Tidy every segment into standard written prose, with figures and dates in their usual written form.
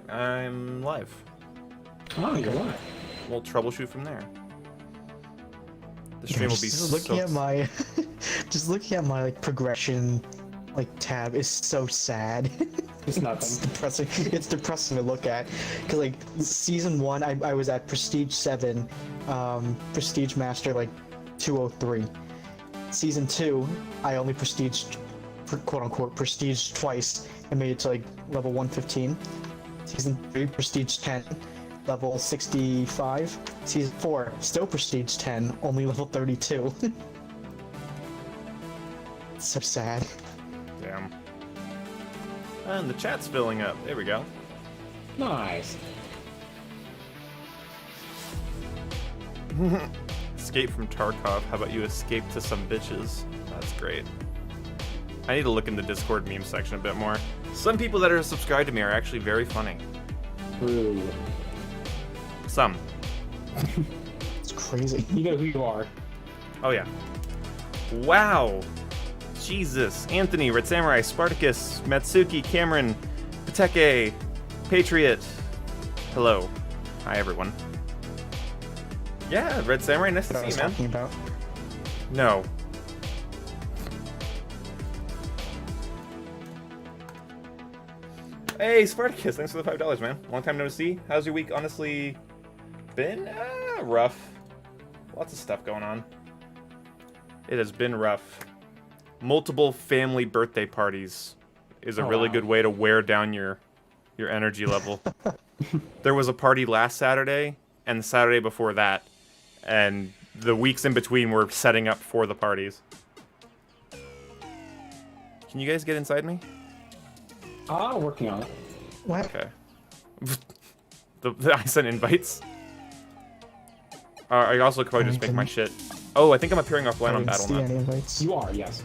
I'm live. Oh, you're live. We'll troubleshoot from there. The stream will be just looking at my just looking at my like progression tab is so sad. It's nothing. It's depressing. It's depressing to look at because like season 1 I was at prestige 7, prestige master like 203. Season 2 I only prestiged, quote unquote prestige twice and made it to like level 115. Season 3 prestige 10, level 65. Season 4 still prestige 10, only level 32. It's so sad. Damn. And the chat's filling up. There we go. Nice. Escape from Tarkov. How about you escape to some bitches? That's great. I need to look in the Discord meme section a bit more. Some people that are subscribed to me are actually very funny. Ooh. Some. It's crazy. You know who you are. Oh yeah. Wow. Jesus. Anthony, Red Samurai, Spartacus, Matsuki, Cameron, Pateke, Patriot. Hello. Hi everyone. Yeah, Red Samurai, nice to see you, man. Talking about. No. Hey, Spartacus, thanks for the $5, man. Long time no see. How's your week honestly been? Rough. Lots of stuff going on. It has been rough. Multiple family birthday parties is a really good way to wear down your energy level. There was a party last Saturday and the Saturday before that, and the weeks in between were setting up for the parties. Can you guys get inside me? Working on it. What? Okay. I sent invites. I also could probably just make my shit. Oh, I think I'm appearing offline on Battle.net. You are, yes.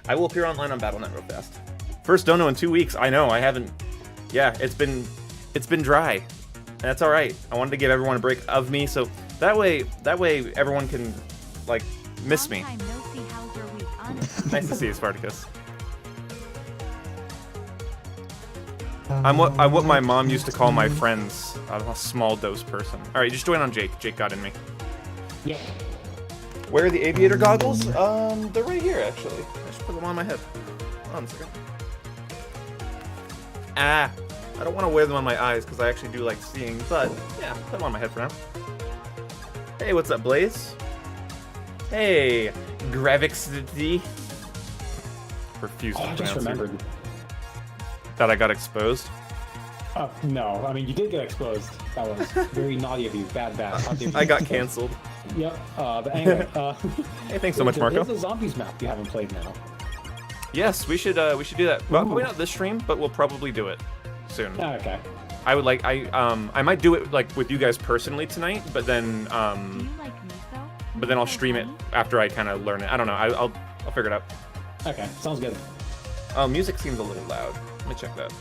I will appear online on Battle.net real fast. First dono in 2 weeks. I know, I haven't... Yeah, it's been dry. And that's alright. I wanted to give everyone a break of me, so that way everyone can, like, miss me. Nice to see you, Spartacus. I'm what my mom used to call my friends, a small dose person. Alright, just join on Jake. Jake got in me. Yeah. Where are the aviator goggles? They're right here, actually. I should put them on my head. Hold on a second. I don't want to wear them on my eyes because I actually do like seeing, but yeah, put them on my head for now. Hey, what's up, Blaze? Hey, Gravixity. Refuse to I just pronounce remembered. that I got exposed. No, I mean, you did get exposed. That was very naughty of you. Bad. I got canceled. Yep. But anyway, Hey, thanks so much, Marco. There's a zombies map you haven't played now. Yes, we should do that. Well, probably not this stream, but we'll probably do it soon. Okay. I would like I might do it like with you guys personally tonight, but then I'll stream it after I kind of learn it. I don't know. I'll figure it out. Okay, sounds good. Oh, music seems a little loud. Let me check that.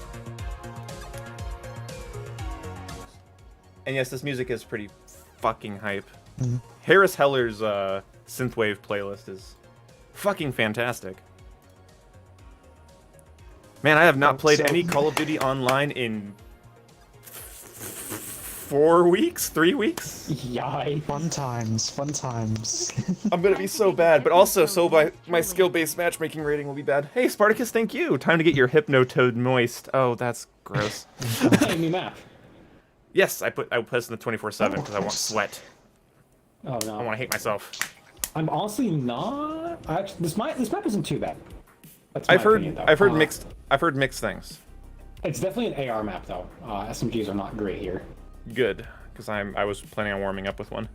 And yes, this music is pretty fucking hype. Harris Heller's synthwave playlist is fucking fantastic. Man, I have not played any Call of Duty online in 4 weeks? 3 weeks? Yikes. Fun times. I'm gonna be so bad, but also my skill-based matchmaking rating will be bad. Hey, Spartacus, thank you. Time to get your Hypnotoad moist. Oh, that's gross. Hey, new map. Yes, I put this in the 24/7 because I want sweat. Oh no. I want to hate myself. I'm honestly not. Actually, this map isn't too bad. That's I've my opinion, though. heard mixed things. It's definitely an AR map though. SMGs are not great here. Good, because I was planning on warming up with one.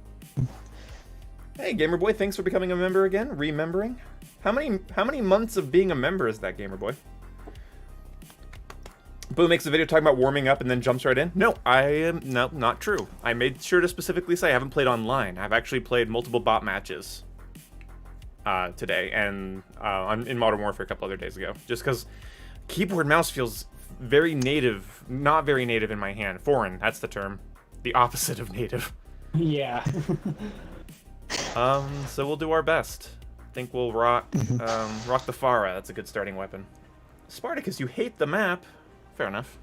Hey, Gamer Boy, thanks for becoming a member again. Remembering. How many months of being a member is that, Gamer Boy? Boo makes a video talking about warming up and then jumps right in. No, no, not true. I made sure to specifically say I haven't played online. I've actually played multiple bot matches today and in Modern Warfare a couple other days ago. Just because keyboard mouse feels very native, not very native in my hand. Foreign, that's the term. The opposite of native. Yeah. So we'll do our best. I think we'll rock the Farah. That's a good starting weapon. Spartacus, you hate the map. Fair enough.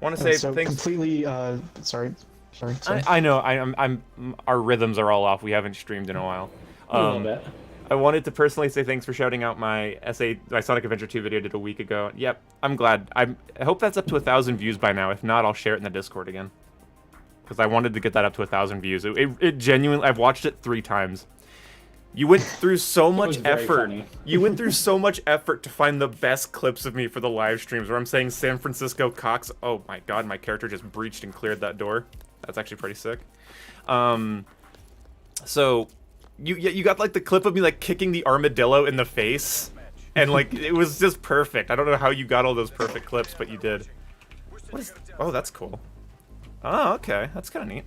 Want to say so thanks. completely. Sorry. I know. I'm. Our rhythms are all off. We haven't streamed in a while. A little bit. I wanted to personally say thanks for shouting out my my Sonic Adventure 2 video I did a week ago. Yep, I'm glad. I hope that's up to 1,000 views by now. If not, I'll share it in the Discord again. Because I wanted to get that up to 1,000 views. It genuinely, I've watched it 3 times. You went through so much effort. You went through so much effort to find the best clips of me for the live streams where I'm saying San Francisco Cox. Oh my god, my character just breached and cleared that door. That's actually pretty sick. So you got like the clip of me like kicking the armadillo in the face, and like it was just perfect. I don't know how you got all those perfect clips, but you did. What is? Oh, that's cool. Oh, okay, that's kind of neat.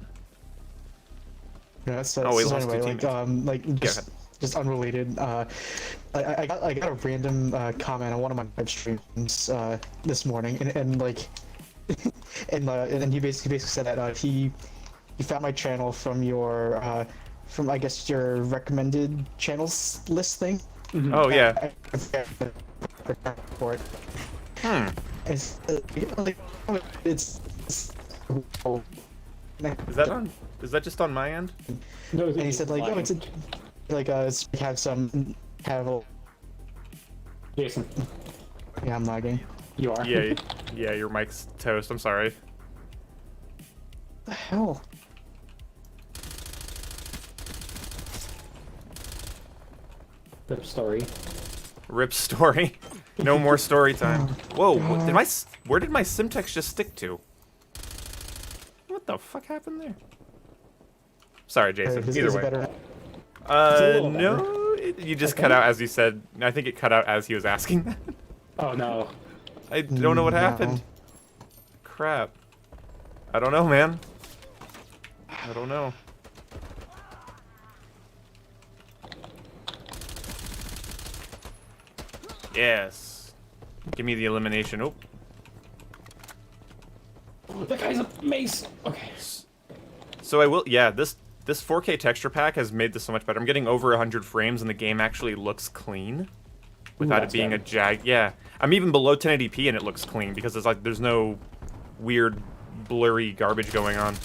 Yeah, so, Oh, we so lost anyway, 2 teammates. just unrelated. I got a random comment on one of my live streams this morning, and like, and he basically said that he found my channel from your from I guess your recommended channels list thing. Oh yeah. For it. It's Is that just on my end? No, and he said like, oh, it's have a Jason, yeah, I'm lagging. you are. Yeah, yeah, your mic's toast. I'm sorry. The hell? Rip story. Rip story. No more story time. Whoa, where did my Simtex just stick to? What the fuck happened there? Sorry, Jason. Is Either it way. better? No, you just cut out as you said. I think it cut out as he was asking that. Oh no. I don't know what happened. Crap. I don't know, man. I don't know. Yes. Give me the elimination. Oh. That guy's a mace. Okay. So I will. Yeah, this 4K texture pack has made this so much better. I'm getting over 100 frames, and the game actually looks clean, without it being a jag. Yeah, I'm even below 1080p, and it looks clean because it's like there's no weird, blurry garbage going on.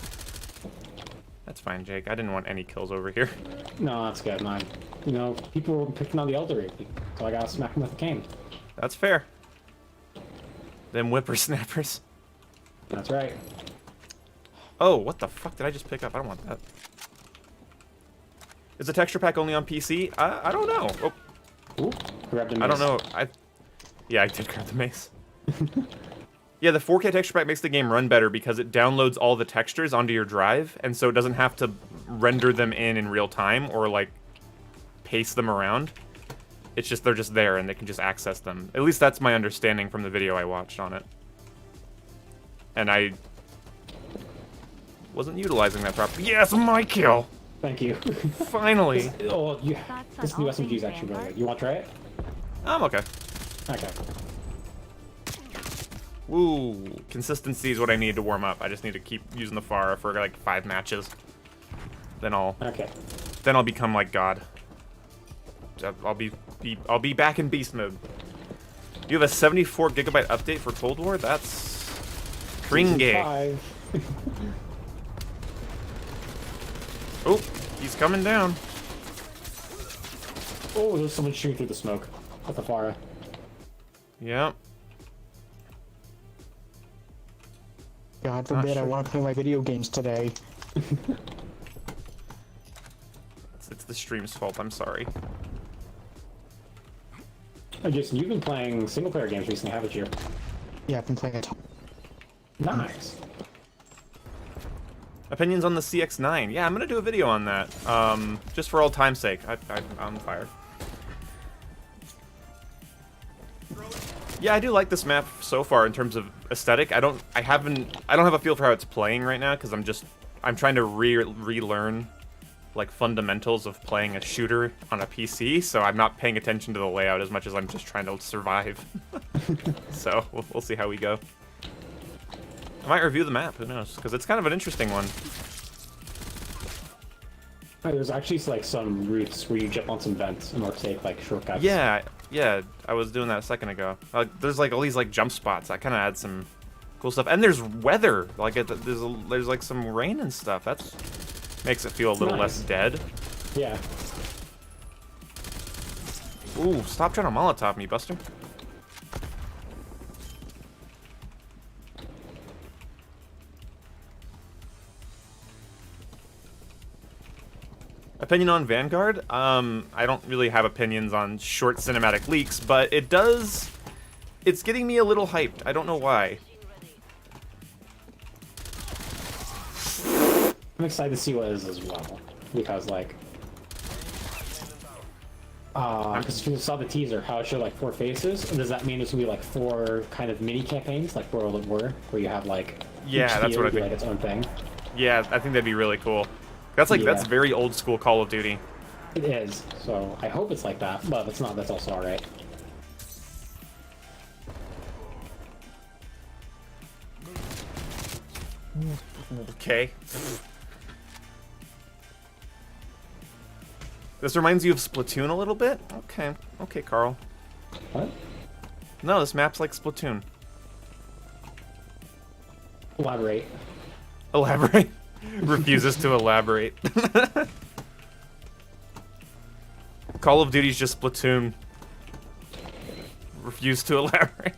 That's fine, Jake. I didn't want any kills over here. No, that's good. Mine. You know, people were picking on the elderly, so I gotta smack them with a cane. That's fair. Them whippersnappers. That's right. Oh, what the fuck did I just pick up? I don't want that. Is the texture pack only on PC? I don't know. Oh. Ooh, grabbed a mace. I don't know. Yeah, I did grab the mace. Yeah, the 4K texture pack makes the game run better because it downloads all the textures onto your drive, and so it doesn't have to render them in real time or like paste them around. It's just they're just there and they can just access them. At least that's my understanding from the video I watched on it. And I wasn't utilizing that properly. Yes, my kill. Thank you. Finally. Oh, this new SMG is actually really good. You want to try it? I'm okay. Okay. Woo, consistency is what I need to warm up. I just need to keep using the Pharah for like 5 matches. Then I'll become like God. I'll be back in beast mode. You have a 74 gigabyte update for Cold War? That's cringy. Oh, he's coming down. Oh, there's someone shooting through the smoke at the Pharah. Yep. God forbid I want to play my video games today. It's the stream's fault, I'm sorry. Oh, Jason, you've been playing single-player games recently, haven't you? Yeah, I've been playing it. Nice. Opinions on the CX-9. Yeah, I'm gonna do a video on that. Just for old time's sake. I'm on fire. Yeah, I do like this map so far in terms of aesthetic. I don't have a feel for how it's playing right now because I'm trying to relearn like fundamentals of playing a shooter on a PC, so I'm not paying attention to the layout as much as I'm just trying to survive. So we'll see how we go. I might review the map, who knows? Because it's kind of an interesting one. There's actually like some routes where you jump on some vents and or take like shortcuts. Yeah, I was doing that a second ago. There's like all these like jump spots. That kind of adds some Cool stuff. And there's weather. Like there's like some rain and stuff. That makes it feel a little less dead. Yeah. Ooh, stop trying to Molotov me, Buster. Opinion on Vanguard? I don't really have opinions on short cinematic leaks, but it's getting me a little hyped. I don't know why. I'm excited to see what it is as well. Because, like... because if you saw the teaser, how it showed, like, 4 faces, does that mean it's gonna be, like, 4 kind of mini-campaigns, like World at War, where you have, like... Yeah, that's what I think. Like, its own thing? Yeah, I think that'd be really cool. That's like, that's very old school Call of Duty. It is, so I hope it's like that, but if it's not, that's also alright. Okay. This reminds you of Splatoon a little bit? Okay. Okay, Carl. What? No, this map's like Splatoon. Elaborate. Elaborate. Refuses to elaborate. Call of Duty's just Splatoon. Refuse to elaborate.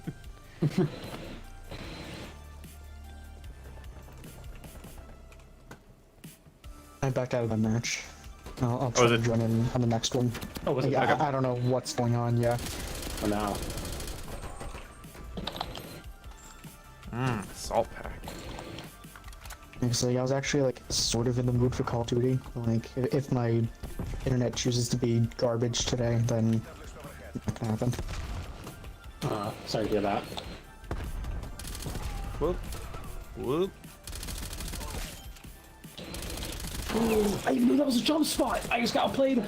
I backed out of the match. I'll try to join in on the next one. Oh, was it? Like, I don't know what's going on, yeah. Oh, no. Salt pack. So I was actually like sort of in the mood for Call of Duty. Like if my internet chooses to be garbage today, then that can happen. Sorry to hear that. Whoop. Whoop. Ooh, I even knew that was a jump spot! I just got played!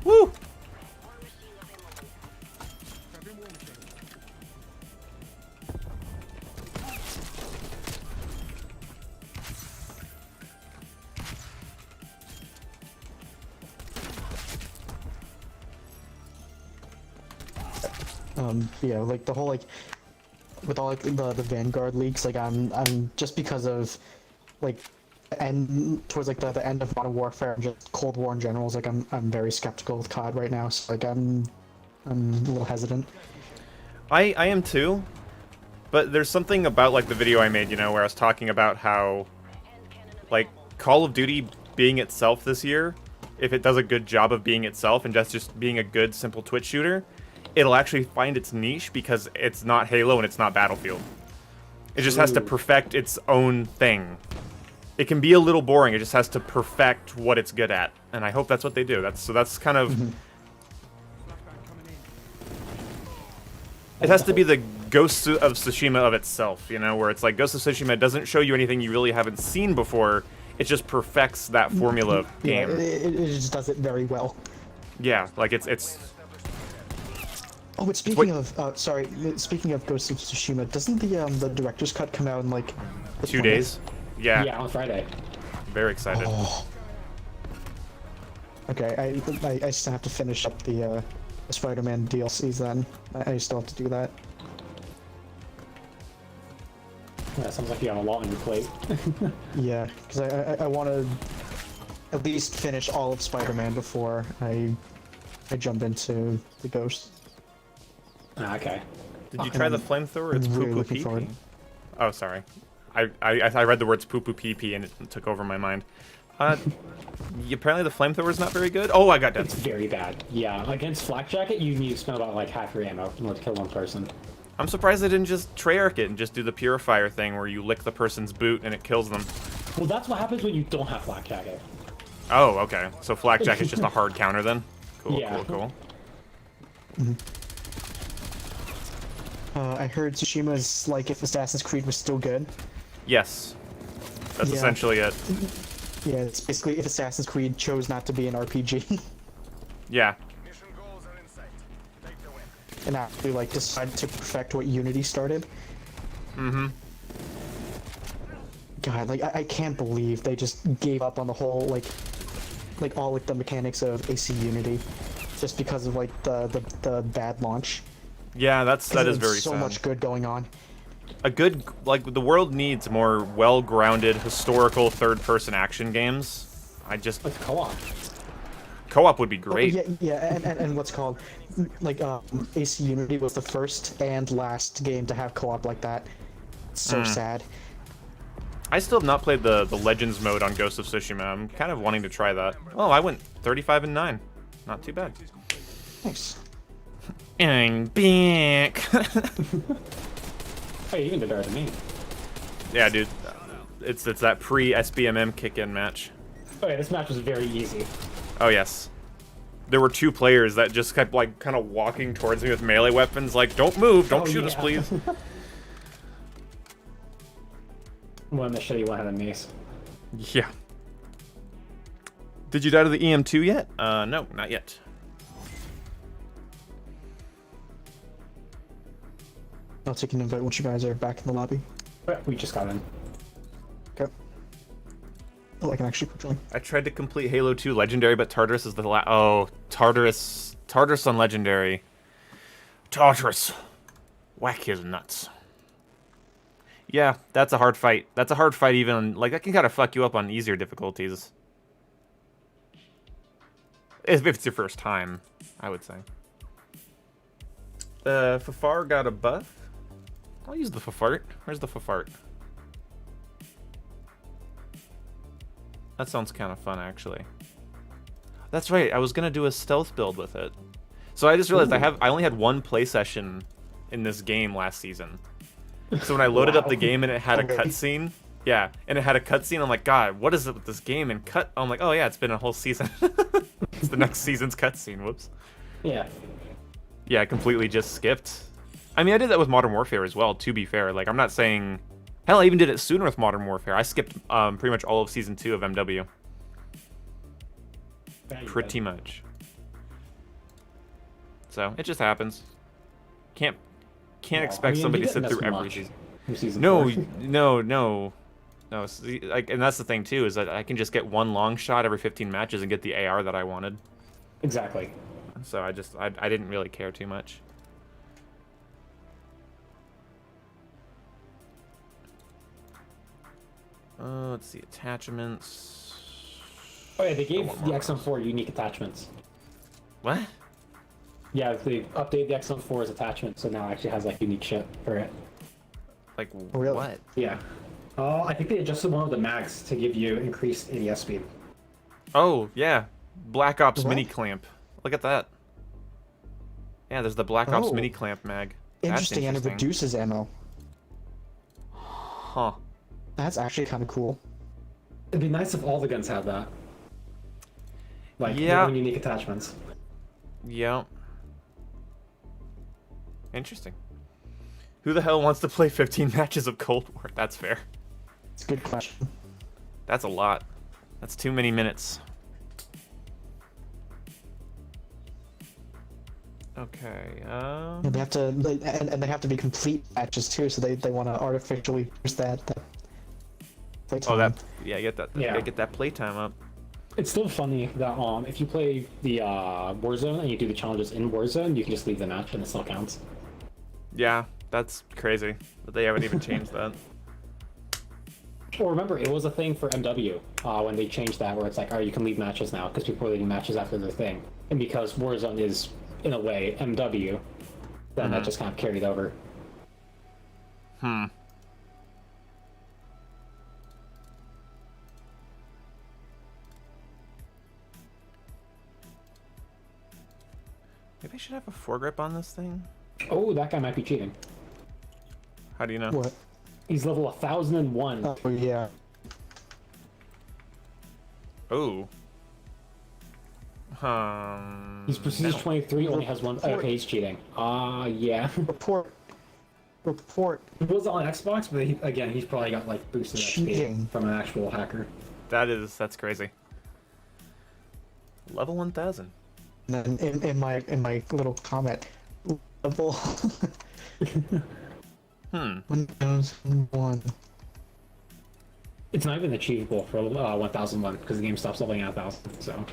Woo! Yeah, like the whole like with all like the Vanguard leaks, like I'm just because of like towards like the end of Modern Warfare and just Cold War in general, like I'm very skeptical of COD right now, so like I'm a little hesitant. I am too, but there's something about like the video I made, you know, where I was talking about how like Call of Duty being itself this year, if it does a good job of being itself and just being a good simple Twitch shooter, it'll actually find its niche because it's not Halo and it's not Battlefield. It just has to perfect its own thing. It can be a little boring, it just has to perfect what it's good at. And I hope that's what they do. That's kind of... It has to be the Ghost of Tsushima of itself, you know, where it's like Ghost of Tsushima doesn't show you anything you really haven't seen before, it just perfects that formula of game. Yeah, it just does it very well. Yeah, like it's... Oh, but speaking of, sorry, speaking of Ghost of Tsushima, doesn't the director's cut come out in like 2 days? Yeah. Yeah, on Friday. Very excited. Oh. Okay, I still have to finish up the Spider-Man DLCs then. I still have to do that. Yeah, sounds like you have a lot on your plate. Yeah, because I want to at least finish all of Spider-Man before I jump into the Ghost. Okay. Did you try the flamethrower? It's really poo poo looking pee forward. pee. Oh, sorry. I read the words poo poo pee pee and it took over my mind. Apparently the flamethrower's not very good. Oh, I got dead. It's very bad. Yeah, against Flak Jacket, you need to spend about like half your ammo in order to kill one person. I'm surprised they didn't just Treyarch it and just do the purifier thing where you lick the person's boot and it kills them. Well, that's what happens when you don't have Flak Jacket. Oh, okay. So Flak Jacket's just a hard counter then? Cool, Yeah. cool. I heard Tsushima's like if Assassin's Creed was still good. Yes. That's Yeah. essentially it. Yeah, it's basically if Assassin's Creed chose not to be an RPG. Yeah. And actually like decided to perfect what Unity started. Mm-hmm. God, like I can't believe they just gave up on the whole like all like the mechanics of AC Unity just because of like the bad launch. Yeah, that is There's very so sad. much good going on. A good, like, the world needs more well-grounded, historical third-person action games. With co-op. Co-op would be Oh, great. yeah, and what's called, like, AC Unity was the first and last game to have co-op like that. It's so sad. I still have not played the Legends mode on Ghost of Tsushima. I'm kind of wanting to try that. Oh, I went 35-9. Not too bad. Nice. I'm back. Oh, you even did better than me. Yeah, dude. It's that pre-SBMM kick-in match. Oh yeah, this match was very easy. Oh, yes. There were 2 players that just kept, like, kind of walking towards me with melee weapons, like, don't move, don't shoot us, please. One machete, one had a mace. Yeah. Did you die to the EM2 yet? No, not yet. I'll take an invite once you guys are back in the lobby. We just got in. Okay. Oh, I can actually join. I tried to complete Halo 2 Legendary, but Tartarus is the oh, Tartarus on Legendary. Tartarus. Whack his nuts. Yeah, that's a hard fight. That's a hard fight even, like, that can kind of fuck you up on easier difficulties. If it's your first time, I would say. Fafar got a buff. I'll use the Fafart. Where's the Fafart? That sounds kind of fun, actually. That's right, I was gonna do a stealth build with it. So I just realized I only had 1 play session in this game last season. So when I loaded up the game and it had a cutscene, yeah, and it had a cutscene, I'm like, God, what is it with this game? And I'm like, oh yeah, it's been a whole season. It's the next season's cutscene. Whoops. Yeah. Yeah, I completely just skipped. I mean, I did that with Modern Warfare as well, to be fair. Like, I'm not saying... Hell, I even did it sooner with Modern Warfare. I skipped pretty much all of Season 2 of MW. Pretty much. So, it just happens. Can't expect somebody to sit through every season. No. See, like, and that's the thing, too, is that I can just get 1 long shot every 15 matches and get the AR that I wanted. Exactly. So I didn't really care too much. Let's see, attachments. Oh yeah, they gave the XM4 unique attachments. What? Yeah, they updated the XM4's attachments, so now it actually has like unique shit for it. Like Really? what? Yeah. Oh, I think they adjusted one of the mags to give you increased ADS speed. Oh yeah, Black Ops What? mini clamp. Look at that. Yeah, there's the Black Ops Oh. mini clamp mag. That's Interesting, and it reduces ammo. Huh. That's actually kind of cool. It'd be nice if all the guns had that. Like, Yeah. having unique attachments. Yeah. Interesting. Who the hell wants to play 15 matches of Cold War? That's fair. It's a good question. That's a lot. That's too many minutes. Okay, And they have to, and they have to be complete matches too. So they want to artificially push that. Oh, that, yeah, get that, Yeah. get that playtime up. It's still funny that if you play the Warzone and you do the challenges in Warzone, you can just leave the match and it still counts. Yeah, that's crazy that they haven't even changed that. Well, remember, it was a thing for MW when they changed that, where it's like, you can leave matches now because people are leaving matches after their thing. And because Warzone is, in a way, MW, then that just kind of carried over. Maybe I should have a foregrip on this thing. Oh, that guy might be cheating. How do you know? What? He's level 1001. Oh yeah. Oh. He's prestige no. 23, only has one. Okay, he's cheating. Yeah. Report. He was on Xbox, but he's probably got like boosted Cheating. XP from an actual hacker. That's crazy. Level 1000. And then in my little comment, level. Windows 1. It's not even achievable for 1001 because the game stops leveling at 1000. So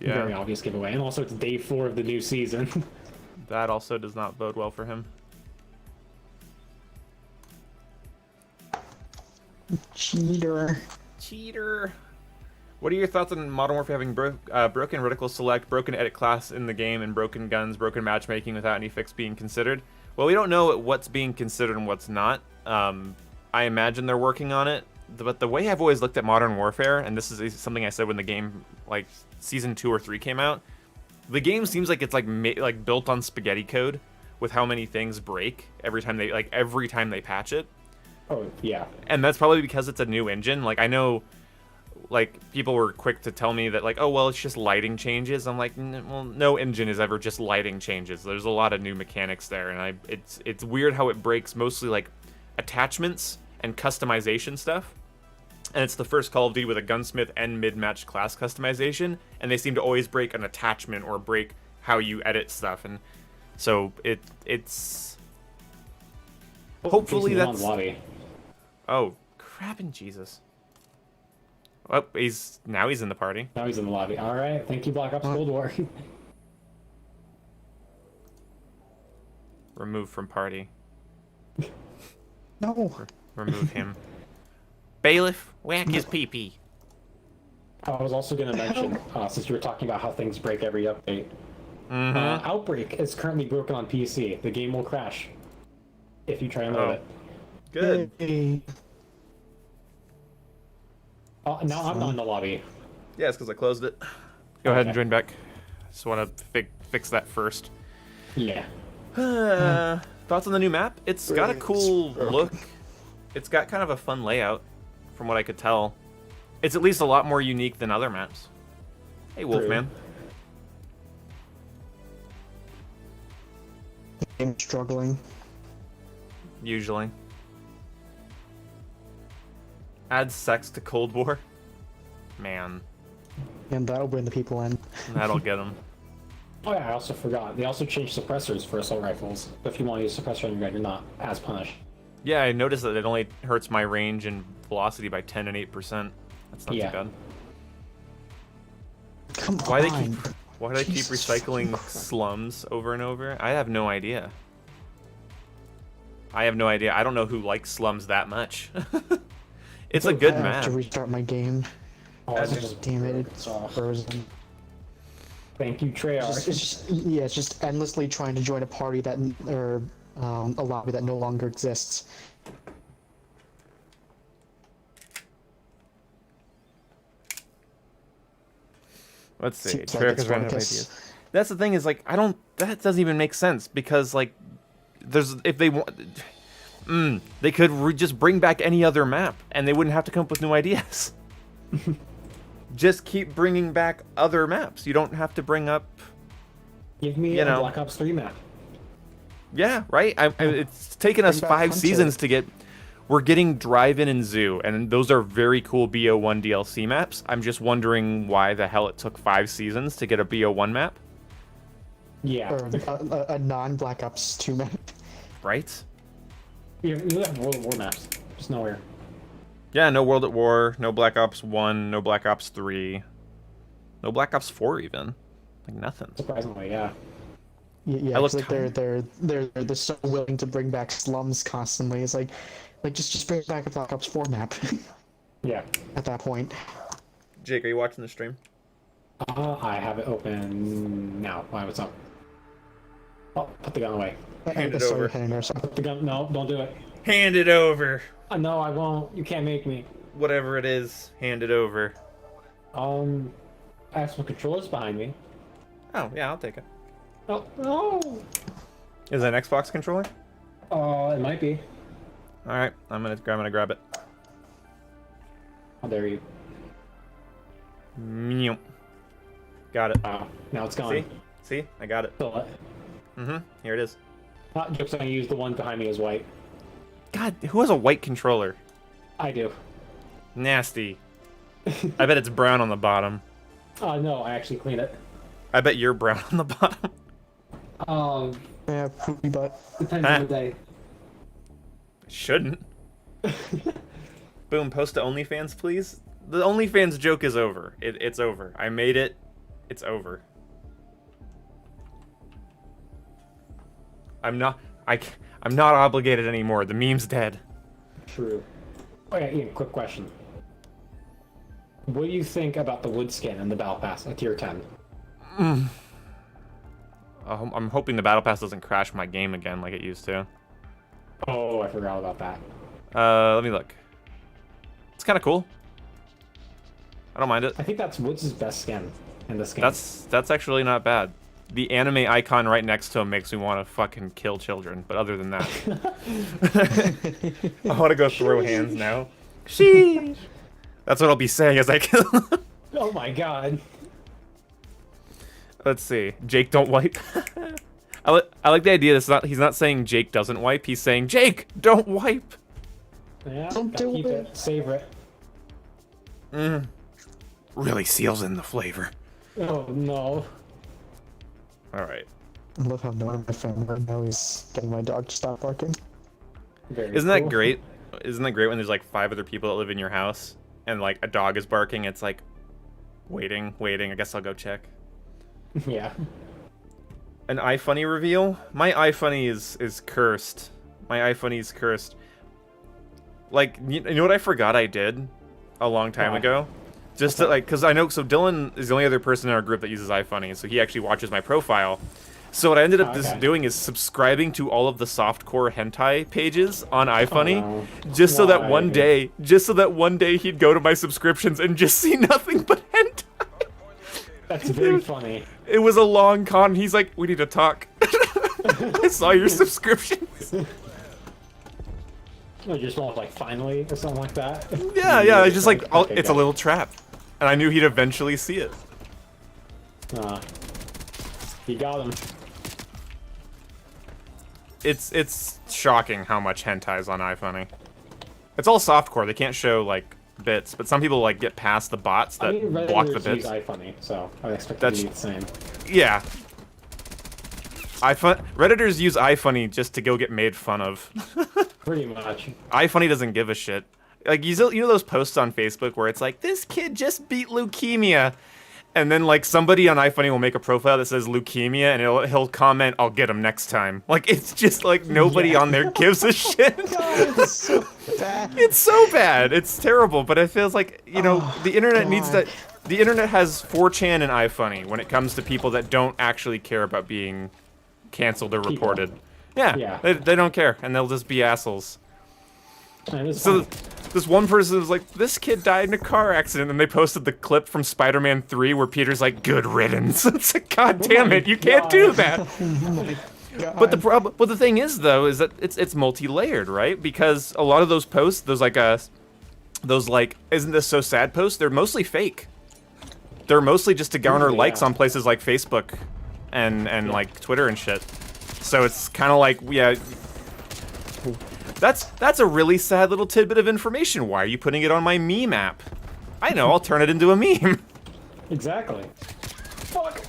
Yeah. very obvious giveaway. And also, it's day 4 of the new season. That also does not bode well for him. Cheater. Cheater. What are your thoughts on Modern Warfare having broken reticle select, broken edit class in the game, and broken guns, broken matchmaking without any fix being considered? Well, we don't know what's being considered and what's not. I imagine they're working on it, but the way I've always looked at Modern Warfare, and this is something I said when the game, like, Season 2 or 3 came out, the game seems like it's like built on spaghetti code with how many things break every time they patch it. Oh, yeah. And that's probably because it's a new engine. Like, I know, like, people were quick to tell me that, like, oh, well, it's just lighting changes. I'm like, well, no engine is ever just lighting changes. There's a lot of new mechanics there, and it's weird how it breaks mostly, like, attachments and customization stuff. And it's the first Call of Duty with a gunsmith and mid-match class customization, and they seem to always break an attachment or break how you edit stuff. And so it's hopefully that's... Lobby. Oh, crap and Jesus. Oh, he's in the party. Now he's in the lobby. All right. Thank you, Black Ops Cold War. Remove from party. No. Remove him. Bailiff, whack his pee-pee. I was also going to mention, since you were talking about how things break every update, Outbreak is currently broken on PC. The game will crash if you try and load it. Good. Hey. Now I'm not in the lobby. Yeah, it's because I closed it. Go ahead and join back. Just want to fix that first. Yeah. Thoughts on the new map? It's got a cool look. It's got kind of a fun layout, from what I could tell. It's at least a lot more unique than other maps. Hey, Wolfman. I'm struggling. Usually. Add sex to Cold War. Man, And that'll bring the people in. that'll get them. Oh yeah, I also forgot. They also changed suppressors for assault rifles. If you want to use suppressor on your gun, you're not as punished. Yeah, I noticed that it only hurts my range and velocity by 10 and 8%. That's not too bad. Come Why on. do they keep Jesus recycling fucking Christ. slums over and over? I have no idea. I don't know who likes slums that much. It's a good I have map. to restart my game. Oh, That's it's just- Damn it, it's frozen. Thank you, Treyarch. It's just endlessly trying to join a party that, or a lobby that no longer exists. Let's see. Seems like Treyarch it's is running out of focus. ideas. That's the thing is, like, that doesn't even make sense because, like, if they want, they could just bring back any other map and they wouldn't have to come up with new ideas. Just keep bringing back other maps. You don't have to bring up. Give me a Black Ops 3 map. Yeah, right. It's taken us Bring back 5 Hunter. seasons to get. We're getting Drive-In and Zoo, and those are very cool BO1 DLC maps. I'm just wondering why the hell it took 5 seasons to get a BO1 map, Yeah. Or a non-Black Ops 2 map. right? You have World at War maps. Just nowhere. Yeah, no World at War, no Black Ops 1, no Black Ops 3, no Black Ops 4 even. Like nothing. Surprisingly, yeah. Yeah, I look 'cause, like they're so willing to bring back slums constantly. It's like just bring back a Black Ops 4 map. Yeah. At that point. Jake, are you watching the stream? I have it open now. Why, what's up? Oh, put the gun away. Hand it Sorry, over. Henry, sorry. Put the gun. No, don't do it. Hand it over. No, I won't. You can't make me. Whatever it is, hand it over. I have some controllers behind me. Oh, yeah, I'll take it. Oh, no! Is that an Xbox controller? It might be. Alright, I'm gonna grab it. Oh, there you. Meow. Got it. Now it's gone. See? See? I got it. Fill it. Here it is. Joke's gonna use the one behind me as white. God, who has a white controller? I do. Nasty. I bet it's brown on the bottom. No, I actually cleaned it. I bet you're brown on the bottom. Yeah, poopy butt. Depends on the day. Shouldn't. Boom, post to OnlyFans, please. The OnlyFans joke is over. It's over. I made it. It's over. I'm not. I'm not obligated anymore. The meme's dead. True. Oh yeah, Ian, quick question. What do you think about the wood skin and the battle pass at tier 10? I'm hoping the battle pass doesn't crash my game again like it used to. Oh, I forgot about that. Let me look. It's kind of cool. I don't mind it. I think that's Woods' best skin in this game. That's actually not bad. The anime icon right next to him makes me want to fucking kill children, but other than that, I want to go throw hands now. Sheesh. That's what I'll be saying as I kill him. Oh my god. Let's see. Jake, don't wipe. I like the idea that he's not saying Jake doesn't wipe. He's saying Jake, don't wipe. Yeah, Don't do keep it. Savor it. Really seals in the flavor. Oh no. All right. I love how no one in my family right now is getting my dog to stop barking. Very Isn't that cool. great? Isn't that great when there's like 5 other people that live in your house and like a dog is barking? It's like waiting. I guess I'll go check. Yeah. An iFunny reveal? My iFunny is cursed. My iFunny is cursed. Like, you know what I forgot I did a long time What? ago? Just to, like, because I know, so Dylan is the only other person in our group that uses iFunny, so he actually watches my profile. So what I ended up Okay. doing is subscribing to all of the softcore hentai pages on iFunny, no. just so that Why? one day he'd go to my subscriptions and just see nothing but hentai. That's very funny. It was a long con. He's like, we need to talk. I saw your subscriptions. You just want like finally or something like that. Yeah. It's just like, Okay, it's a got little trap. And I knew he'd eventually see it. it. You got him. It's shocking how much hentai is on iFunny. It's all softcore. They can't show, like, bits. But some people, like, get past the bots that I mean, block the Redditors use bits. iFunny, so I would expect it That's- to be the same. Yeah. Redditors use iFunny just to go get made fun of. Pretty much. iFunny doesn't give a shit. Like, you know those posts on Facebook where it's like, this kid just beat leukemia. And then, like, somebody on iFunny will make a profile that says leukemia, and he'll comment, I'll get him next time. Like, it's just like nobody on there gives a shit. God, it's so bad. It's so bad. It's terrible, but it feels like, you know, Oh, the internet needs God. to... The internet has 4chan and iFunny when it comes to people that don't actually care about being canceled or People. reported. Yeah, Yeah. They don't care, and they'll just be assholes. And it's So funny. this one person was like, this kid died in a car accident, and they posted the clip from Spider-Man 3 where Peter's like, good riddance. It's like, god damn it, you can't do God. that. God. But the thing is though, is that it's multi-layered, right? Because a lot of those posts, those like isn't this so sad posts, they're mostly fake. They're mostly just to garner Yeah. likes on places like Facebook and like Twitter and shit. So it's kind of like, yeah, that's a really sad little tidbit of information. Why are you putting it on my meme app? I know, I'll turn it into a meme. Exactly. Fuck.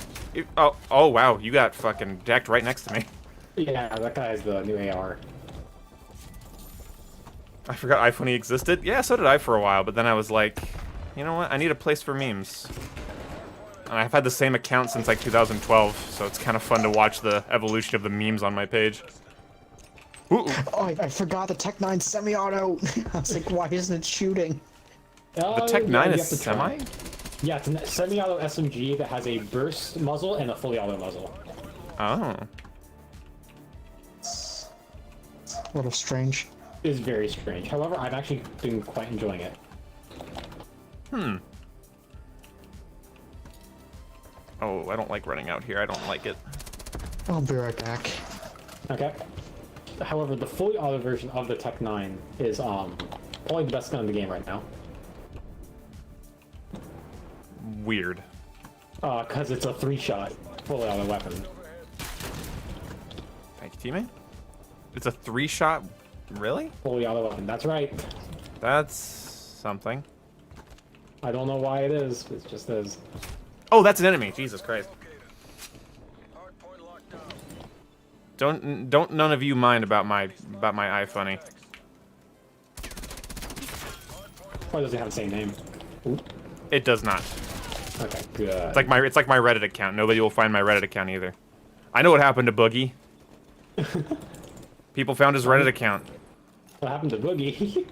Oh wow, you got fucking decked right next to me. Yeah, that guy has the new AR. I forgot iFunny existed. Yeah, so did I for a while, but then I was like, you know what? I need a place for memes. And I've had the same account since like 2012, so it's kind of fun to watch the evolution of the memes on my page. Ooh. Oh, I forgot the Tech 9 semi-auto. I was like, why isn't it shooting? The Tech 9 is semi? Yeah, it's a semi-auto SMG that has a burst muzzle and a fully auto muzzle. Oh. A little strange. It is very strange. However, I've actually been quite enjoying it. Oh, I don't like running out here. I don't like it. I'll be right back. Okay. However, the fully auto version of the Tech 9 is probably the best gun in the game right now. Weird. Because it's a 3-shot fully auto weapon. Thank you, teammate. It's a 3-shot? Really? Fully auto weapon. That's right. That's something. I don't know why it is. It just is. Oh, that's an enemy. Jesus Christ. Don't none of you mind about my iFunny. Why does it have the same name? Ooh. It does not. Okay, good. It's like my Reddit account. Nobody will find my Reddit account either. I know what happened to Boogie. People found his Reddit account. What happened to Boogie?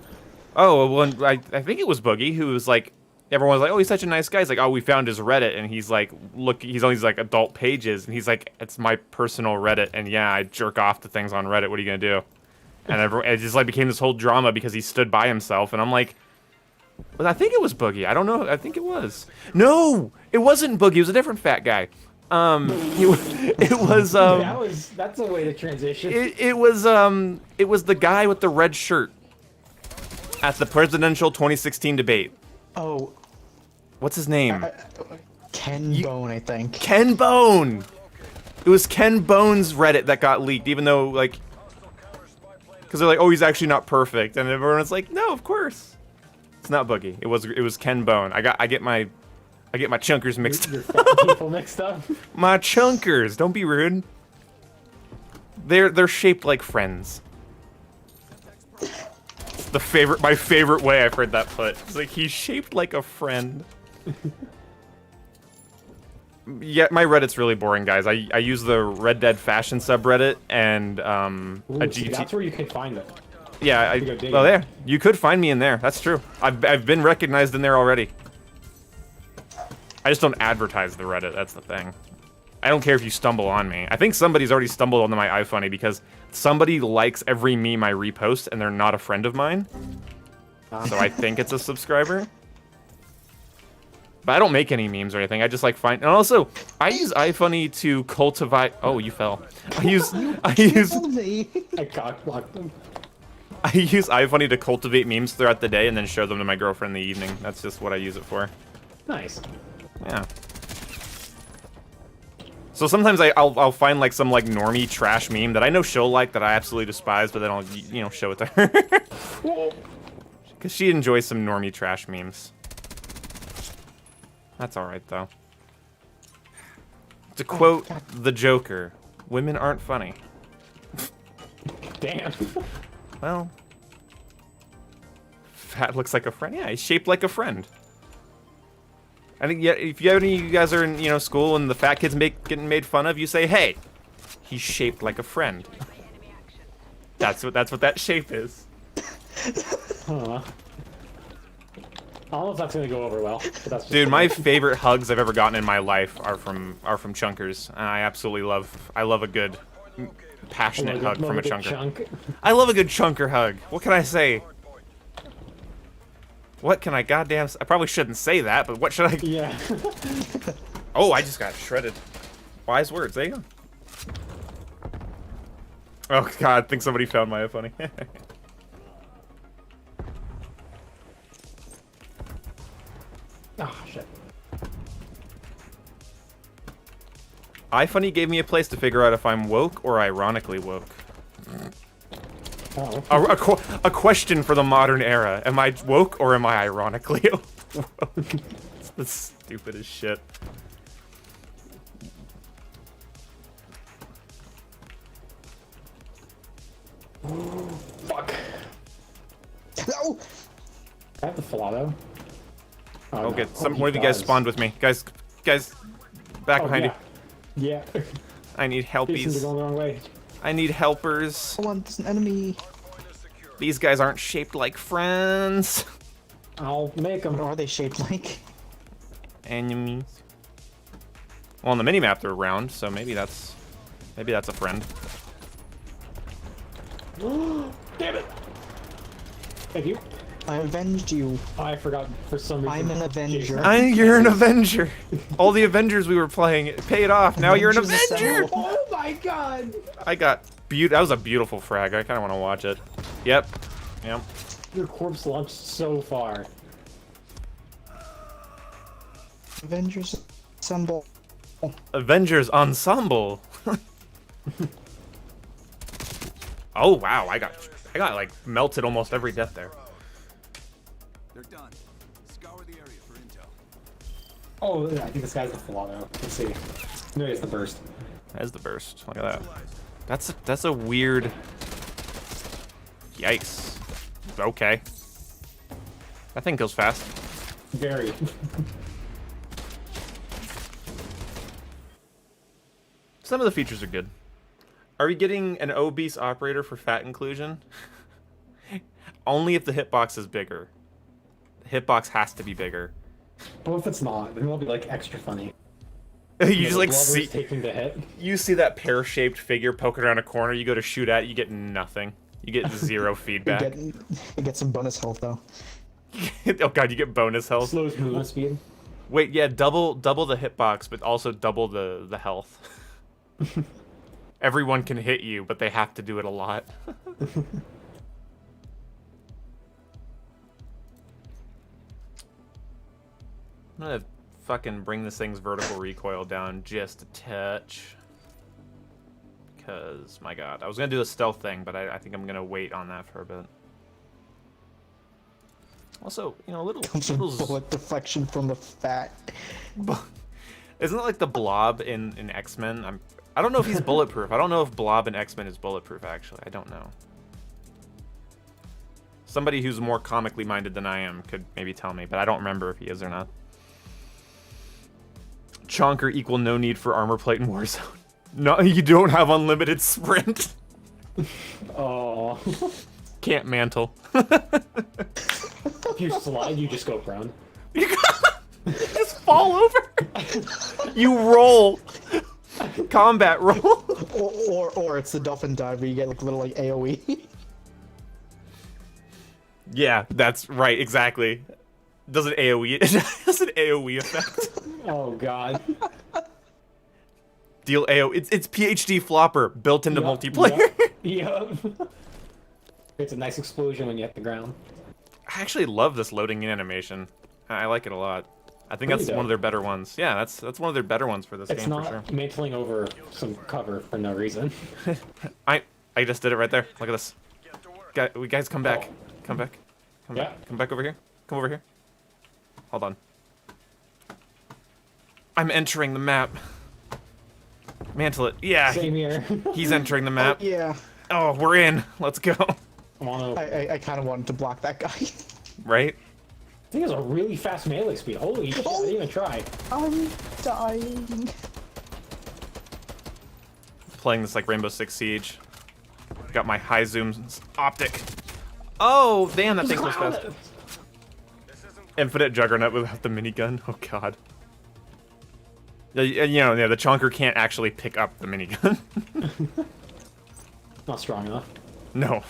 Oh, well, I think it was Boogie who was like, everyone was like, oh, he's such a nice guy. He's like, oh, we found his Reddit, and he's like, look, he's on these like adult pages, and he's like, it's my personal Reddit, and yeah, I jerk off to things on Reddit. What are you gonna do? And it just like became this whole drama because he stood by himself, and I'm like, but I think it was Boogie. I don't know. I think it was. No, it wasn't Boogie. It was a different fat guy. It was That's a way to transition. it was the guy with the red shirt at the presidential 2016 debate. Oh, What's his name? Ken Bone, I think. Ken Bone. It was Ken Bone's Reddit that got leaked, even though like, because they're like, oh, he's actually not perfect, and everyone's like, no, of course, it's not Boogie. It was Ken Bone. I get my chunkers mixed Your up. fat people mixed up. My chunkers. Don't be rude. They're shaped like friends. My favorite way I've heard that put. It's like he's shaped like a friend. Yeah, my Reddit's really boring, guys. I use the Red Dead Fashion subreddit and Ooh, a see, GT. that's where you can find it. Yeah, well, there. You could find me in there. That's true. I've been recognized in there already. I just don't advertise the Reddit. That's the thing. I don't care if you stumble on me. I think somebody's already stumbled onto my iFunny because somebody likes every meme I repost and they're not a friend of mine. So I think it's a subscriber. But I don't make any memes or anything. I just like find, and also I use iFunny to cultivate. Oh, you fell. I use I cockblocked them. I use iFunny to cultivate memes throughout the day and then show them to my girlfriend in the evening. That's just what I use it for. Nice. Yeah. So sometimes I'll find like some like normie trash meme that I know she'll like that I absolutely despise, but then I'll show it to her because she enjoys some normie trash memes. That's all right though. To quote the Joker, "Women aren't funny." Damn. Well, fat looks like a friend. Yeah, he's shaped like a friend. I think, yeah, if any of you guys are in, school and the fat kid's getting made fun of, you say, hey, he's shaped like a friend. That's what that shape is. Huh. I don't know if that's gonna go over well. But that's just Dude, my favorite hugs I've ever gotten in my life are from chunkers. And I absolutely love a good, passionate hug from a chunker. Chunk. I love a good chunker hug. What can I say? What can I goddamn... I probably shouldn't say that, but what should I... Yeah. Oh, I just got shredded. Wise words. There you go. Oh, God. I think somebody found my funny. Oh, shit. iFunny gave me a place to figure out if I'm woke or ironically woke. Oh. A question for the modern era. Am I woke or am I ironically woke? It's the stupidest shit. Fuck. No! I have the Filato. Oh, no. good. Oh, One of you guys spawned with me. Guys, back behind you. Yeah. I need Jason's helpies. going the wrong way. I need helpers. I want an enemy. These guys aren't shaped like friends. I'll make them. What are they shaped like? Enemies. Well, on the minimap they're round, so maybe that's a friend. Damn it! Thank you. I avenged you. I forgot for some reason. I'm an Avenger. You're an Avenger. All the Avengers we were playing, it paid off. Now you're an Avengers Avenger. assemble. Oh my god! I got that was a beautiful frag. I kind of want to watch it. Yep. Your corpse launched so far. Avengers assemble. Avengers Ensemble. Oh wow, I got like melted almost every death there. They're done. Scour the area for intel. Oh, yeah, I think this guy's the Filato. Let's see. No, it's the burst. There's the burst. Look at that. That's a weird. Yikes. Okay. That thing goes fast. Very. Some of the features are good. Are we getting an obese operator for fat inclusion? Only if the hitbox is bigger. The hitbox has to be bigger. But if it's not, then it'll be like extra funny. You just The like blubber's see taking the hit. you see that pear-shaped figure poking around a corner. You go to shoot at, you get nothing. You get zero You feedback. get some bonus health though. Oh god, you get bonus health. Slows movement speed. Wait, yeah, double the hitbox, but also double the health. Everyone can hit you, but they have to do it a lot. I'm gonna fucking bring this thing's vertical recoil down just a touch. Because, my god, I was gonna do a stealth thing, but I think I'm gonna wait on that for a bit. Also, you know, Some bullet deflection from the fat. Isn't it like the Blob in X-Men? I don't know if he's bulletproof. I don't know if Blob in X-Men is bulletproof, actually. I don't know. Somebody who's more comically minded than I am could maybe tell me, but I don't remember if he is or not. Chonker equal no need for armor plate in Warzone. No, you don't have unlimited sprint. Oh. Can't mantle. If you slide, you just go prone. You just fall over. You roll. Combat roll. Or it's the dolphin dive where you get like little like AoE. Yeah, that's right, exactly. Does an AoE does an AoE effect. Oh god. Deal AoE. It's PhD flopper built into Yup, multiplayer. Yup. It's a nice explosion when you hit the ground. I actually love this loading in animation. I like it a lot. I think that's Really one of their better ones. Yeah, that's one of their better ones for this It's game not for sure. mantling over some cover for no reason. I just did it right there. Look at this. Guys, come back. Come back. Come Yeah. back. Come back over here. Come over here. Hold on. I'm entering the map. Mantle it. Yeah. Same here. He's entering the map. Yeah. Oh, we're in. Let's go. I kind of wanted to block that guy. Right? I think it's a really fast melee speed. Holy shit, I didn't even try. I'm dying. Playing this like Rainbow Six Siege. Got my high zoom optic. Oh, damn, that thing was fast. Infinite Juggernaut without the minigun. Oh god. You know, yeah, the chonker can't actually pick up the minigun. Not strong enough. No.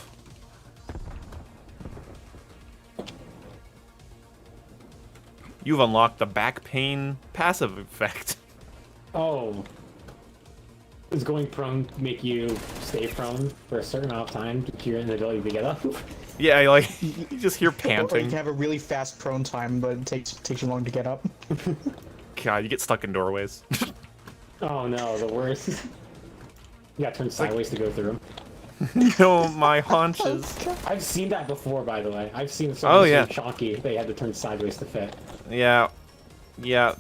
You've unlocked the back pain passive effect. Oh. Does going prone make you stay prone for a certain amount of time to cure your inability to get up? Yeah, like you just hear Or you panting. can have a really fast prone time, but it takes you long to get up. God, you get stuck in doorways. Oh no, the worst. You gotta turn sideways to go through them. You know, my haunches. I've seen that before, by the way. I've seen Oh, some yeah. chonky. They had to turn sideways to fit. Yeah, yeah.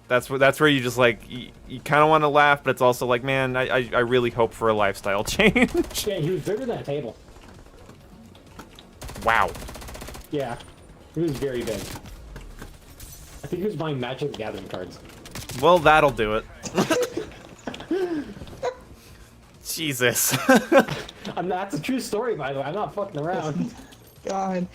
That's where you just like you kind of want to laugh, but it's also like, man, I really hope for a lifestyle change. Yeah, he was bigger than a table. Wow. Yeah, he was very big. I think he was buying Magic the Gathering cards. Well, that'll do it. Jesus. That's a true story, by the way. I'm not fucking around. God.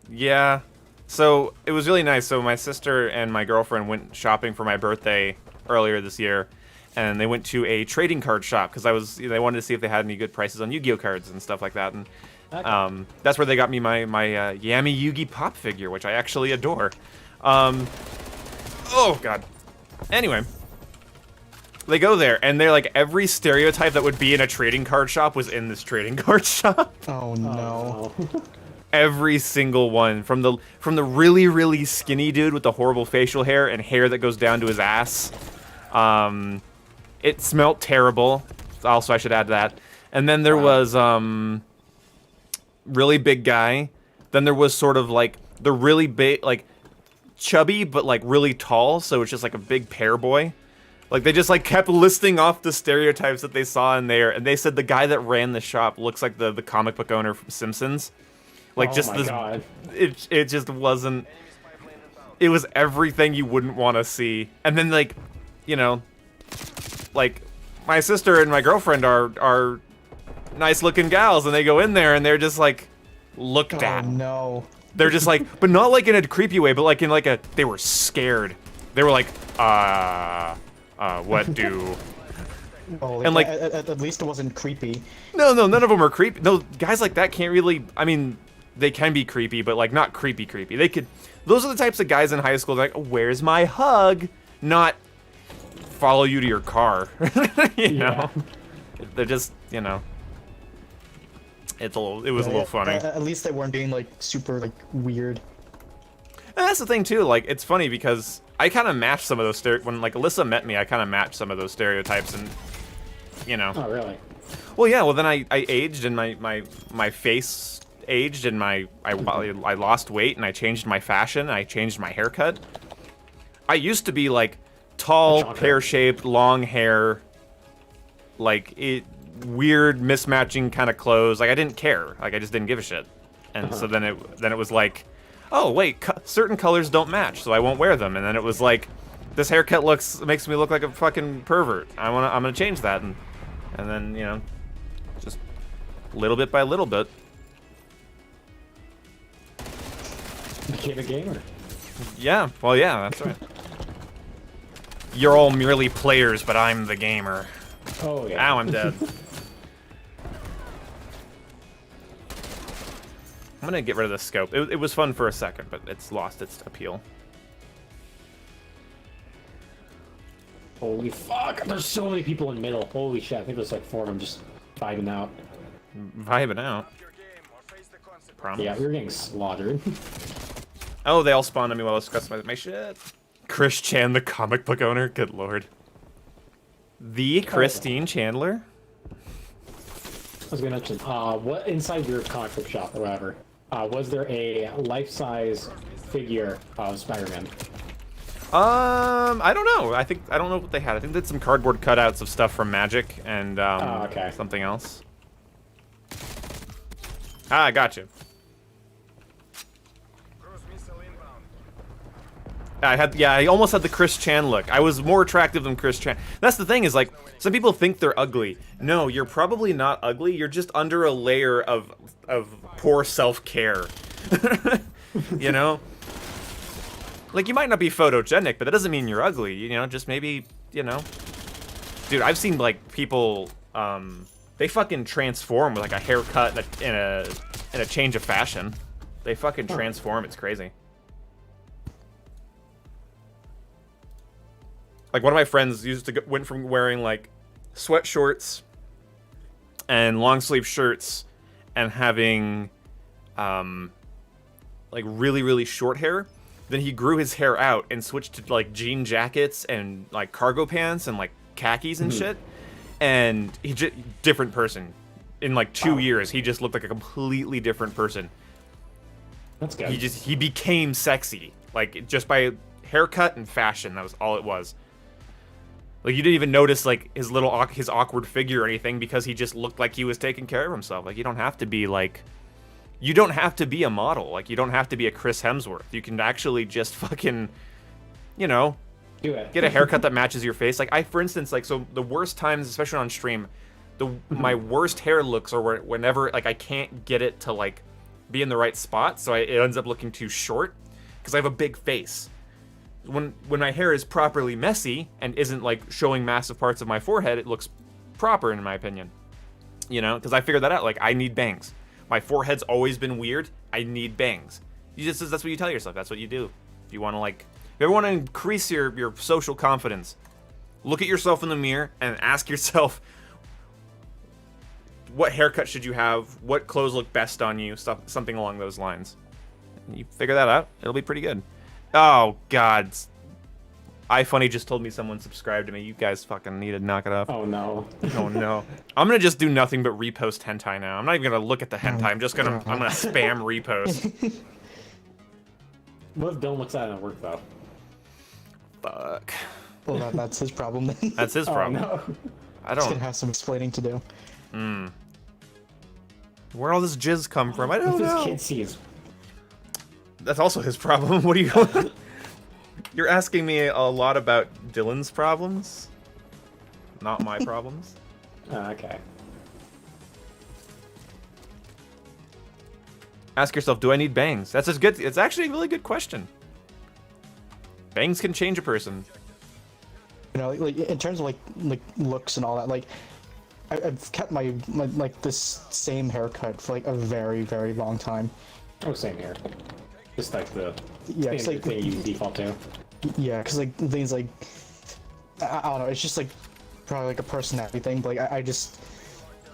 Yeah. So it was really nice. So my sister and my girlfriend went shopping for my birthday earlier this year, and they went to a trading card shop because they wanted to see if they had any good prices on Yu-Gi-Oh cards and stuff like that. And Okay. that's where they got me my Yami Yugi pop figure, which I actually adore. Oh god. Anyway, they go there and they're like every stereotype that would be in a trading card shop was in this trading card shop. Oh no. Oh. Every single one, from the really really skinny dude with the horrible facial hair and hair that goes down to his ass. It smelled terrible. Also, I should add that. And then there was really big guy. Then there was sort of like the really big, like chubby but like really tall. So it's just like a big pear boy. Like they just like kept listing off the stereotypes that they saw in there, and they said the guy that ran the shop looks like the comic book owner from Simpsons. Like Oh just my this, God. it just wasn't. It was everything you wouldn't want to see. And then like, you know, like my sister and my girlfriend are nice looking gals, and they go in there and they're just like looked Oh at. no. They're just like, but not like in a creepy way, but like in like a, they were scared. They were like, what do? Oh, And, like- at least it wasn't creepy. No, none of them are creepy. No, guys like that can't really, I mean, they can be creepy, but like not creepy. They could, those are the types of guys in high school that are like, where's my hug? Not follow you to your car. you know? They're just, you know. It was a little funny. At least they weren't being like super like weird. And that's the thing too, like, it's funny because I kind of matched some of those when like Alyssa met me, I kind of matched some of those stereotypes, and you know. Oh, really? Well, yeah. Well, then I aged, and my face aged, and I lost weight, and I changed my fashion, I changed my haircut. I used to be like tall, pear-shaped, long hair, like weird mismatching kind of clothes. Like I didn't care. Like I just didn't give a shit. And so then it was like, oh wait, certain colors don't match, so I won't wear them. And then it was like, this haircut makes me look like a fucking pervert. I'm gonna change that, and then, you know, just little bit by little bit. Became a gamer. Yeah, well, yeah, that's right. You're all merely players, but I'm the gamer. Oh, yeah. Ow, I'm dead. I'm gonna get rid of the scope. It was fun for a second, but it's lost its appeal. Holy fuck! There's so many people in the middle. Holy shit! I think there's like 4 of them just vibing out. Vibing out. Promise. Yeah, we were getting slaughtered. Oh, they all spawned on me while I was customizing my shit. Chris Chan, the comic book owner. Good lord. The Christine Chandler? I was gonna mention, what inside your comic book shop or whatever, was there a life-size figure of Spider-Man? I don't know. I don't know what they had. I think they had some cardboard cutouts of stuff from Magic and okay. something else. Ah, I got you. I almost had the Chris Chan look. I was more attractive than Chris Chan. That's the thing, is like, some people think they're ugly. No, you're probably not ugly. You're just under a layer of poor self-care. You know? Like, you might not be photogenic, but that doesn't mean you're ugly. You know, just maybe, you know. Dude, I've seen, like, people, they fucking transform with, like, a haircut and a change of fashion. They fucking transform. It's crazy. Like, one of my friends went from wearing, like, sweat shorts and long sleeve shirts and having, like, really, really short hair. Then he grew his hair out and switched to, like, jean jackets and, like, cargo pants and, like, khakis and shit. And different person. In, like, 2 years, he just looked like a completely different person. That's good. He became sexy. Like, just by haircut and fashion. That was all it was. Like, you didn't even notice, like, his awkward figure or anything, because he just looked like he was taking care of himself. Like, you don't have to be, like... You don't have to be a model. Like, you don't have to be a Chris Hemsworth. You can actually just fucking, you know... Do it. Get a haircut that matches your face. Like, for instance, like, so the worst times, especially on stream, my worst hair looks are whenever, like, I can't get it to, like, be in the right spot, so it ends up looking too short, because I have a big face. When my hair is properly messy and isn't, like, showing massive parts of my forehead, it looks proper, in my opinion. You know, because I figured that out. Like, I need bangs. My forehead's always been weird. I need bangs. That's what you tell yourself. That's what you do. If you want to, like, if you ever want to increase your social confidence, look at yourself in the mirror and ask yourself, what haircut should you have? What clothes look best on you? Something along those lines. You figure that out, it'll be pretty good. Oh, God. iFunny just told me someone subscribed to me. You guys fucking need to knock it off. Oh, no. Oh, no. I'm gonna just do nothing but repost hentai now. I'm not even gonna look at the hentai. I'm gonna spam repost. What if Dylan looks at it at work, though? Fuck. Well, that's his problem then. That's his problem. Oh, no. I He's don't... gonna have some explaining to do. Where all this jizz come from? I If don't this know. kid sees... That's also his problem. What are you... You're asking me a lot about Dylan's problems? not my problems. Okay. Ask yourself, do I need bangs? That's as good. It's actually a really good question. Bangs can change a person. You know, like in terms of like looks and all that, like I've kept my like this same haircut for like a very, very long time. Oh, same here. Just like the Yeah, it's like thing you default to. yeah, because like things like I don't know, it's just like probably like a personality thing. But like I just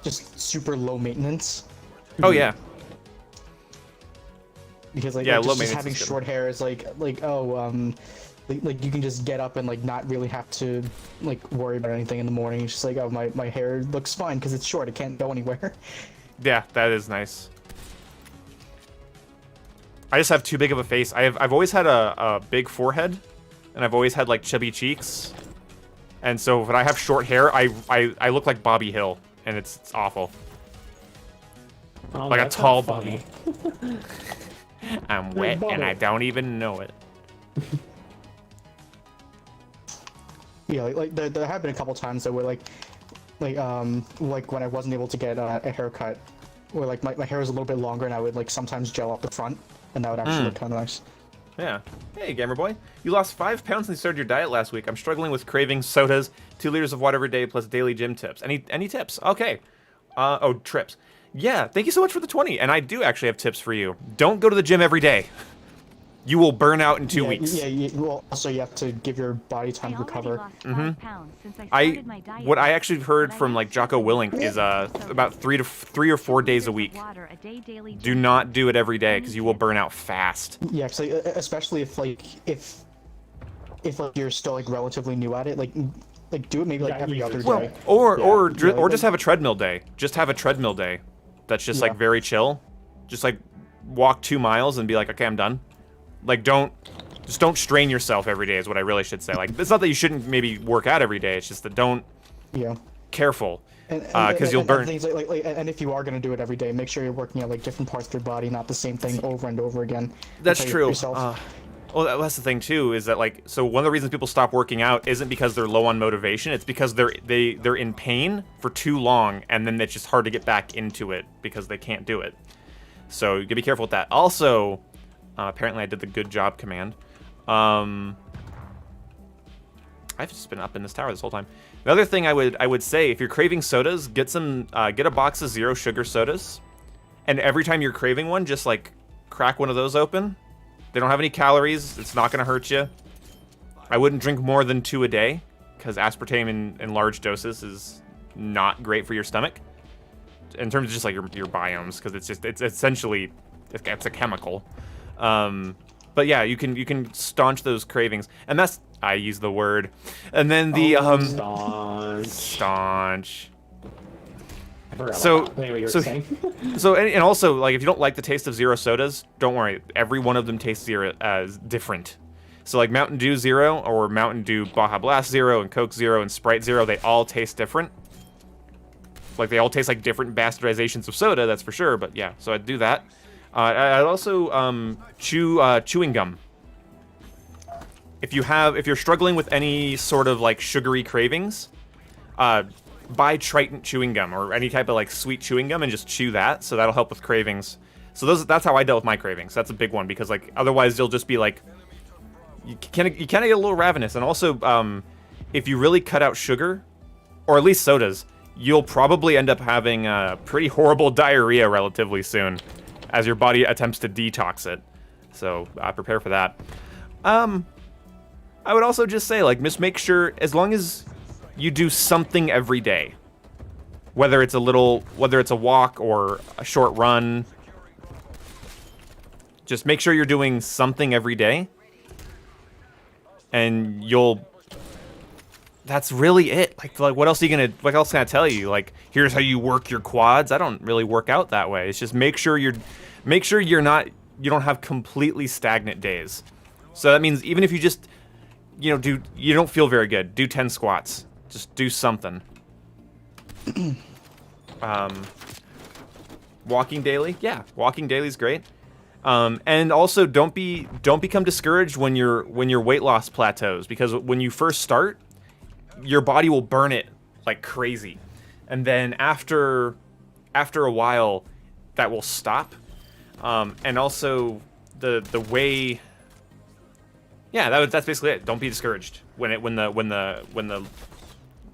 super low maintenance. Oh yeah. Because like, Yeah, like low just maintenance having is good. short hair is like like you can just get up and like not really have to like worry about anything in the morning. It's just like, oh, my hair looks fine because it's short, it can't go anywhere. Yeah, that is nice. I just have too big of a face. I've always had a big forehead, and I've always had like chubby cheeks, and so when I have short hair, I look like Bobby Hill, and it's awful. Oh, Like a that's tall not funny. I'm wet and I don't even know it. Yeah, like there have been a couple times that where like when I wasn't able to get a haircut, where like my hair was a little bit longer and I would like sometimes gel up the front, and that would actually look kind of nice. Yeah. Hey, gamer boy. You lost 5 pounds since you started your diet last week. I'm struggling with cravings, sodas, 2 liters of water every day, plus daily gym tips. Any tips? Okay. Oh, trips. Yeah, thank you so much for the 20. And I do actually have tips for you. Don't go to the gym every day. You will burn out in 2 weeks. Yeah, well, also you have to give your body time to recover. What I actually heard from like Jocko Willink is about 3 or 4 days a week. Do not do it every day because you will burn out fast. Yeah, 'cause, like, especially if like you're still like relatively new at it, like do it maybe like Yeah, every you other should. day. Or Yeah, just have a treadmill day. Just have a treadmill day. That's just like Yeah. very chill. Just like walk 2 miles and be like, okay, I'm done. Like don't strain yourself every day is what I really should say. Like it's not that you shouldn't maybe work out every day. It's just that don't. Yeah. Careful. And Because you'll burn. Things and if you are gonna do it every day, make sure you're working out like different parts of your body, not the same thing over and over again. That's Like, true. yourself. Well, that's the thing too. Is that like so? One of the reasons people stop working out isn't because they're low on motivation. It's because they're in pain for too long, and then it's just hard to get back into it because they can't do it. So you gotta be careful with that. Also, apparently I did the good job command. I've just been up in this tower this whole time. The other thing I would say, if you're craving sodas, get a box of 0 sugar sodas, and every time you're craving one, just like crack one of those open. They don't have any calories. It's not going to hurt you. I wouldn't drink more than 2 a day because aspartame in large doses is not great for your stomach in terms of just like your biomes, because it's essentially it's a chemical. But yeah, you can staunch those cravings, and that's I use the word, and then the staunch. So and also like if you don't like the taste of 0 sodas, don't worry. Every one of them tastes different. So like Mountain Dew 0 or Mountain Dew Baja Blast 0 and Coke 0 and Sprite 0, they all taste different. Like they all taste like different bastardizations of soda, that's for sure. But yeah, so I'd do that. I'd also chewing gum. If you're struggling with any sort of like sugary cravings, buy Triton chewing gum or any type of like sweet chewing gum and just chew that. So that'll help with cravings. So that's how I dealt with my cravings. That's a big one because like otherwise you'll just be like you kind of get a little ravenous. And also if you really cut out sugar or at least sodas, you'll probably end up having pretty horrible diarrhea relatively soon as your body attempts to detox it. So prepare for that. I would also just say like just make sure as long as you do something every day, whether it's a walk or a short run, just make sure you're doing something every day, and that's really it. Like what else can I tell you? Like here's how you work your quads. I don't really work out that way. It's just make sure you don't have completely stagnant days. So that means even if you just you don't feel very good, do 10 squats. Just do something. Walking daily, yeah, walking daily is great. And also don't become discouraged when your weight loss plateaus, because when you first start, your body will burn it like crazy. And then after a while, that will stop. And also the way, yeah, that's basically it. Don't be discouraged when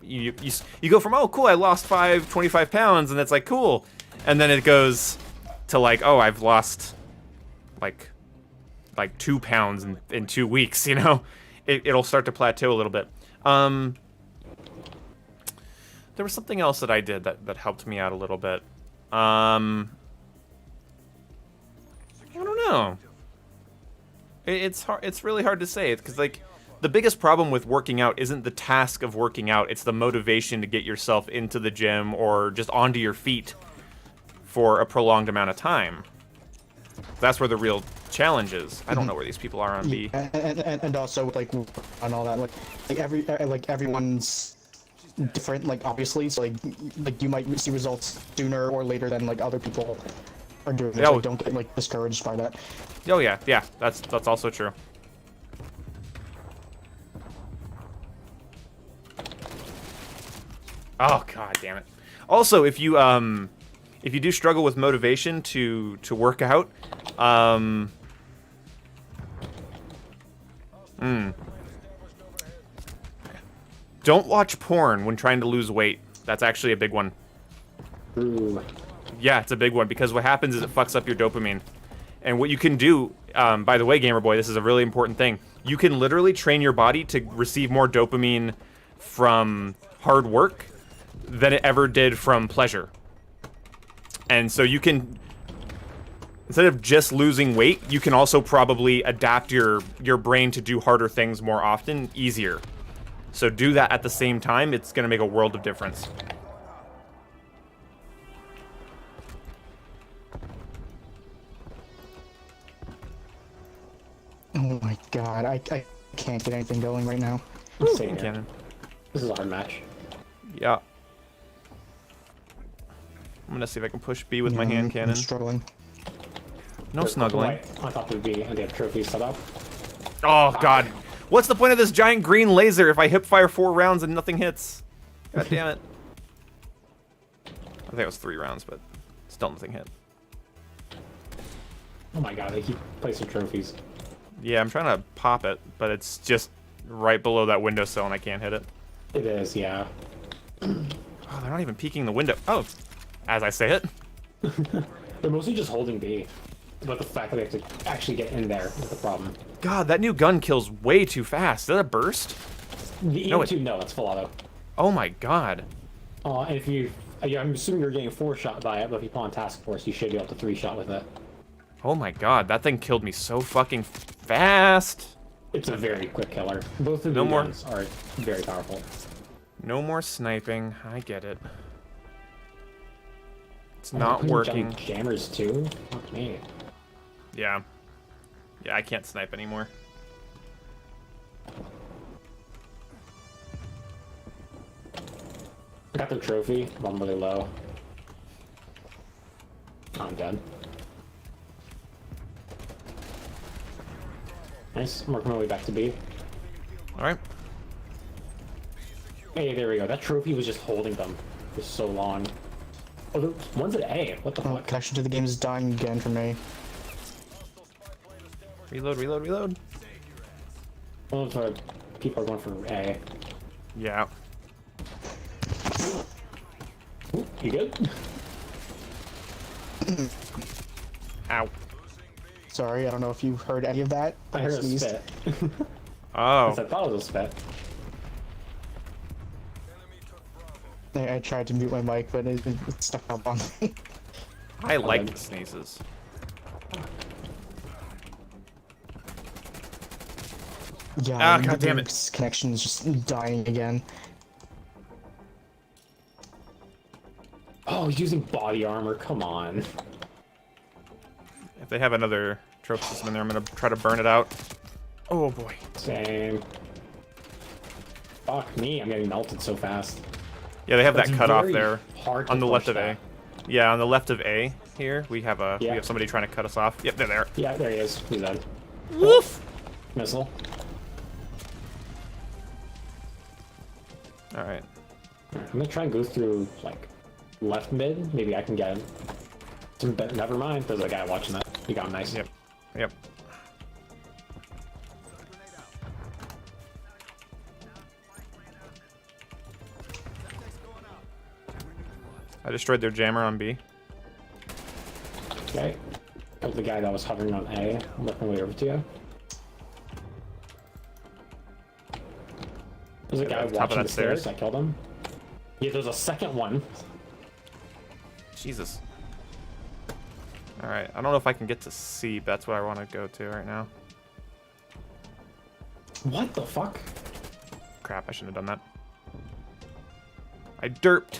you go from, oh cool, I lost 25 pounds, and it's like cool, and then it goes to like, oh, I've lost like 2 pounds in 2 weeks. You know, it'll start to plateau a little bit. There was something else that I did that helped me out a little bit. I don't know. It's hard. It's really hard to say, because like the biggest problem with working out isn't the task of working out. It's the motivation to get yourself into the gym or just onto your feet for a prolonged amount of time. That's where the real challenge is. I don't know where these people are on B. And also like on all that, like everyone's different, like obviously, so like you might see results sooner or later than like other people are doing. So like, don't get like discouraged by that. Oh yeah, that's also true. Oh god damn it. Also, if you do struggle with motivation to work out, don't watch porn when trying to lose weight. That's actually a big one. Ooh. Yeah, it's a big one, because what happens is it fucks up your dopamine. And what you can do, by the way, Gamer Boy, this is a really important thing. You can literally train your body to receive more dopamine from hard work than it ever did from pleasure. And so you can, instead of just losing weight, you can also probably adapt your brain to do harder things more often, easier. So do that at the same time. It's going to make a world of difference. Oh my god, I can't get anything going right now. Same here. Cannon. This is a hard match. Yeah. I'm gonna see if I can push B with my hand cannon. I'm struggling. No snuggling. On top of B, and they have trophies set up. Oh god. What's the point of this giant green laser if I hip fire 4 rounds and nothing hits? God damn it. I think it was 3 rounds, but still nothing hit. Oh my god, they keep placing trophies. Yeah, I'm trying to pop it, but it's just right below that windowsill and I can't hit it. It is, yeah. Oh, they're not even peeking the window. Oh, as I say it. They're mostly just holding B. But the fact that they have to actually get in there is the problem. God, that new gun kills way too fast. Is that a burst? The No, E2, no, it's full auto. Oh my god. And if you, I'm assuming you're getting 4-shot by it, but if you put on task force, you should be able to 3-shot with it. Oh my god, that thing killed me so fucking fast. It's a very quick killer. Both of No the more. guns are very powerful. No more sniping. I get it. It's Oh, not they're putting working. Jammers too? Fuck me. Yeah. Yeah, I can't snipe anymore. I got their trophy, but I'm really low. I'm dead. Nice, I'm working my way back to B. Alright. Hey, there we go. That trophy was just holding them for so long. Oh, one's at A. What the Oh, fuck? connection to the game is dying again for me. Reload, reload, reload. One of the people are going for A. Yeah. Ooh, you good? Ow. Sorry, I don't know if you heard any of that. I heard a sneezed. spit. Oh. I thought it was a spit. I tried to mute my mic, but it stuck up on me. I like the sneezes. Yeah, Ah, the goddammit. game's connection is just dying again. Oh, he's using body armor. Come on. If they have another trophy system in there, I'm gonna try to burn it out. Oh boy. Same. Fuck me, I'm getting melted so fast. Yeah, they have that It's cut off very there hard to on the left push of A. that. Yeah, on the left of A here, we have Yeah. somebody trying to cut us off. Yep, they're there. Yeah, there he is. He's dead. Woof. Missile. All right. I'm gonna try and go through, like, left mid. Maybe I can get him. Never mind. There's a guy watching that. You got him nice. Yep. Yep. I destroyed their jammer on B. Okay. Killed the guy that was hovering on A. I'm working my way over to you. There's a guy top of watching that the stairs. stairs. I killed him. Yeah, there's a second one. Jesus. Alright, I don't know if I can get to C, but that's what I want to go to right now. What the fuck? Crap, I shouldn't have done that. I derped.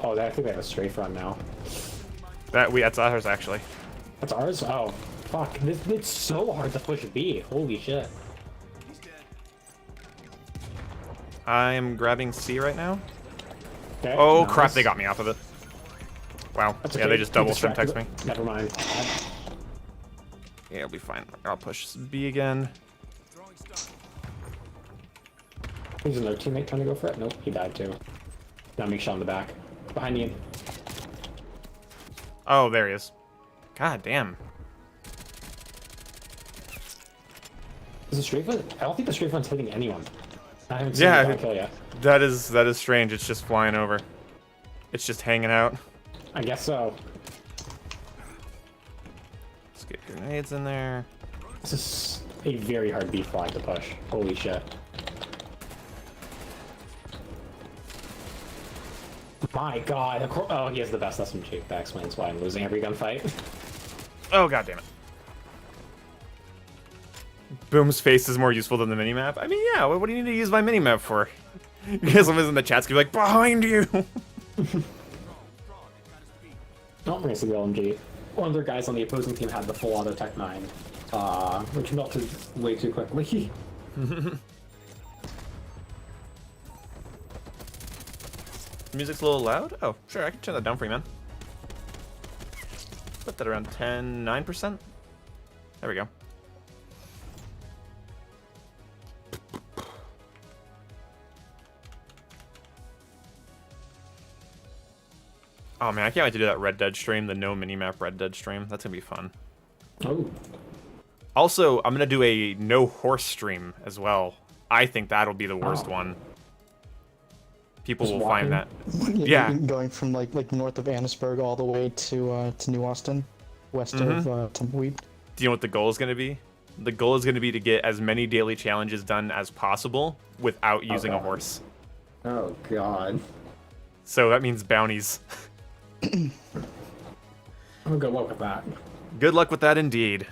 Oh, I think they have a strafe run now. That's ours, actually. That's ours? Oh, fuck. It's so hard to push B. Holy shit. I'm grabbing C right now. Okay, Oh, nice. crap, they got me off of it. Wow. That's Yeah, okay. they just Get double stream text me. distracted. Never mind. Yeah, it'll be fine. I'll push B again. He's another teammate trying to go for it. Nope, he died too. Now make shot in the back. Behind you. Oh, there he is. God damn. Is the strafe run? I don't think the strafe run's hitting anyone. I haven't seen Yeah, anyone kill yet. that is strange. It's just flying over. It's just hanging out. I guess so. Let's get grenades in there. This is a very hard B flag to push. Holy shit. My god. Oh, he has the best SMG. That explains why I'm losing every gunfight. Oh, god damn it. Boom's face is more useful than the minimap. I mean, yeah, what do you need to use my minimap for? Because someone's in the chat's gonna be like, behind you! Oh, we're gonna see the LMG. One of their guys on the opposing team had the full auto Tech 9, which melted way too quickly. Music's a little loud? Oh, sure, I can turn that down for you, man. Put that around 9%. There we go. Oh man, I can't wait to do that Red Dead stream, the no minimap Red Dead stream. That's gonna be fun. Oh. Also, I'm gonna do a no horse stream as well. I think that'll be the worst one. People Just will walking? find that. Yeah, Yeah. going from like north of Annisburg all the way to New Austin, west of Tumbleweed. Do you know what the goal is gonna be? The goal is gonna be to get as many daily challenges done as possible without using a God. horse. Oh god. So that means bounties. Oh, good luck with that. Good luck with that indeed.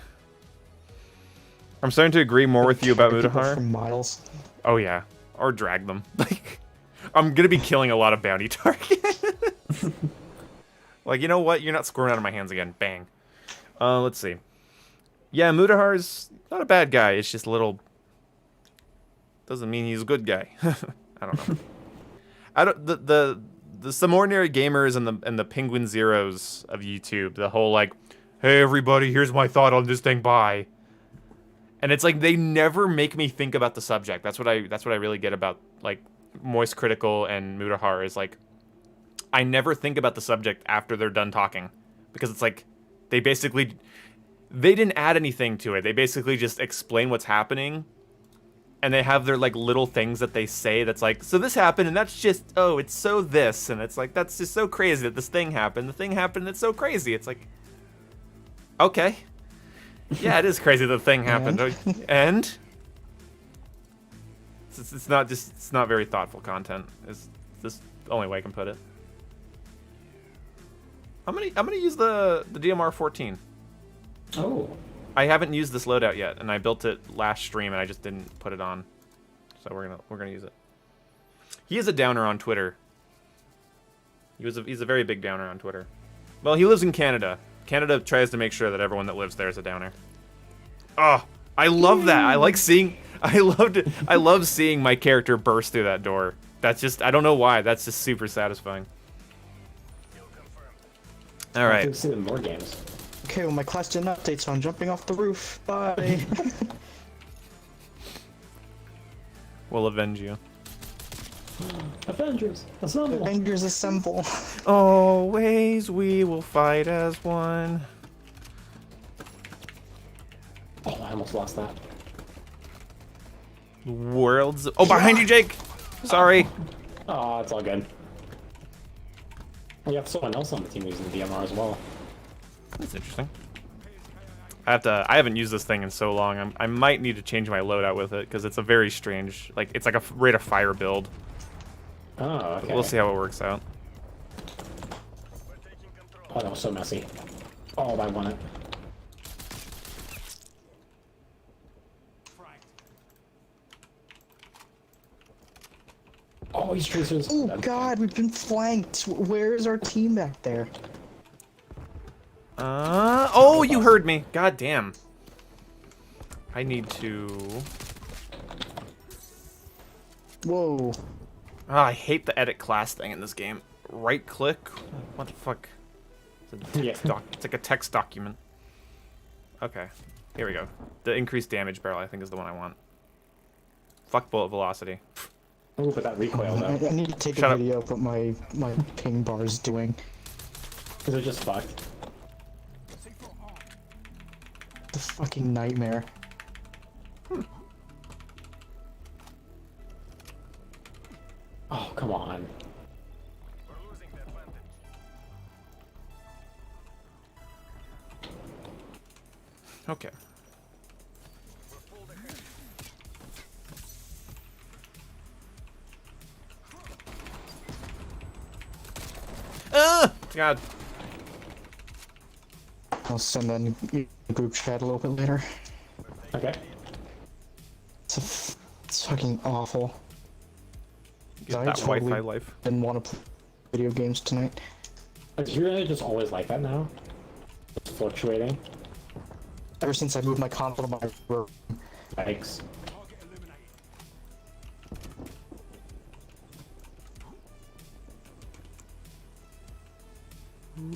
I'm starting to agree more with you about People Mutahar. for miles. Oh yeah, or drag them. Like, I'm gonna be killing a lot of bounty targets. Like, you know what? You're not scoring out of my hands again. Bang. Let's see. Yeah, Mutahar's not a bad guy. It's just a little. Doesn't mean he's a good guy. I don't know. I don't. The some ordinary gamers and the Penguin Zeros of YouTube. The whole like, hey everybody, here's my thought on this thing. Bye. And it's like they never make me think about the subject. That's what I really get about like Moist Critical and Mutahar is like I never think about the subject after they're done talking because it's like they didn't add anything to it. They basically just explain what's happening and they have their like little things that they say that's like, so this happened and that's just, oh, it's so this, and it's like that's just so crazy that this thing happened. The thing happened, it's so crazy. It's like, okay. Yeah, it is crazy the thing happened. And it's not very thoughtful content. Is this the only way I can put it? I'm gonna use the DMR 14. Oh. I haven't used this loadout yet, and I built it last stream and I just didn't put it on. So we're gonna use it. He is a downer on Twitter. He's a very big downer on Twitter. Well, he lives in Canada. Canada tries to make sure that everyone that lives there is a downer. Oh, I love that. I love seeing my character burst through that door. That's just, I don't know why. That's just super satisfying. All right. I've seen more games. Okay, well my class didn't update, so I'm jumping off the roof. Bye. We'll avenge you. Avengers, assemble! Avengers assemble. Always we will fight as one. Oh, I almost lost that. Worlds. Oh, behind you, Jake! Sorry. Oh, it's all good. We have someone else on the team using the DMR as well. That's interesting. I haven't used this thing in so long. I might need to change my loadout with it because it's a very strange, like it's like a rate of fire build. Oh, okay. We'll see how it works out. Oh, that was so messy. Oh, I won it. Oh, he's tracers. Oh God, we've been flanked. Where is our team back there? Oh, you heard me. God damn. I need to. Whoa. Ah, I hate the edit class thing in this game. Right click. What the fuck? It's a text it's like a text document. Okay, here we go. The increased damage barrel, I think, is the one I want. Fuck bullet velocity. Oh, but that recoil though. I need to take Shut a up. video of what my ping bar is doing. Because they're just fucked. The fucking nightmare. Oh, come on. Okay. God. I'll send that in the group chat a little bit later. Okay. It's fucking awful. Get I that totally Wi-Fi life. didn't want to play video games tonight. Is your internet just always like that now? It's fluctuating? Ever since I moved my console to my room. Yikes.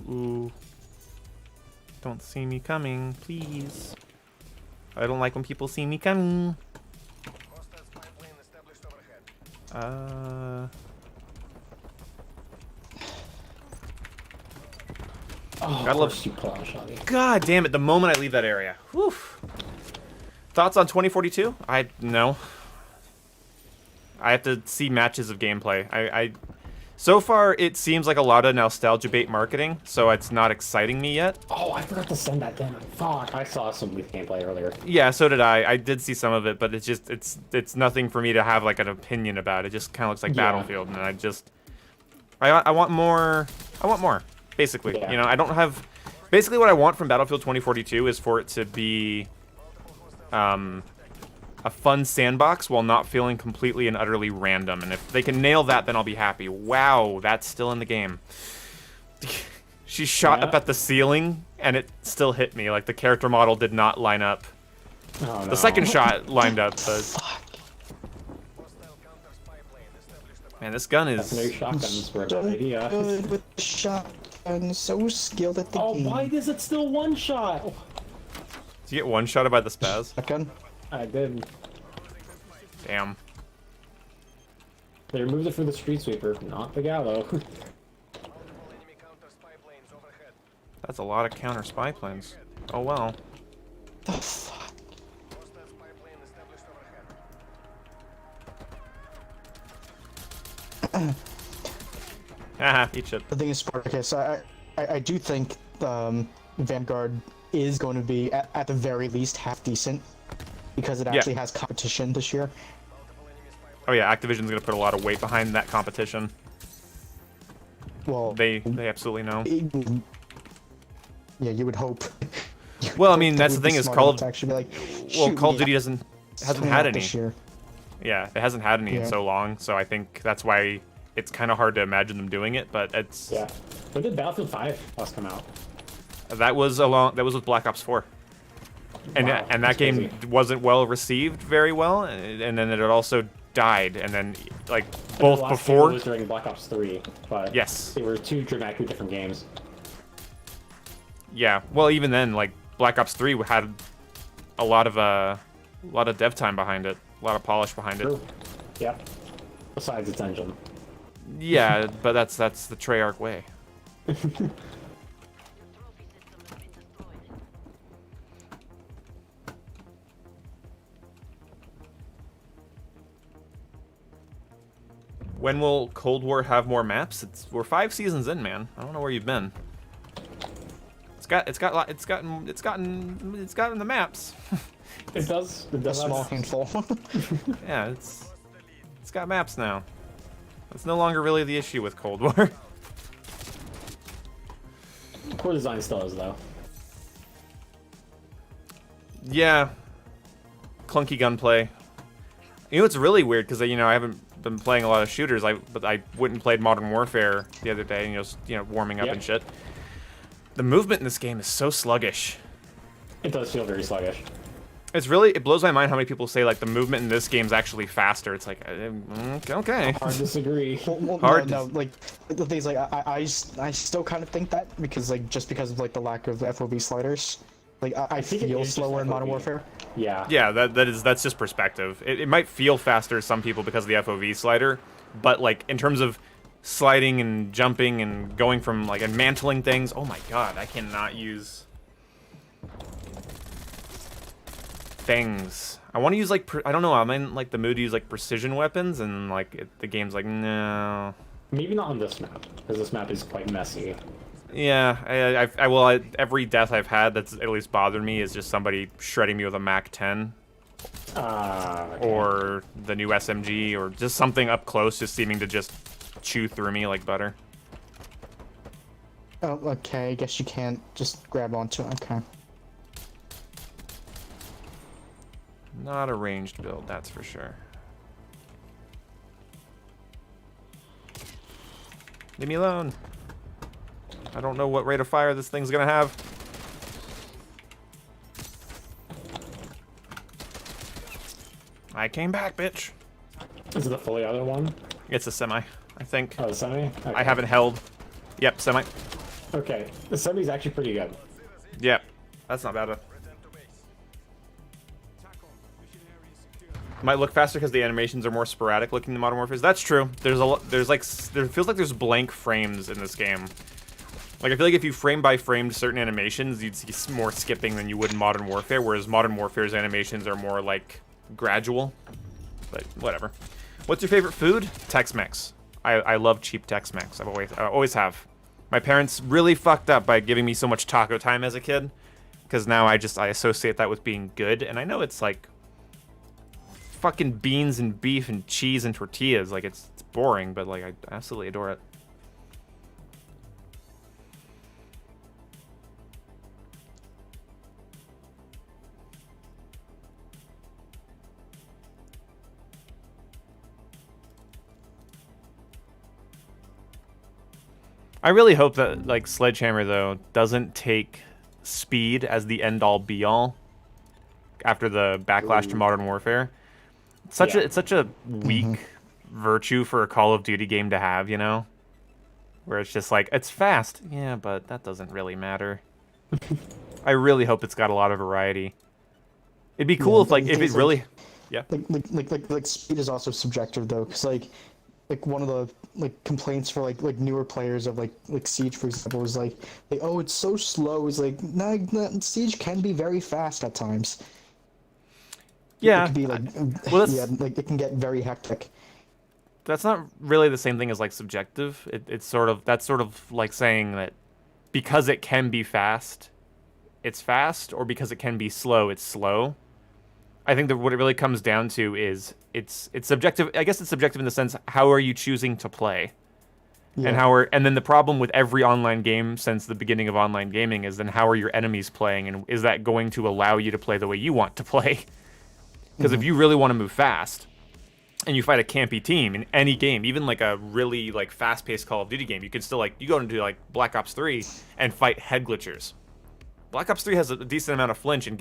Ooh. Don't see me coming, please. I don't like when people see me coming. Oh, Gotta love you pull out a shot. God damn it, the moment I leave that area. Whew. Thoughts on 2042? No. I have to see matches of gameplay. So far, it seems like a lot of nostalgia bait marketing, so it's not exciting me yet. Oh, I forgot to send that down. Fuck, I saw some Leaf gameplay earlier. Yeah, so did I. I did see some of it, but it's nothing for me to have like an opinion about. It just kind of looks like Yeah. Battlefield, and I want more. I want more, basically. Yeah. You know, I don't have. Basically, what I want from Battlefield 2042 is for it to be, a fun sandbox while not feeling completely and utterly random. And if they can nail that, then I'll be happy. Wow, that's still in the game. She shot up at the ceiling, and it still hit me. Like, the character model did not line up. Oh, no. The second shot lined up, but... Man, this gun is... Secondary shotguns were a So bad idea. good with the shotgun, so skilled at the Oh, game. why is it still one shot? Did you get one-shotted by the spaz? Shotgun? I did. Damn. They removed it for the street sweeper, not the gallow. That's a lot of counter spy planes. Oh, well. The fuck? Haha, eat shit. The thing is, Spartacus, I do think Vanguard is going to be, at the very least, half decent. Because it actually has competition this year. Oh yeah, Activision's gonna put a lot of weight behind that competition. Well, They absolutely know. yeah, you would hope. Well, I mean, That that's the would be thing is smart Call enough of... to actually be like, Well, shoot, Call of yeah, Duty hasn't coming had out any. this year. Yeah, it hasn't had any in Yeah. so long, so I think that's why it's kind of hard to imagine them doing it, but it's... Yeah. When did Battlefield 5 last come out? That was with Black Ops 4. And Wow, and that's that game crazy. wasn't well received very well, and then it also died, and then, like, The both last before... game was during Black Ops 3, but Yes. they were two dramatically different games. Yeah, well, even then, like, Black Ops 3 had a lot of dev time behind it, a lot of polish behind it. True. Yep. Besides its engine. Yeah, but that's the Treyarch way. When will Cold War have more maps? We're 5 seasons in, man. I don't know where you've been. It's gotten the maps. It does. It A does. small have- handful. Yeah, it's got maps now. That's no longer really the issue with Cold War. Core design still is though. Yeah, clunky gunplay. You know, it's really weird because I haven't been playing a lot of shooters. But I went and played Modern Warfare the other day, and warming up Yep. and shit. The movement in this game is so sluggish. It does feel very sluggish. It blows my mind how many people say like the movement in this game is actually faster. It's like, okay. Hard to disagree. Well, Hard no, like the thing is, like I still kind of think that because just because of like the lack of FOV sliders, like I think it feel is just slower in Modern FOV. Warfare. Yeah. Yeah, that's just perspective. It might feel faster to some people because of the FOV slider, but like in terms of sliding and jumping and going from like and mantling things, oh my god, I cannot use things. I want to use like I don't know. I'm in like the mood to use like precision weapons, and like the game's like no. Maybe not on this map, because this map is quite messy. Yeah, every death I've had that's at least bothered me is just somebody shredding me with a Mac 10 Okay. or the new SMG or just something up close, just seeming to just chew through me like butter. Oh, okay. I guess you can't just grab onto it. Okay. Not a ranged build, that's for sure. Leave me alone. I don't know what rate of fire this thing's gonna have. I came back, bitch. Is it the fully other one? It's a semi, I think. Oh, the semi? Okay. I haven't held. Yep, semi. Okay. The semi's actually pretty good. Yep, that's not bad. Might look faster because the animations are more sporadic looking than Modern Warfare. That's true. There feels like there's blank frames in this game. Like I feel like if you frame by framed certain animations, you'd see more skipping than you would in Modern Warfare, whereas Modern Warfare's animations are more like gradual. But whatever. What's your favorite food? Tex-Mex. I love cheap Tex-Mex. I always have. My parents really fucked up by giving me so much taco time as a kid, because now I associate that with being good, and I know it's like fucking beans and beef and cheese and tortillas. Like it's boring, but like I absolutely adore it. I really hope that like Sledgehammer though doesn't take speed as the end all be all after the backlash to Modern Warfare. It's such a weak virtue for a Call of Duty game to have, you know? Where it's just like, it's fast. Yeah, but that doesn't really matter. I really hope it's got a lot of variety. It'd be cool if like if it really Like speed is also subjective though, because like one of the like complaints for like newer players of like Siege, for example, is like oh, it's so slow. It's like no, Siege can be very fast at times. Yeah. It can be like well, yeah, like it can get very hectic. That's not really the same thing as like subjective. That's sort of like saying that because it can be fast, it's fast, or because it can be slow, it's slow. I think that what it really comes down to is it's subjective. I guess it's subjective in the sense, how are you choosing to play? Yeah. And then the problem with every online game since the beginning of online gaming is then how are your enemies playing, and is that going to allow you to play the way you want to play? Because if you really want to move fast and you fight a campy team in any game, even like a really like fast-paced Call of Duty game, you can still like you go into like Black Ops 3 and fight head glitchers. Black Ops 3 has a decent amount of flinch, and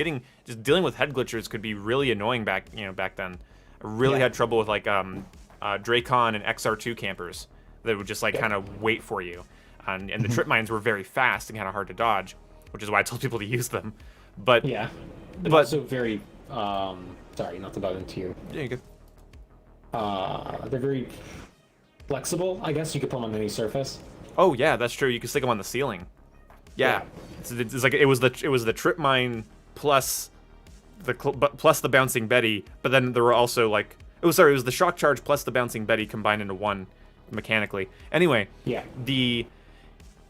just dealing with head glitchers could be really annoying back then. I really had trouble with like Dracon and XR2 campers that would just like kind of wait for you, and the trip mines were very fast and kind of hard to dodge, which is why I told people to use them. But yeah, but but also very sorry, not to butt into you. yeah, you good. They're very flexible, I guess. You could put them on any surface. Oh yeah, that's true. You can stick them on the ceiling. Yeah, it's like it was the trip mine plus plus the bouncing Betty, but then there were also like it was the shock charge plus the bouncing Betty combined into one mechanically. Anyway, Yeah.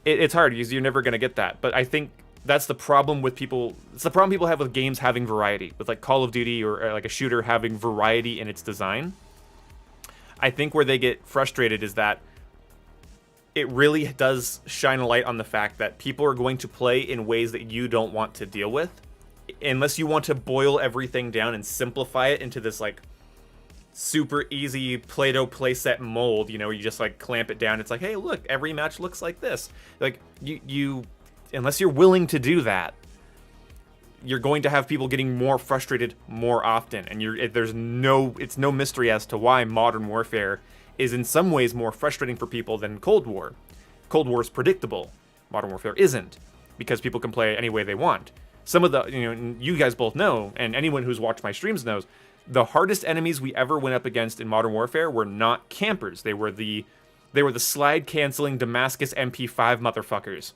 It's hard because you're never gonna get that. But I think that's the problem with people. It's the problem people have with games having variety, with like Call of Duty or like a shooter having variety in its design. I think where they get frustrated is that it really does shine a light on the fact that people are going to play in ways that you don't want to deal with. Unless you want to boil everything down and simplify it into this like super easy Play-Doh playset mold, you know, where you just like clamp it down. It's like, hey, look, every match looks like this. Like you unless you're willing to do that, you're going to have people getting more frustrated more often. And it's no mystery as to why Modern Warfare is in some ways more frustrating for people than Cold War. Cold War is predictable. Modern Warfare isn't, because people can play any way they want. Some of the, you guys both know, and anyone who's watched my streams knows, the hardest enemies we ever went up against in Modern Warfare were not campers. They were the slide canceling Damascus MP5 motherfuckers.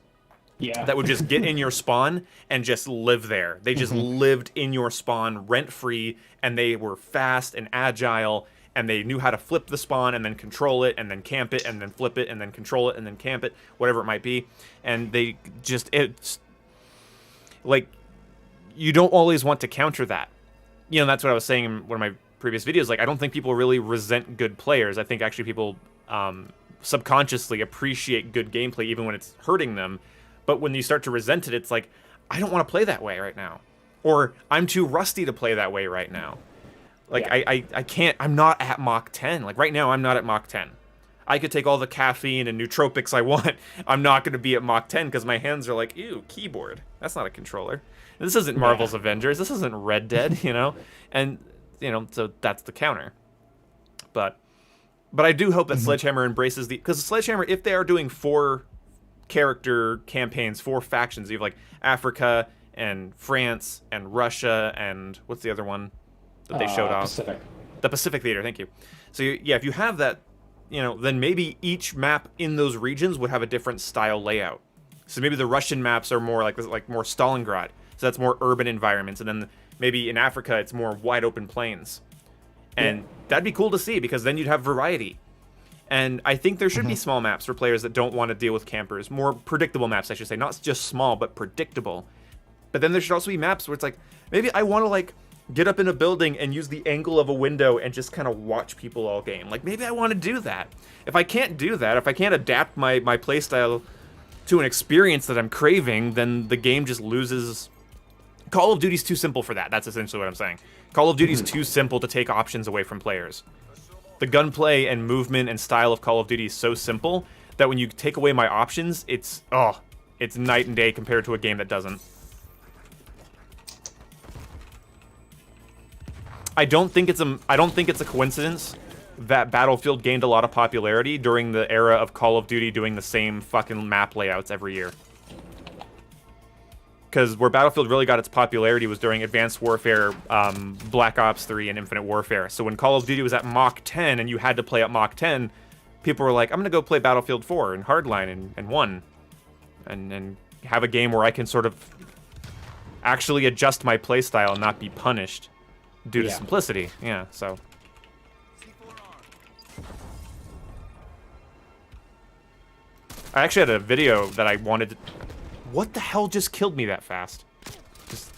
Yeah. That would just get in your spawn and just live there. They just lived in your spawn rent-free, and they were fast and agile, and they knew how to flip the spawn and then control it and then camp it and then flip it and then control it and then camp it, whatever it might be. And they just, it's like, you don't always want to counter that. That's what I was saying in one of my previous videos. Like, I don't think people really resent good players. I think actually people subconsciously appreciate good gameplay even when it's hurting them. But when you start to resent it, it's like, I don't want to play that way right now. Or I'm too rusty to play that way right now. Like, yeah. I can't, I'm not at Mach 10. Like, right now, I'm not at Mach 10. I could take all the caffeine and nootropics I want. I'm not going to be at Mach 10 because my hands are like, ew, keyboard. That's not a controller. This isn't Marvel's Avengers. This isn't Red Dead, And, so that's the counter. But I do hope that Sledgehammer embraces because Sledgehammer, if they are doing 4 character campaigns, 4 factions, you have like Africa and France and Russia and what's the other one that they showed off? Pacific. The Pacific Theater, thank you. So if you have that, then maybe each map in those regions would have a different style layout. So maybe the Russian maps are more like more Stalingrad. So that's more urban environments, and then maybe in Africa it's more wide open plains. And that'd be cool to see because then you'd have variety. And I think there should be small maps for players that don't want to deal with campers. More predictable maps, I should say. Not just small, but predictable. But then there should also be maps where it's like, maybe I want to like get up in a building and use the angle of a window and just kind of watch people all game. Like, maybe I want to do that. If I can't do that, if I can't adapt my playstyle to an experience that I'm craving, then the game just loses. Call of Duty's too simple for that. That's essentially what I'm saying. Call of Duty's too simple to take options away from players. The gunplay and movement and style of Call of Duty is so simple that when you take away my options, it's night and day compared to a game that doesn't. I don't think it's a coincidence that Battlefield gained a lot of popularity during the era of Call of Duty doing the same fucking map layouts every year. Because where Battlefield really got its popularity was during Advanced Warfare, Black Ops 3, and Infinite Warfare. So when Call of Duty was at Mach 10 and you had to play at Mach 10, people were like, I'm going to go play Battlefield 4 and Hardline and 1. And have a game where I can sort of actually adjust my playstyle and not be punished due to simplicity. Yeah, so. I actually had a video that I wanted to... What the hell just killed me that fast?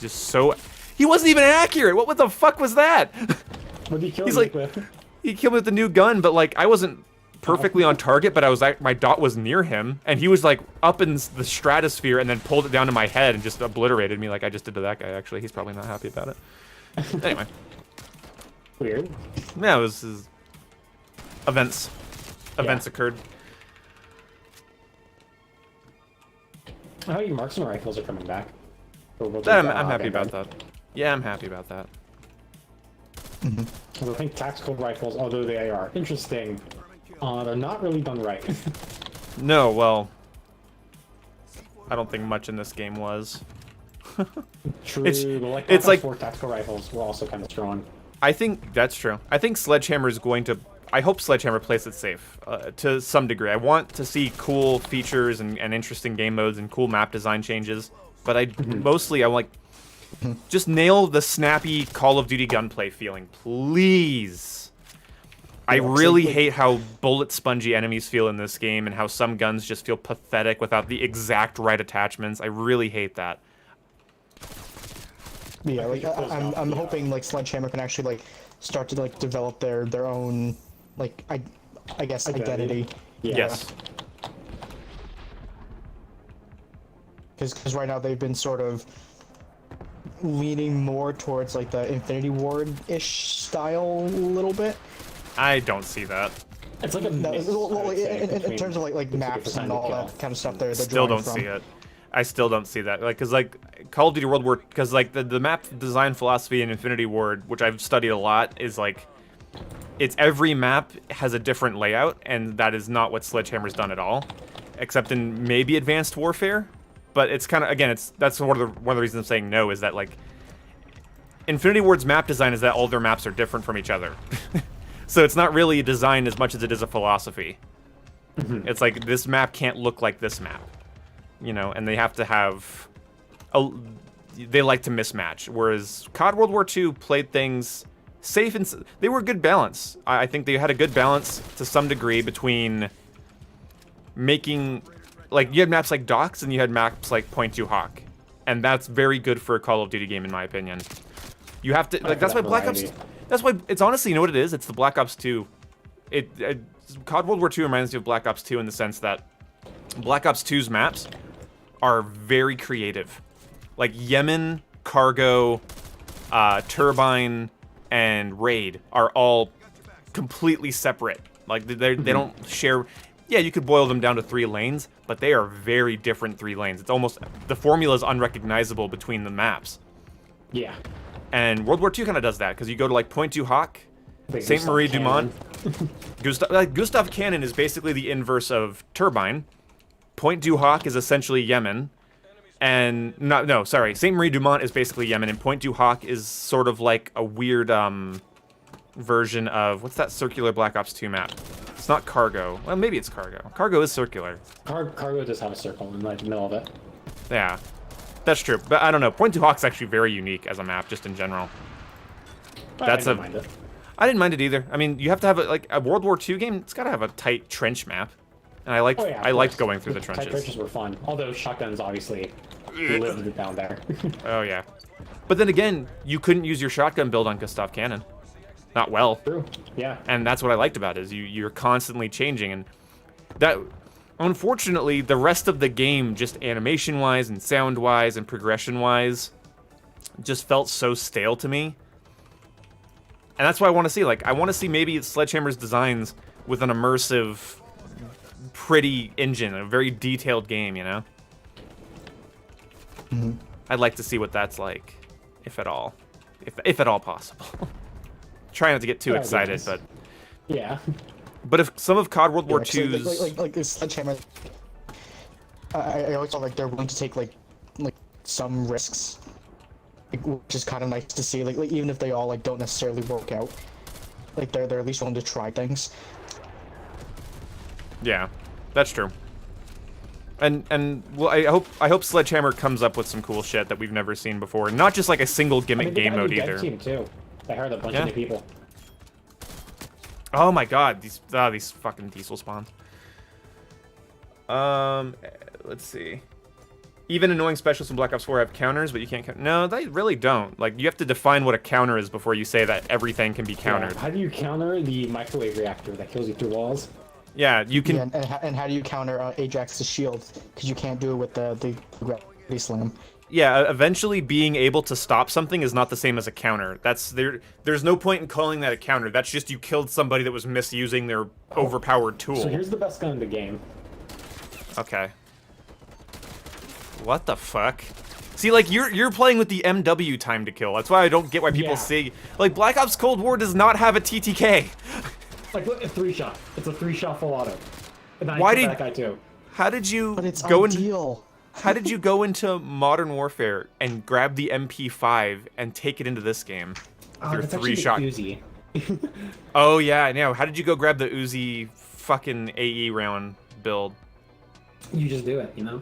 Just so... He wasn't even accurate! What the fuck was that? What did he kill He's you like, with? He killed me with the new gun, but like, I wasn't perfectly on target, but I was like, my dot was near him, and he was like up in the stratosphere and then pulled it down to my head and just obliterated me like I just did to that guy, actually. He's probably not happy about it. Anyway. Weird. Yeah, it was events. Events occurred. How your marksman rifles are coming back. I'm happy about that. Yeah, I'm happy about that. Because I think tactical rifles, although they are interesting, they're not really done right. No, well, I don't think much in this game was. True, It's but like, it's like 4 tactical rifles were also kind of strong. I think that's true. I think Sledgehammer is going to... I hope Sledgehammer plays it safe to some degree. I want to see cool features and interesting game modes and cool map design changes. But mostly I like... Just nail the snappy Call of Duty gunplay feeling, please. I really hate how bullet spongy enemies feel in this game and how some guns just feel pathetic without the exact right attachments. I really hate that. Yeah, like I'm hoping like Sledgehammer can actually like start to like develop their own like I guess identity. Yeah. Yes. Because right now they've been sort of leaning more towards like the Infinity Ward-ish style a little bit. I don't see that. It's like a mix, in terms of like maps and all that kind of stuff. They're Still drawing don't from. see it. I still don't see that. Like, cause like Call of Duty World War, cause like the map design philosophy in Infinity Ward, which I've studied a lot, is like, it's every map has a different layout, and that is not what Sledgehammer's done at all, except in maybe Advanced Warfare. But it's kind of, again, that's one of the reasons I'm saying no, is that like Infinity Ward's map design is that all their maps are different from each other. So it's not really a design as much as it is a philosophy. It's like, this map can't look like this map. You know, and they have to have... they like to mismatch. Whereas COD World War II played things safe and... They were a good balance. I think they had a good balance to some degree between making... Like, you had maps like Docks and you had maps like Point Du Hoc. And that's very good for a Call of Duty game, in my opinion. You have to... Like, that's why Black Ops... That's why... It's honestly, you know what it is? It's the Black Ops 2. COD World War II reminds me of Black Ops 2 in the sense that Black Ops 2's maps are very creative. Like Yemen, Cargo, Turbine, and Raid are all completely separate. Like they don't share... Yeah, you could boil them down to 3 lanes, but they are very different 3 lanes. It's almost... The formula is unrecognizable between the maps. Yeah. And World War II kind of does that, because you go to like Point Du Hoc, Saint Marie du Mont. Gustav Cannon is basically the inverse of Turbine. Point Du Hoc is essentially Yemen. And, Saint Marie du Mont is basically Yemen, and Point Du Hoc is sort of like a weird version of, what's that circular Black Ops 2 map? It's not Cargo. Well, maybe it's Cargo. Cargo is circular. Cargo does have a circle in like, the middle of it. Yeah, that's true. But I don't know. Point Du Hoc's actually very unique as a map, just in general. I didn't mind it. I didn't mind it either. I mean, you have to have like a World War II game. It's got to have a tight trench map, and I liked going through the trenches. Tight trenches were fun. Although shotguns obviously lived it down there. Oh yeah, but then again, you couldn't use your shotgun build on Gustav Cannon. Not well. True. Yeah. And that's what I liked about it, is you're constantly changing, and that, unfortunately, the rest of the game, just animation-wise and sound-wise and progression-wise, just felt so stale to me. And that's what I want to see. Like, I want to see maybe Sledgehammer's designs with an immersive, pretty engine, a very detailed game, you know? I'd like to see what that's like, if at all. If at all possible. Try not to get too excited, nice. but... Yeah. But if some of COD World War II's... Like this Sledgehammer... I always felt like they're willing to take, like some risks. Which is kind of nice to see, like even if they all, like, don't necessarily work out. Like, they're at least willing to try things. Yeah, that's true. And well, I hope Sledgehammer comes up with some cool shit that we've never seen before, not just like a single gimmick game mode either. Team too. I heard a bunch of new people. Oh my god, these fucking diesel spawns. Let's see. Even annoying specialists in Black Ops 4 have counters, but you can't count. No, they really don't. Like, you have to define what a counter is before you say that everything can be countered. Yeah. How do you counter the microwave reactor that kills you through walls? Yeah, you can. Yeah, and how do you counter Ajax's shield? Because you can't do it with the gravity slam. Yeah, eventually being able to stop something is not the same as a counter. There's no point in calling that a counter. That's just you killed somebody that was misusing their overpowered tool. So here's the best gun in the game. Okay. What the fuck? See, like, you're playing with the MW time to kill. That's why I don't get why people say... Like, Black Ops Cold War does not have a TTK. Like, look, a 3-shot. It's a 3-shot full auto. And I Why killed did... that guy too. How did you But it's go ideal. How did you go into Modern Warfare and grab the MP5 and take it into this game? your That's 3 actually shot. Uzi. Oh yeah, I know. How did you go grab the Uzi fucking AE round build? You just do it, you know?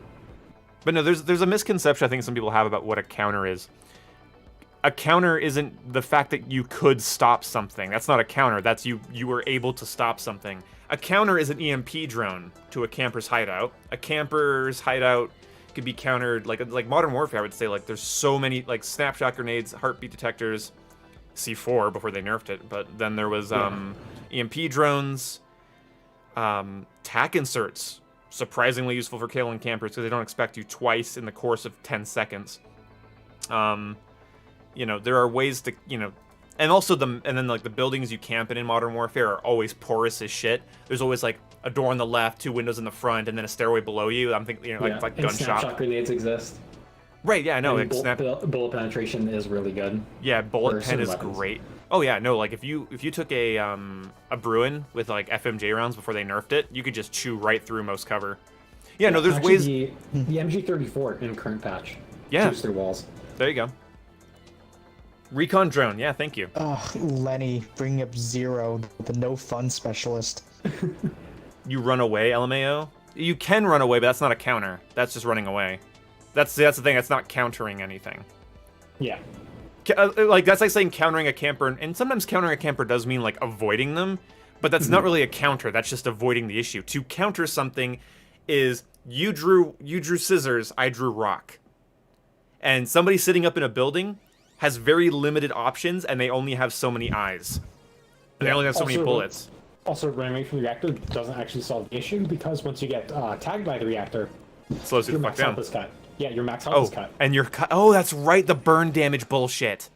But no, there's a misconception I think some people have about what a counter is. A counter isn't the fact that you could stop something. That's not a counter. That's you were able to stop something. A counter is an EMP drone to a camper's hideout. A camper's hideout could be countered like Modern Warfare. I would say like there's so many like snapshot grenades, heartbeat detectors, C4 before they nerfed it. But then there was EMP drones, tack inserts, surprisingly useful for killing campers because they don't expect you twice in the course of 10 seconds. You know, there are ways to, you know, and also then like the buildings you camp in Modern Warfare are always porous as shit. There's always like a door on the left, 2 windows in the front, and then a stairway below you. I'm thinking, you know, like and gunshot. snapshot grenades exist. Right? Yeah, I know. And Like bullet penetration is really good. Yeah, bullet pen is weapons. great. Oh yeah, no, like if you took a Bruin with like FMJ rounds before they nerfed it, you could just chew right through most cover. Yeah, no, there's actually, ways. The MG34 in current patch. Yeah. Chews through walls. There you go. Recon drone, yeah, thank you. Ugh, Lenny bringing up Zero, the no fun specialist. You run away, LMAO? You can run away, but that's not a counter. That's just running away. That's the thing, that's not countering anything. Yeah. Like, that's like saying countering a camper, and sometimes countering a camper does mean, like, avoiding them, but that's not really a counter, that's just avoiding the issue. To counter something is, you drew scissors, I drew rock. And somebody sitting up in a building has very limited options, and they only have so many eyes. And they only have so many bullets. Also, running away from the reactor doesn't actually solve the issue, because once you get tagged by the reactor, Slows you your the fuck max down. health is cut. Yeah, your max health is cut. And you're cut. Oh, that's right, the burn damage bullshit.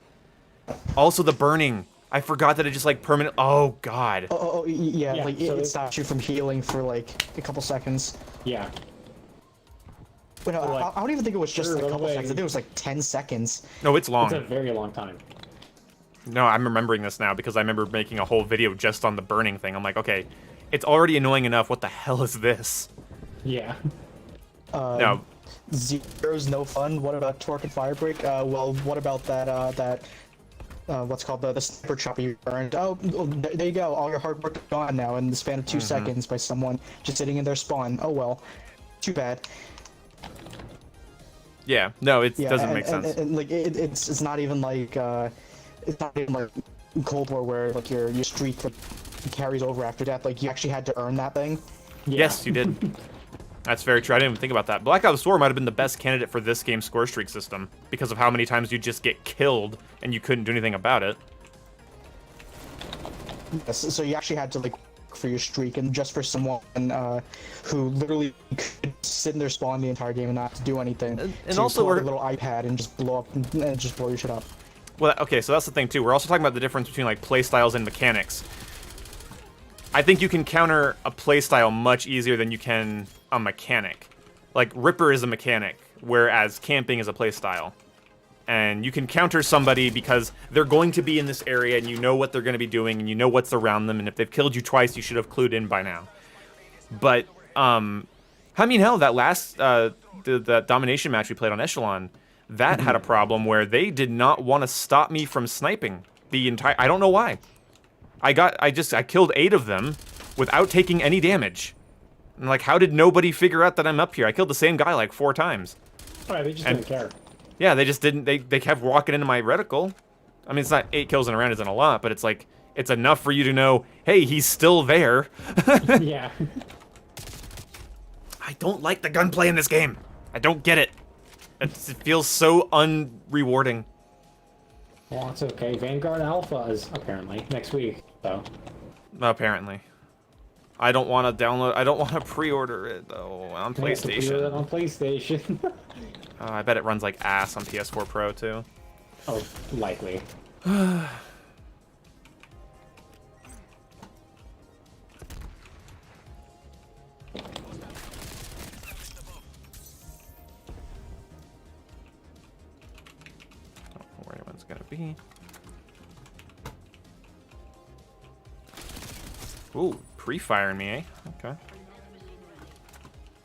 Also, the burning. I forgot that it just, like, permanent. Oh, God. Yeah, Yeah, like, so it stops you from healing for, like, a couple seconds. Yeah. Wait, no, Like, I don't even think it was just sure, a run couple away. seconds. I think it was, like, 10 seconds. No, it's long. It's a very long time. No, I'm remembering this now because I remember making a whole video just on the burning thing. I'm like, okay, it's already annoying enough. What the hell is this? Yeah. No. Zero's no fun. What about Torque and Firebreak? Well, what about that, what's called the sniper chopper you burned? Oh, there you go. All your hard work gone now in the span of 2 seconds by someone just sitting in their spawn. Oh well. Too bad. Yeah, no, it Yeah, doesn't make sense. And, like, it's not even like, it's not even like Cold War where, like, your streak carries over after death. Like, you actually had to earn that thing. Yeah. Yes, you did. That's very true. I didn't even think about that. Black Ops 4 might have been the best candidate for this game's score streak system because of how many times you just get killed and you couldn't do anything about it. Yes, so you actually had to, like, for your streak, and just for someone who literally could sit in their spawn the entire game and not have to do anything. And to also pull out we're- a little iPad and just blow up and just blow your shit up. Well, okay, so that's the thing too. We're also talking about the difference between like playstyles and mechanics. I think you can counter a playstyle much easier than you can a mechanic. Like Ripper is a mechanic, whereas camping is a playstyle. And you can counter somebody because they're going to be in this area and you know what they're going to be doing and you know what's around them, and if they've killed you twice, you should have clued in by now. But I mean, hell, that last the domination match we played on Echelon, that had a problem where they did not want to stop me from sniping the entire. I don't know why. I killed 8 of them without taking any damage. And like, how did nobody figure out that I'm up here? I killed the same guy like 4 times. Alright, they just didn't care. Yeah, they just didn't. They kept walking into my reticle. I mean, it's not 8 kills in a round isn't a lot, but it's like it's enough for you to know, hey, he's still there. Yeah. I don't like the gunplay in this game. I don't get it. It feels so unrewarding. Well, it's okay. Vanguard Alpha is apparently next week, so. Apparently. I don't want to download. I don't want to pre-order it though on You have to pre-order PlayStation. it on PlayStation. I bet it runs like ass on PS4 Pro too. Oh, likely. Don't know where anyone's gonna be. Ooh, pre-firing me, eh? Okay.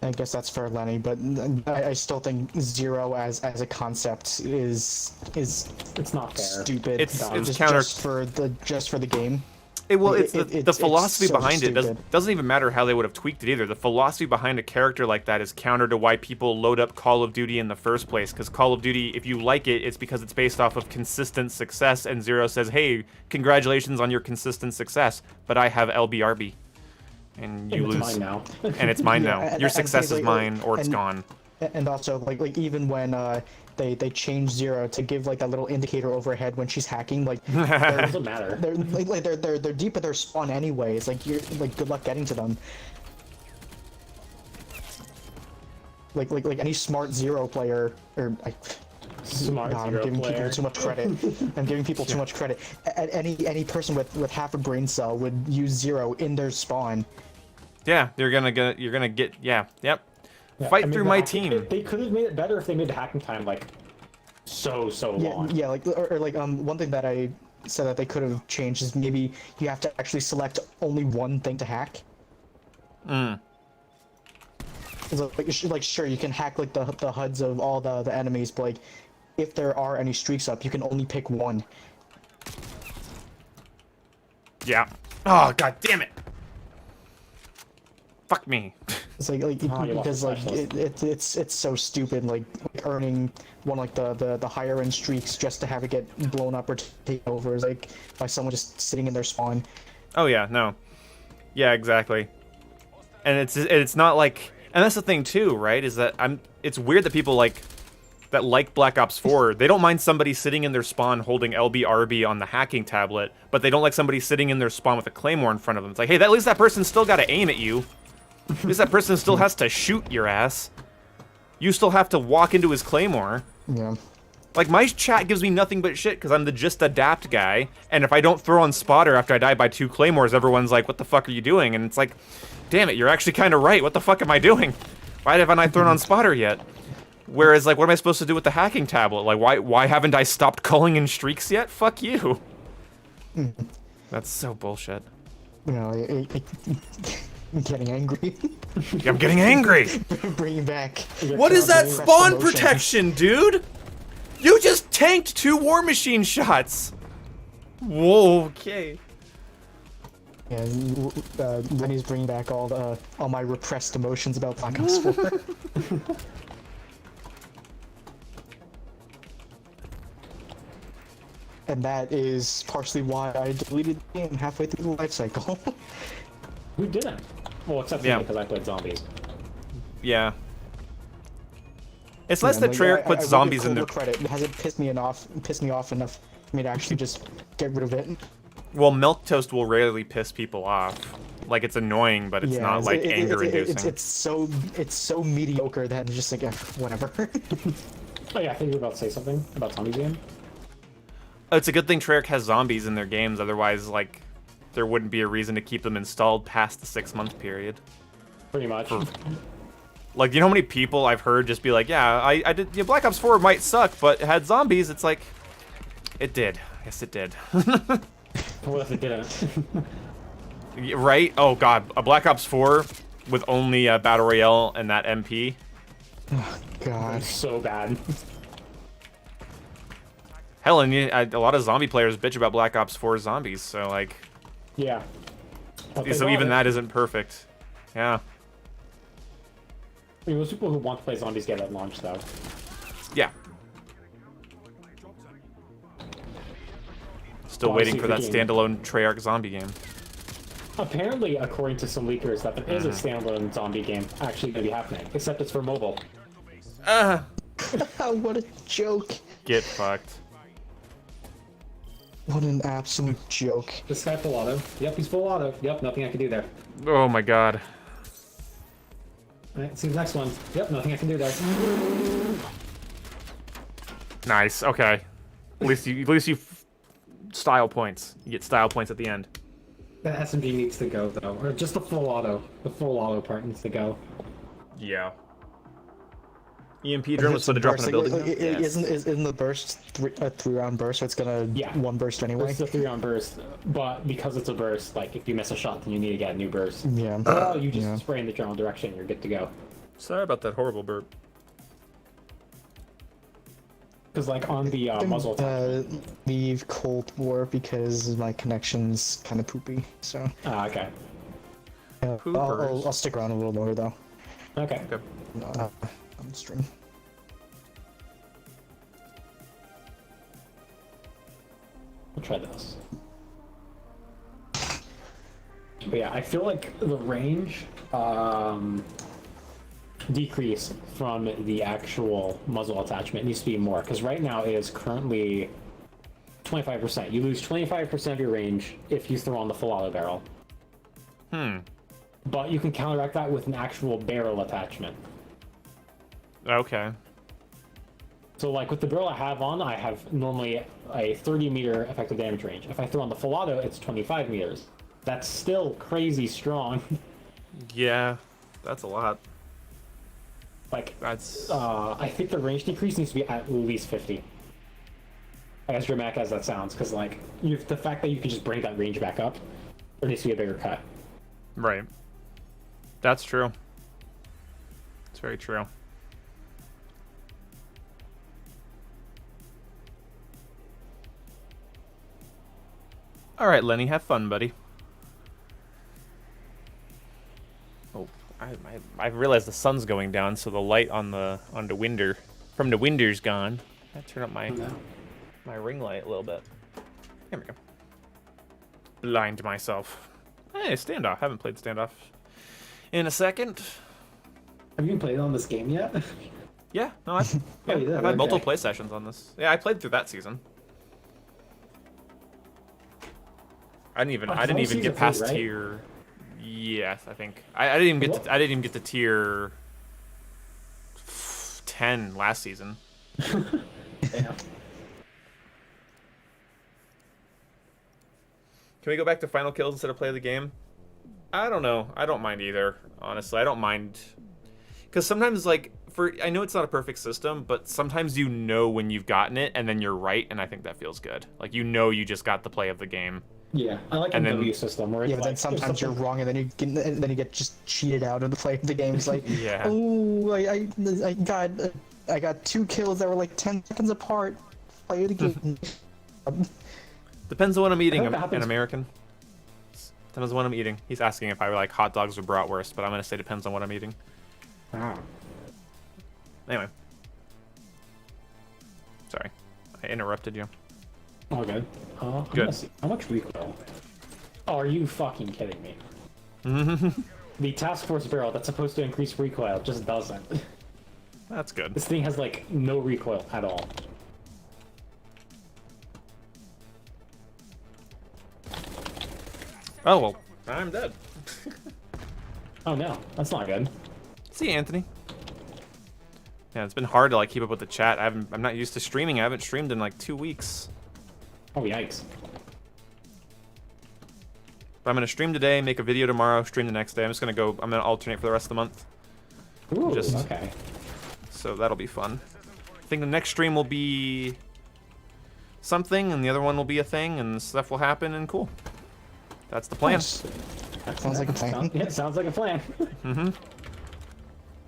I guess that's for Lenny, but I still think Zero as a concept is It's not fair. stupid. It's just, counter- just for the game. It's the It's philosophy so behind it stupid. doesn't even matter how they would have tweaked it either. The philosophy behind a character like that is counter to why people load up Call of Duty in the first place. Because Call of Duty, if you like it, it's because it's based off of consistent success. And Zero says, "Hey, congratulations on your consistent success, but I have LBRB, and you It's lose, mine now. and it's mine now. Yeah, Your success is like, mine, or it's and- gone." And also, like even when they changed Zero to give like that little indicator overhead when she's hacking, like It doesn't matter. they're deep at their spawn anyways. Like you're like good luck getting to them. Like any smart Zero player or Smart God, I'm Zero giving player. people too much credit. I'm giving people too much credit. Any person with half a brain cell would use Zero in their spawn. Yeah, you're gonna get yeah, yep. Yeah, Fight I mean, through the my hacking- team. They could have made it better if they made the hacking time like so long. Yeah, like or like one thing that I said that they could have changed is maybe you have to actually select only one thing to hack. Mm. Like sure you can hack like the HUDs of all the enemies, but like if there are any streaks up, you can only pick one. Yeah. Oh, god damn it. Fuck me. It's like Oh, you lost because the like specialist. it's so stupid like earning one like the higher end streaks just to have it get blown up or taken over is like by someone just sitting in their spawn. Oh yeah, no. Yeah, exactly. And it's not like, and that's the thing too, right? Is that it's weird that people like Black Ops 4, they don't mind somebody sitting in their spawn holding LBRB on the hacking tablet, but they don't like somebody sitting in their spawn with a claymore in front of them. It's like, hey, at least that person still got to aim at you. At least that person still has to shoot your ass. You still have to walk into his claymore. Yeah. Like, my chat gives me nothing but shit because I'm the just adapt guy, and if I don't throw on spotter after I die by 2 claymores, everyone's like, what the fuck are you doing? And it's like, damn it, you're actually kind of right. What the fuck am I doing? Why haven't I thrown on spotter yet? Whereas, like, what am I supposed to do with the hacking tablet? Like, why haven't I stopped calling in streaks yet? Fuck you. That's so bullshit. You know, I'm getting angry. I'm getting angry. Bringing back. What is that Press spawn promotion. protection, dude? You just tanked 2 War Machine shots. Whoa, okay. Yeah, Lenny's bringing back all my repressed emotions about Black Ops 4. And that is partially why I deleted the game halfway through the life cycle. Who didn't? Well, except for Yeah. me because I played zombies. Yeah. It's nice Yeah, that like, Treyarch I puts will zombies give in their... Cobra credit. It hasn't pissed me off enough for me to actually just get rid of it. Well, Milquetoast will rarely piss people off. Like, it's annoying, but it's not, like, anger-inducing. It's so mediocre that it's just like, whatever. Oh yeah, I think you were about to say something about zombies again. It's a good thing Treyarch has zombies in their games, otherwise, like, there wouldn't be a reason to keep them installed past the 6-month period. Pretty much. Like, you know how many people I've heard just be like, yeah, I did, yeah, Black Ops 4 might suck, but it had zombies. It's like, it did. Yes, it did. What if it didn't? Right? Oh, God. A Black Ops 4 with only Battle Royale and that MP. God. So bad. Hell, and a lot of zombie players bitch about Black Ops 4 zombies, so, like... Yeah. But they So got even it. that isn't perfect. Yeah. I mean, most people who want to play zombies get it at launch, though. Yeah. Still Well, waiting see for that the game. standalone Treyarch zombie game. Apparently, according to some leakers, that there is a standalone zombie game actually going to be happening, except it's for mobile. What a joke. Get fucked. What an absolute joke. This guy full auto. Yep, he's full auto. Yep, nothing I can do there. Oh my god. Alright, see the next one. Yep, nothing I can do there. Nice. Okay. At least you style points. You get style points at the end. The SMG needs to go, though. Or just the full auto. The full auto part needs to go. Yeah. EMP drone was supposed to drop in a building. though? Yes. Isn't the burst a 3-round burst, so it's gonna Yeah. one burst anyway? It's a 3-round burst, but because it's a burst, like, if you miss a shot, then you need to get a new burst. Yeah. Oh, you just Yeah. spray in the general direction, you're good to go. Sorry about that horrible burp. Because like on the muzzle attachment. Leave Cold War because my connection's kind of poopy. So Okay. I'll stick around a little longer though. Okay. Okay. On the stream. We'll try this. But yeah, I feel like the range decrease from the actual muzzle attachment needs to be more, because right now it is currently 25%. You lose 25% of your range if you throw on the full auto barrel. But you can counteract that with an actual barrel attachment. Okay. So like with the barrel I have normally a 30 meter effective damage range. If I throw on the full auto, it's 25 meters. That's still crazy strong. Yeah, that's a lot. Like, That's I think the range decrease needs to be at least 50. As dramatic as that sounds, because like the fact that you can just bring that range back up, there needs to be a bigger cut. right. That's true. It's very true. All right, Lenny, have fun, buddy. Oh, I realized the sun's going down, so the light on the window from the window's gone. I turn up my ring light a little bit. There we go. Blind myself. Hey, standoff. Haven't played standoff in a second. Have you played on this game yet? Yeah, no, I've you did, had okay. multiple play sessions on this. Yeah, I played through that season. I didn't even season get past 3, right? tier. Yes, I think I didn't even get to, I didn't even get to tier 10 last season. Yeah. Can we go back to final kills instead of play the game? I don't know. I don't mind either. Honestly, I don't mind, because sometimes like I know it's not a perfect system, but sometimes you know when you've gotten it and then you're right, and I think that feels good. Like you know you just got the play of the game. Yeah, I like the MW system where it's But then sometimes you're wrong, and then you get just cheated out of the play of the game. It's like, Yeah. oh, I got 2 kills that were like 10 seconds apart. Play of the game. Depends on what I'm eating. I think that I'm an happens- American. Depends on what I'm eating. He's asking if I like hot dogs or bratwurst, but I'm gonna say depends on what I'm eating. Wow. Anyway. Sorry. I interrupted you. Oh, good. I'm Good. gonna see. How much recoil? Oh, are you fucking kidding me? The task force barrel that's supposed to increase recoil just doesn't. That's good. This thing has like no recoil at all. Oh well, I'm dead. Oh no, that's not good. See, Anthony. Yeah, it's been hard to like keep up with the chat. I'm not used to streaming. I haven't streamed in like 2 weeks. Oh yikes. But I'm gonna stream today, make a video tomorrow, stream the next day. I'm gonna alternate for the rest of the month. Ooh, Just- okay. So that'll be fun. I think the next stream will be something, and the other one will be a thing, and stuff will happen, and cool. That's the plan. Nice. Sounds like a plan. Yeah, sounds like a plan.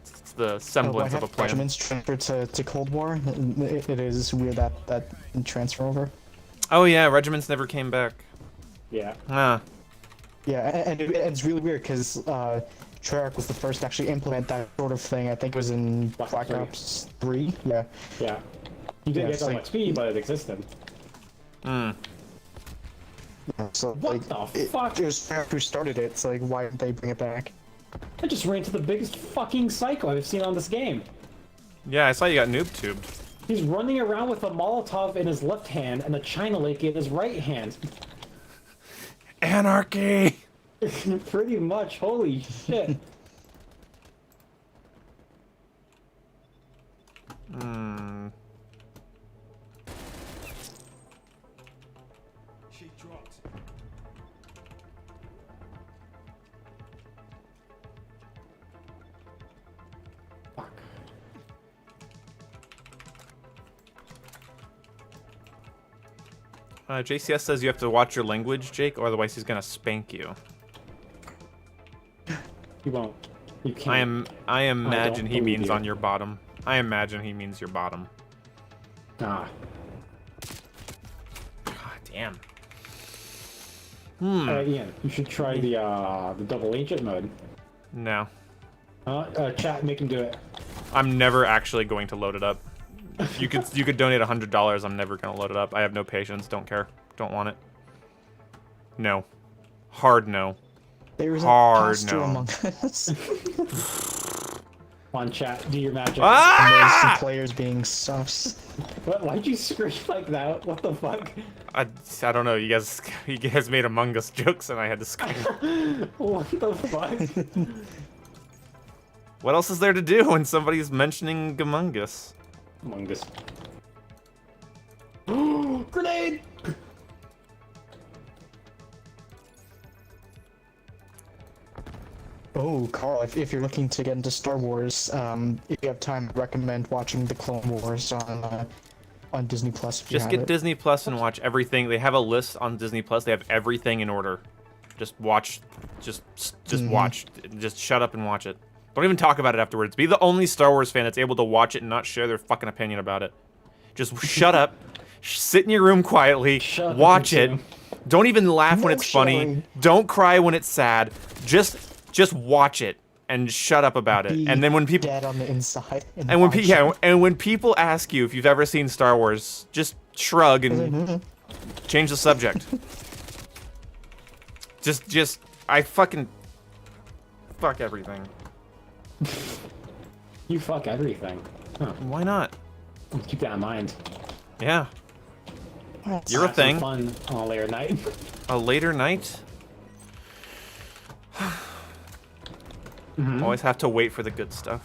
It's the semblance of a plan. Regiments transfer to Cold War. It is weird that transfer over. Oh yeah, regiments never came back. Yeah. Ah, Yeah, and it's really weird because Treyarch was the first to actually implement that sort of thing. I think it was in Black Black 3. Ops 3. Yeah. Yeah. You didn't Yeah, get that same. much speed, but it existed. So What like, the fuck? It was Treyarch who started it. So like, why didn't they bring it back? I just ran into the biggest fucking psycho I've seen on this game. yeah, I saw you got noob tubed. He's running around with a Molotov in his left hand and a China Lake in his right hand. Anarchy. Pretty much. Holy shit. She dropped. Fuck. JCS says you have to watch your language, Jake, or otherwise he's gonna spank you. He won't. You can't. I imagine he believe means you. on your bottom. I imagine he means your bottom. Ah. God damn. Ian, you should try the double agent mode. No. Chat, make him do it. I'm never actually going to load it up. You could donate $100. I'm never gonna load it up. I have no patience. Don't care. Don't want it. No. Hard no. There is Hard a no. Among Us. Come on, chat, do your magic. And there's some Ah! players being sus. What? Why'd you scream like that? What the fuck? I don't know. You guys made Among Us jokes, and I had to scream. What the fuck? What else is there to do when somebody's mentioning Among Us? Among Us. Grenade! Oh, Carl, if you're looking to get into Star Wars, if you have time, I recommend watching the Clone Wars on Disney Plus. If you Just have get it. Disney Plus and watch everything. They have a list on Disney Plus. They have everything in order. Just watch. Just watch. Just shut up and watch it. Don't even talk about it afterwards. Be the only Star Wars fan that's able to watch it and not share their fucking opinion about it. Just shut up. Sit in your room quietly. Shut up, watch it. Jim. Don't even laugh when No it's funny. sharing. Don't cry when it's sad. Just watch it and shut up about it. Be And then when people dead on the inside. and when people ask you if you've ever seen Star Wars, just shrug and change the subject. I fucking fuck everything. You fuck everything. Huh. Why not? Keep that in mind. Yeah. You're a Have some thing. fun on a later night. A later night? Always have to wait for the good stuff.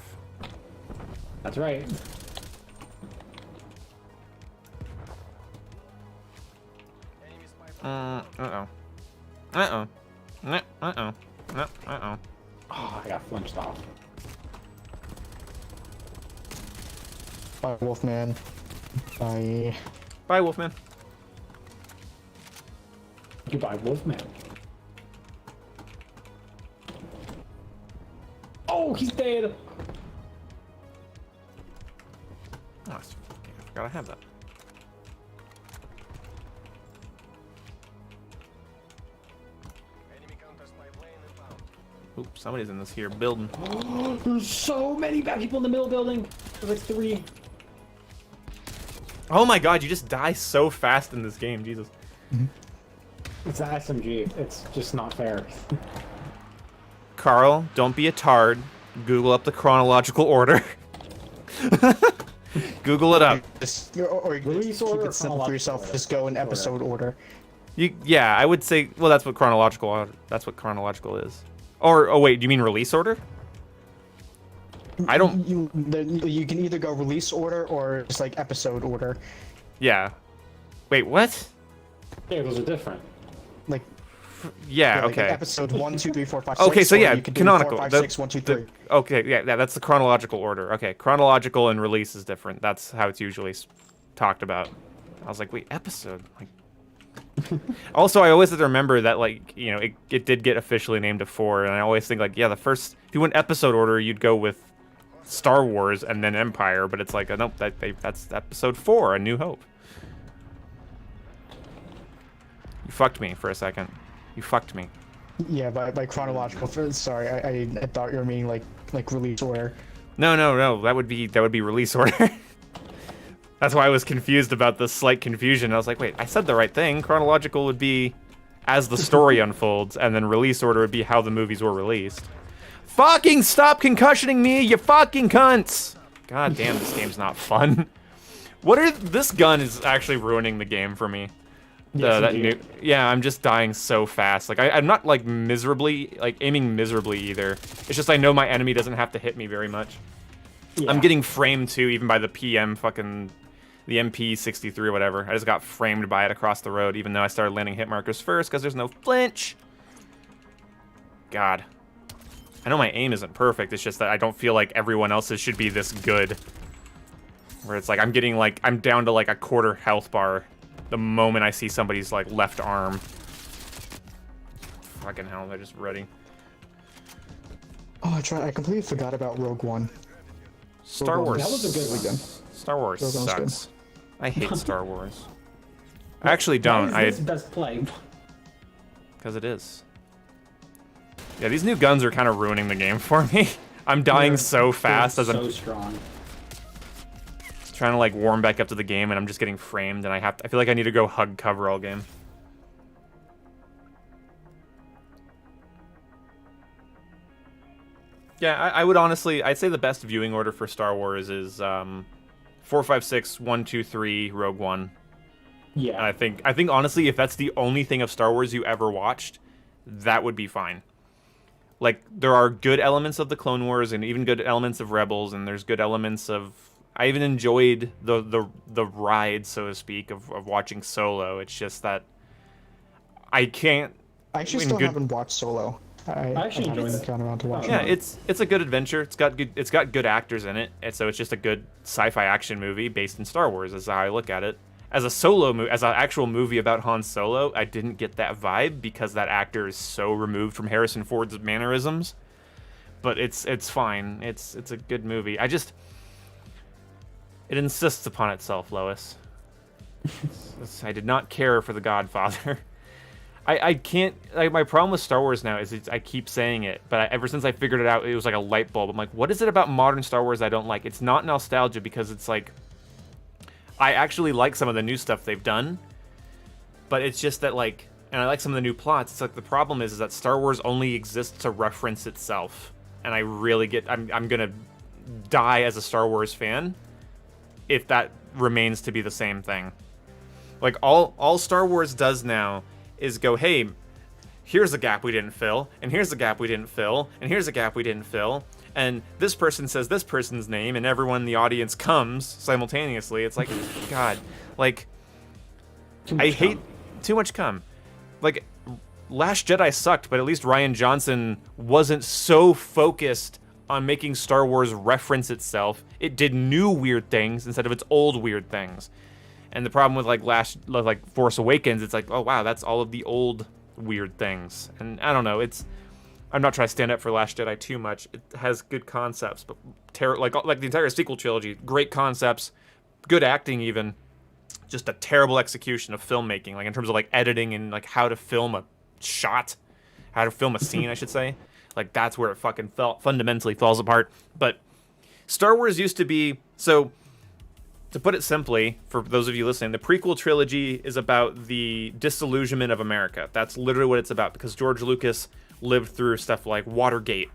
That's right. Uh-oh. Uh-oh. Oh, I got flinched off. Bye, Wolfman. Bye. Bye, Wolfman. Goodbye, Wolfman. Oh, he's dead. Oh, I forgot I have that. Oops, somebody's in this here building. There's so many bad people in the middle building. There's like 3. Oh my god, you just die so fast in this game, Jesus. It's an SMG. It's just not fair. Carl, don't be a tard. Google up the chronological order. Google it up. Or you can Release keep order or it simple for chronological yourself. order? Just go in episode order. Yeah, I would say. Well, that's what chronological. That's what chronological is. Or oh wait, do you mean release order? I don't. You can either go release order or just like episode order. Yeah. Wait, what? Yeah, those are different. Like Yeah. like Okay. episode 1, 2, 3, 4, 5, 6. Okay, so or yeah, you could do canonical. 4, 5, The- 6, 1, 2, 3. Okay, yeah, that's the chronological order. Okay, chronological and release is different. That's how it's usually talked about. I was like, wait, episode? Like. Also, I always have to remember that, like, you know, it did get officially named to 4, and I always think, like, yeah, the first, if you went episode order, you'd go with Star Wars and then Empire, but it's like, nope, that's episode 4, A New Hope. You fucked me for a second. You fucked me. Yeah, by chronological. Sorry, I thought you were meaning like release order. No, that would be release order. That's why I was confused about the slight confusion. I was like, wait, I said the right thing. Chronological would be as the story unfolds, and then release order would be how the movies were released. Fucking stop concussioning me, you fucking cunts! God damn, this game's not fun. This gun is actually ruining the game for me. Yeah, I'm just dying so fast. Like, I'm not, like, aiming miserably either. It's just I know my enemy doesn't have to hit me very much. Yeah. I'm getting framed, too, even by the the MP63 or whatever. I just got framed by it across the road, even though I started landing hit markers first, because there's no flinch. God. I know my aim isn't perfect, it's just that I don't feel like everyone else's should be this good. Where it's like, I'm down to, like, a quarter health bar the moment I see somebody's, like, left arm. Fucking hell, they're just ready. Oh, I completely forgot about Rogue One. Star Wars. That was a good one. Star Wars Rogue One was good. sucks. I hate Star Wars. I actually don't. Why is this best play? Because it is. Yeah, these new guns are kind of ruining the game for me. I'm dying so fast as so I'm strong. trying to like warm back up to the game, and I'm just getting framed, and I feel like I need to go hug cover all game. Yeah, I would honestly, I'd say the best viewing order for Star Wars is 4, 5, 6, 1, 2, 3, Rogue One. Yeah. And I think honestly, if that's the only thing of Star Wars you ever watched, that would be fine. Like, there are good elements of the Clone Wars and even good elements of Rebels, and there's good elements of... I even enjoyed the ride, so to speak, of watching Solo. It's just that I can't... I actually still haven't watched Solo. I actually enjoyed haven't it. gotten around to watching Yeah, it. it's a good adventure. It's got good actors in it, and so it's just a good sci-fi action movie based in Star Wars. Is how I look at it. As a solo movie, as an actual movie about Han Solo, I didn't get that vibe because that actor is so removed from Harrison Ford's mannerisms. But it's fine. It's a good movie. It insists upon itself, Lois. I did not care for The Godfather. I can't... Like, my problem with Star Wars now is I keep saying it, but ever since I figured it out, it was like a light bulb. I'm like, what is it about modern Star Wars I don't like? It's not nostalgia, because it's like... I actually like some of the new stuff they've done, but it's just that, like... And I like some of the new plots. It's like the problem is that Star Wars only exists to reference itself. And I really get... I'm gonna die as a Star Wars fan if that remains to be the same thing. Like, all Star Wars does now is go, hey, here's a gap we didn't fill, and here's a gap we didn't fill, and here's a gap we didn't fill, and this person says this person's name, and everyone in the audience comes simultaneously. It's like, God, like, I hate too much cum. Like, Last Jedi sucked, but at least Rian Johnson wasn't so focused on making Star Wars reference itself. It did new weird things instead of its old weird things. And the problem with like Force Awakens, it's like, oh wow, that's all of the old weird things. And I don't know, I'm not trying to stand up for Last Jedi too much. It has good concepts, but like the entire sequel trilogy, great concepts, good acting even, just a terrible execution of filmmaking, like in terms of like editing and like how to film a shot, how to film a scene, I should say. Like that's where it fucking fundamentally falls apart. But Star Wars used to be, so to put it simply, for those of you listening, the prequel trilogy is about the disillusionment of America. That's literally what it's about, because George Lucas lived through stuff like Watergate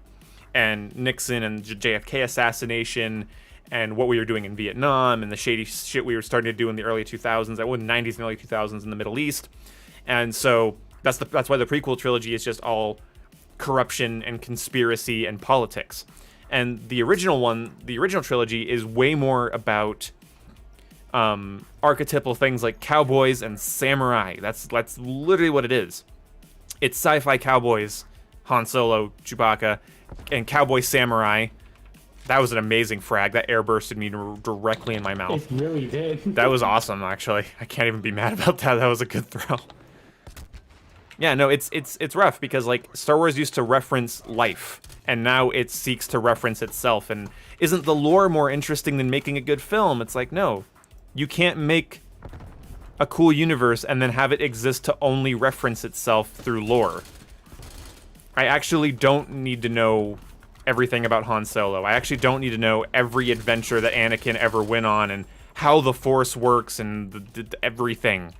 and Nixon and JFK assassination and what we were doing in Vietnam and the shady shit we were starting to do in the early 2000s, that was 90s and early 2000s in the Middle East. And so that's why the prequel trilogy is just all corruption and conspiracy and politics. And the original trilogy is way more about archetypal things like cowboys and samurai. That's literally what it is. It's sci-fi cowboys, Han Solo, Chewbacca, and cowboy samurai. That was an amazing frag. That airbursted me directly in my mouth. It really did. That was awesome, actually. I can't even be mad about that. That was a good throw. Yeah, no, it's rough because like Star Wars used to reference life, and now it seeks to reference itself. And isn't the lore more interesting than making a good film? It's like, no, you can't make a cool universe and then have it exist to only reference itself through lore. I actually don't need to know everything about Han Solo. I actually don't need to know every adventure that Anakin ever went on and how the Force works and everything.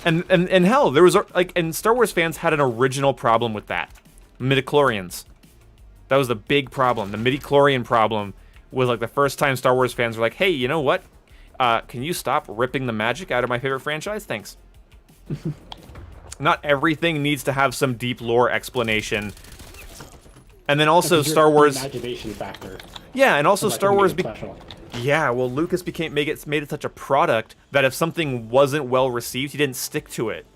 And hell, there was like, and Star Wars fans had an original problem with that. Midichlorians. That was the big problem. The midichlorian problem was like the first time Star Wars fans were like, hey, you know what? Can you stop ripping the magic out of my favorite franchise? Thanks. Not everything needs to have some deep lore explanation. And then also Star Wars... imagination factor. Yeah, and also Star Wars... Special. Yeah, well, Lucas made it such a product that if something wasn't well received, he didn't stick to it.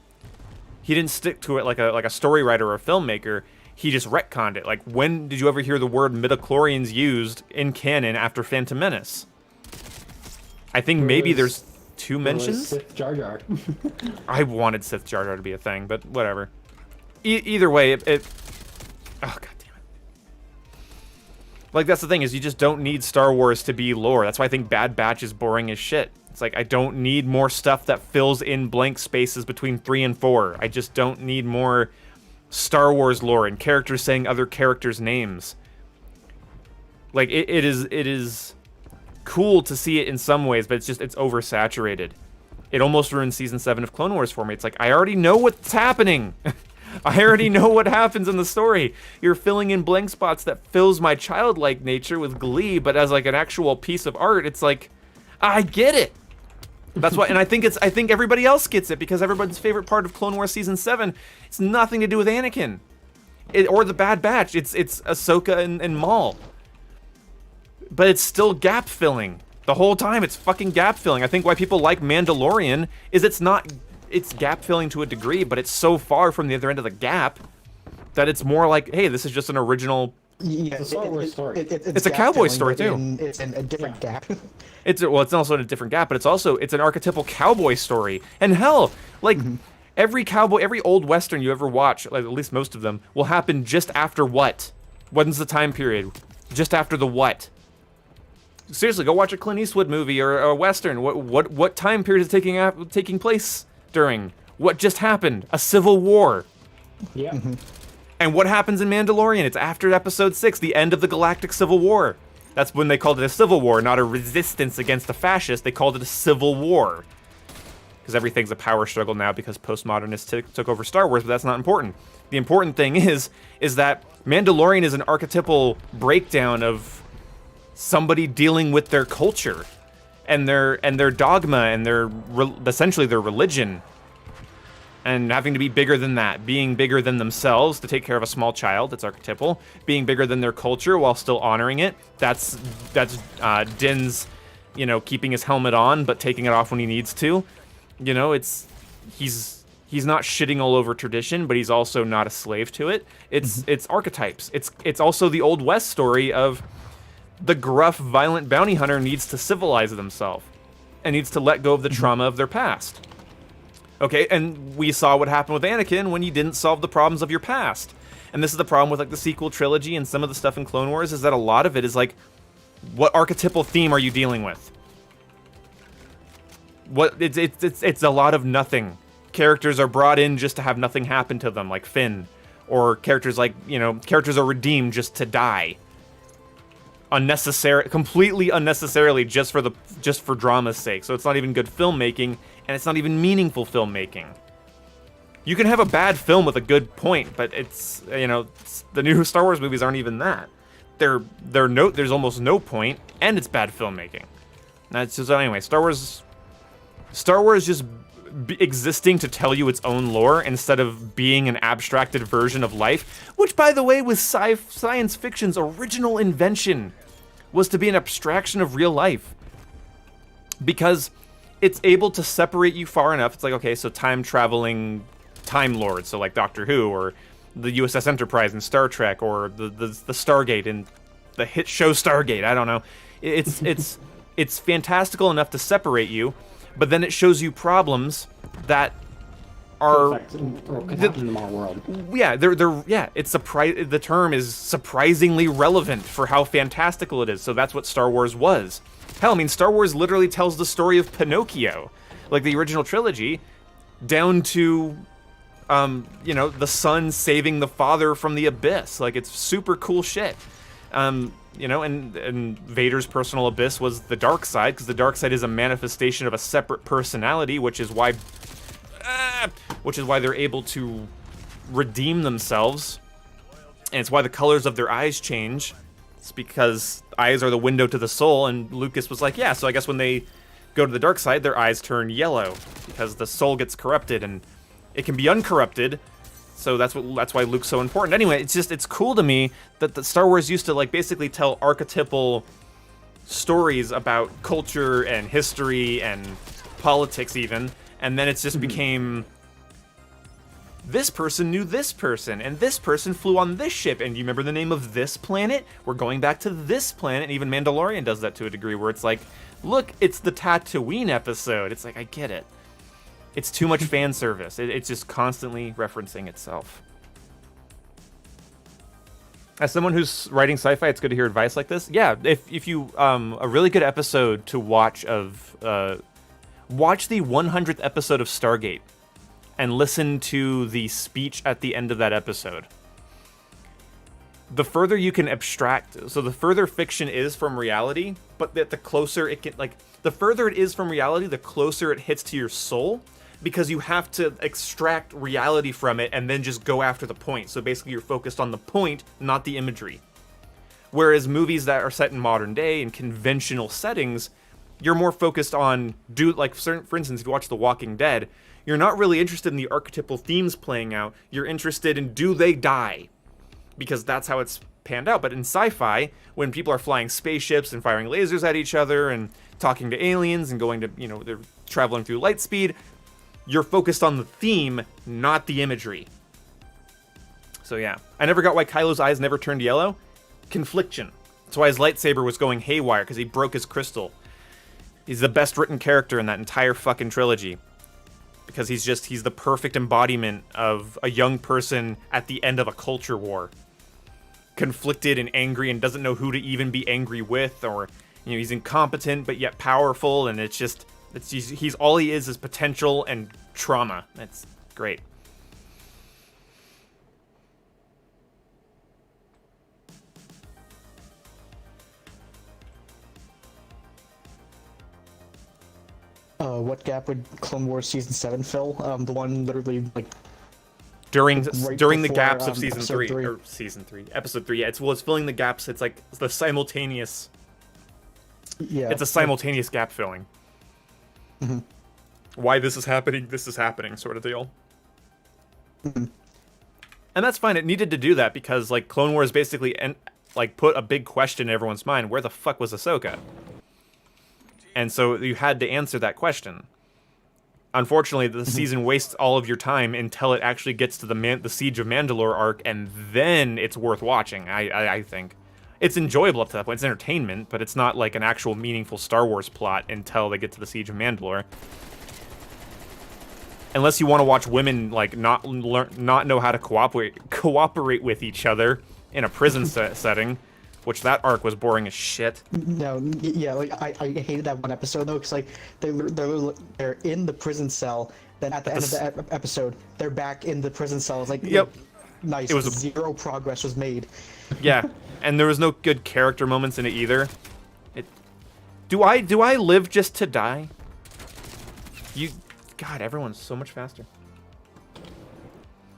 He didn't stick to it like a story writer or a filmmaker. He just retconned it. Like, when did you ever hear the word midichlorians used in canon after Phantom Menace? I think maybe there's 2 mentions. Sith Jar Jar. I wanted Sith Jar Jar to be a thing, but whatever. Either way, it... Oh, god damn it. Like, that's the thing, is you just don't need Star Wars to be lore. That's why I think Bad Batch is boring as shit. It's like, I don't need more stuff that fills in blank spaces between 3 and 4. I just don't need more Star Wars lore and characters saying other characters' names. Like, it is cool to see it in some ways, but it's oversaturated. It almost ruined Season 7 of Clone Wars for me. It's like, I already know what's happening. I already know what happens in the story. You're filling in blank spots that fills my childlike nature with glee, but as like an actual piece of art, it's like, I get it. That's why, and I think everybody else gets it, because everybody's favorite part of Clone Wars Season 7, it's nothing to do with Anakin. Or the Bad Batch. It's Ahsoka and Maul. But it's still gap filling. The whole time it's fucking gap filling. I think why people like Mandalorian is it's gap filling to a degree, but it's so far from the other end of the gap that it's more like, hey, this is just an original. Yeah, It's a Star Wars story. It's a cowboy gap-filling, story, but too. It's in a different gap. It's also in a different gap, but it's an archetypal cowboy story. And hell, like every old Western you ever watch, like at least most of them, will happen just after what? When's the time period? Just after the what? Seriously, go watch a Clint Eastwood movie or a Western. What time period is taking place during? What just happened? A civil war. Yeah. And what happens in Mandalorian? It's after Episode 6, the end of the Galactic Civil War. That's when they called it a civil war, not a resistance against the fascists. They called it a civil war. Because everything's a power struggle now because postmodernists took over Star Wars, but that's not important. The important thing is that Mandalorian is an archetypal breakdown of somebody dealing with their culture and their dogma and essentially their religion, and having to be bigger than that, being bigger than themselves to take care of a small child. That's archetypal. Being bigger than their culture while still honoring it. That's Din's, keeping his helmet on but taking it off when he needs to. He's not shitting all over tradition, but he's also not a slave to it. It's archetypes. It's also the Old West story of the gruff, violent bounty hunter needs to civilize themselves and needs to let go of the trauma of their past. Okay, and we saw what happened with Anakin when you didn't solve the problems of your past. And this is the problem with like the sequel trilogy and some of the stuff in Clone Wars, is that a lot of it is like, what archetypal theme are you dealing with? It's a lot of nothing. Characters are brought in just to have nothing happen to them, like Finn, or characters are redeemed just to die. Completely unnecessarily, just for drama's sake. So it's not even good filmmaking, and it's not even meaningful filmmaking. You can have a bad film with a good point, but it's the new Star Wars movies aren't even that. There's almost no point, and it's bad filmmaking. That's just anyway. Star Wars just existing to tell you its own lore instead of being an abstracted version of life, which, by the way, was science fiction's original invention, was to be an abstraction of real life. Because it's able to separate you far enough. It's like, okay, so time-traveling Time Lords, so like Doctor Who, or the USS Enterprise in Star Trek, or the Stargate in the hit show Stargate, I don't know. It's fantastical enough to separate you, but then it shows you problems that are could happen in the modern world. Yeah, the term is surprisingly relevant for how fantastical it is. So that's what Star Wars was. Hell, I mean, Star Wars literally tells the story of Pinocchio, like the original trilogy, down to the son saving the father from the abyss. Like, it's super cool shit. And Vader's personal abyss was the dark side, because the dark side is a manifestation of a separate personality, which is why they're able to redeem themselves, and it's why the colors of their eyes change. It's because eyes are the window to the soul, and Lucas was like, yeah, so I guess when they go to the dark side, their eyes turn yellow, because the soul gets corrupted, and it can be uncorrupted. So that's why Luke's so important. Anyway, it's cool to me that Star Wars used to like basically tell archetypal stories about culture and history and politics even, and then it's just became, this person knew this person, and this person flew on this ship, and you remember the name of this planet? We're going back to this planet, and even Mandalorian does that to a degree, where it's like, look, it's the Tatooine episode. It's like, I get it. It's too much fan service. It's just constantly referencing itself. As someone who's writing sci-fi, it's good to hear advice like this. Yeah, if you a really good episode to watch of watch the 100th episode of Stargate and listen to the speech at the end of that episode. The further you can abstract, so the further fiction is from reality, but that the closer it can, like, the further it is from reality, the closer it hits to your soul, because you have to extract reality from it and then just go after the point. So basically you're focused on the point, not the imagery. Whereas movies that are set in modern day in conventional settings, you're more focused on, like, for instance, if you watch The Walking Dead, you're not really interested in the archetypal themes playing out. You're interested in, do they die? Because that's how it's panned out. But in sci-fi, when people are flying spaceships and firing lasers at each other and talking to aliens and going to, they're traveling through light speed, you're focused on the theme, not the imagery. So yeah. I never got why Kylo's eyes never turned yellow. Confliction. That's why his lightsaber was going haywire, because he broke his crystal. He's the best written character in that entire fucking trilogy. Because he's the perfect embodiment of a young person at the end of a culture war. Conflicted and angry and doesn't know who to even be angry with, or, he's incompetent but yet powerful, and he's all he is potential and trauma. That's great. What gap would Clone Wars Season 7 fill? The one literally, like... During the before, gaps of Season Episode 3. Or Season 3. Episode 3, yeah. It's filling the gaps. It's like the simultaneous... Yeah. It's a simultaneous gap filling. Mm-hmm. Why this is happening sort of deal. Mm-hmm. And that's fine. It needed to do that because, like, Clone Wars basically put a big question in everyone's mind. Where the fuck was Ahsoka? And so you had to answer that question. Unfortunately, the season wastes all of your time until it actually gets to the Siege of Mandalore arc, and then it's worth watching, I think. It's enjoyable up to that point. It's entertainment, but it's not like an actual meaningful Star Wars plot until they get to the Siege of Mandalore. Unless you want to watch women, like, not know how to cooperate with each other in a prison setting, which that arc was boring as shit. No, yeah, like, I hated that one episode, though, because, like, they're in the prison cell, then at the end of the episode, they're back in the prison cell. It's like, yep. Nice. Zero progress was made. Yeah, and there was no good character moments in it either. Do I live just to die? God, everyone's so much faster.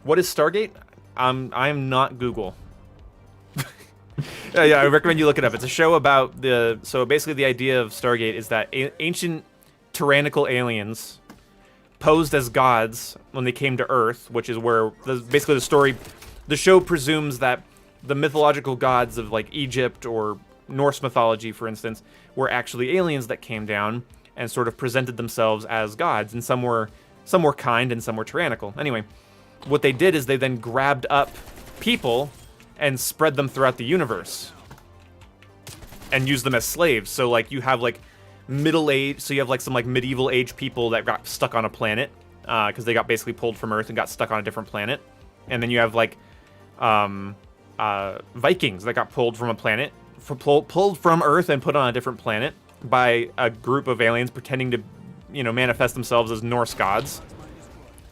What is Stargate? I am not Google. Yeah, I recommend you look it up. It's a show about so basically the idea of Stargate is that ancient tyrannical aliens posed as gods when they came to Earth, which is where basically the show presumes that the mythological gods of, like, Egypt or Norse mythology, for instance, were actually aliens that came down and sort of presented themselves as gods, and some were kind and some were tyrannical. Anyway, what they did is they then grabbed up people and spread them throughout the universe and used them as slaves. So, like, you have, like, so you have, like, some, like, medieval age people that got stuck on a planet because they got basically pulled from Earth and got stuck on a different planet. And then you have, like, Vikings that got pulled from a planet, pulled from Earth and put on a different planet by a group of aliens pretending to, manifest themselves as Norse gods.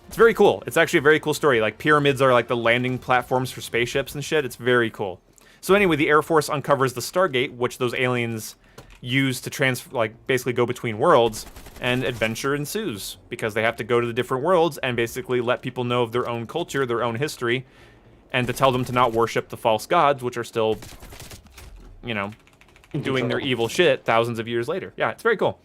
It's very cool. It's actually a very cool story. Like, pyramids are, like, the landing platforms for spaceships and shit. It's very cool. So anyway, the Air Force uncovers the Stargate, which those aliens use to basically go between worlds, and adventure ensues because they have to go to the different worlds and basically let people know of their own culture, their own history, and to tell them to not worship the false gods, which are still, doing their evil shit thousands of years later. Yeah, it's very cool.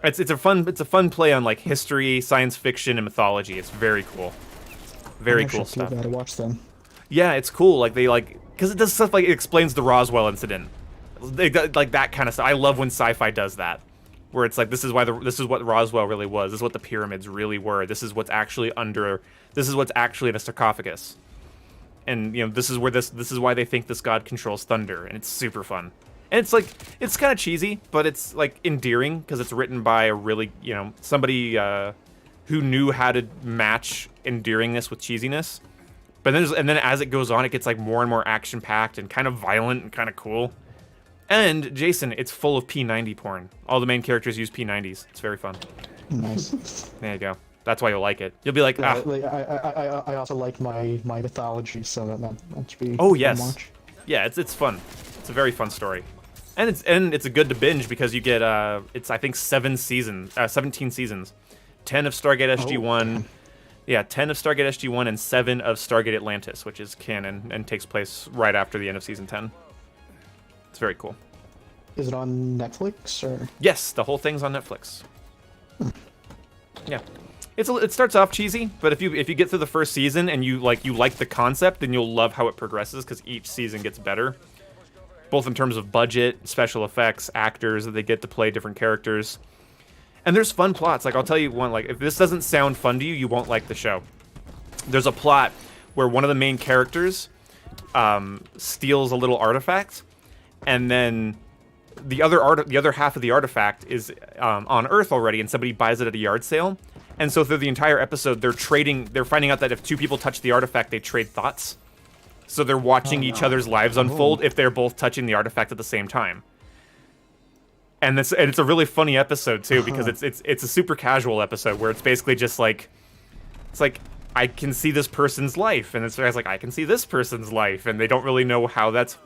It's a fun play on, like, history, science fiction, and mythology. It's very cool. Very cool stuff. I watch them. Yeah, it's cool. Like, because it does stuff like it explains the Roswell incident. Like that kind of stuff. I love when sci-fi does that, where it's like, this is what Roswell really was. This is what the pyramids really were. This is what's actually in a sarcophagus. And, this is why they think this god controls thunder, and it's super fun. And it's, like, it's kind of cheesy, but it's, like, endearing because it's written by a really, somebody who knew how to match endearingness with cheesiness. But then as it goes on, it gets like more and more action packed and kind of violent and kind of cool. And Jason, it's full of P90 porn. All the main characters use P90s. It's very fun. Nice. There you go. That's why you'll like it. You'll be like, Yeah, ah. like, I also like my mythology, so that should be. Oh fun yes. watch. Yeah, it's fun. It's a very fun story. And it's a good to binge because you get it's I think 17 seasons. 10 of Stargate SG-1. Yeah, 10 of Stargate SG-1 and 7 of Stargate Atlantis, which is canon and takes place right after the end of season 10. It's very cool. Is it on Netflix or? Yes, the whole thing's on Netflix. Yeah. It starts off cheesy, but if you get through the first season and you like the concept, then you'll love how it progresses because each season gets better. Both in terms of budget, special effects, actors that they get to play different characters. And there's fun plots. Like, I'll tell you one, like, if this doesn't sound fun to you, you won't like the show. There's a plot where one of the main characters steals a little artifact, and then the other half of the artifact is on Earth already, and somebody buys it at a yard sale. And so through the entire episode, they're finding out that if two people touch the artifact, they trade thoughts. So they're watching each other's lives unfold if they're both touching the artifact at the same time. And it's a really funny episode too, because it's a super casual episode where it's basically just like, it's like, I can see this person's life, and this guy's like, I can see this person's life, and they don't really know how that's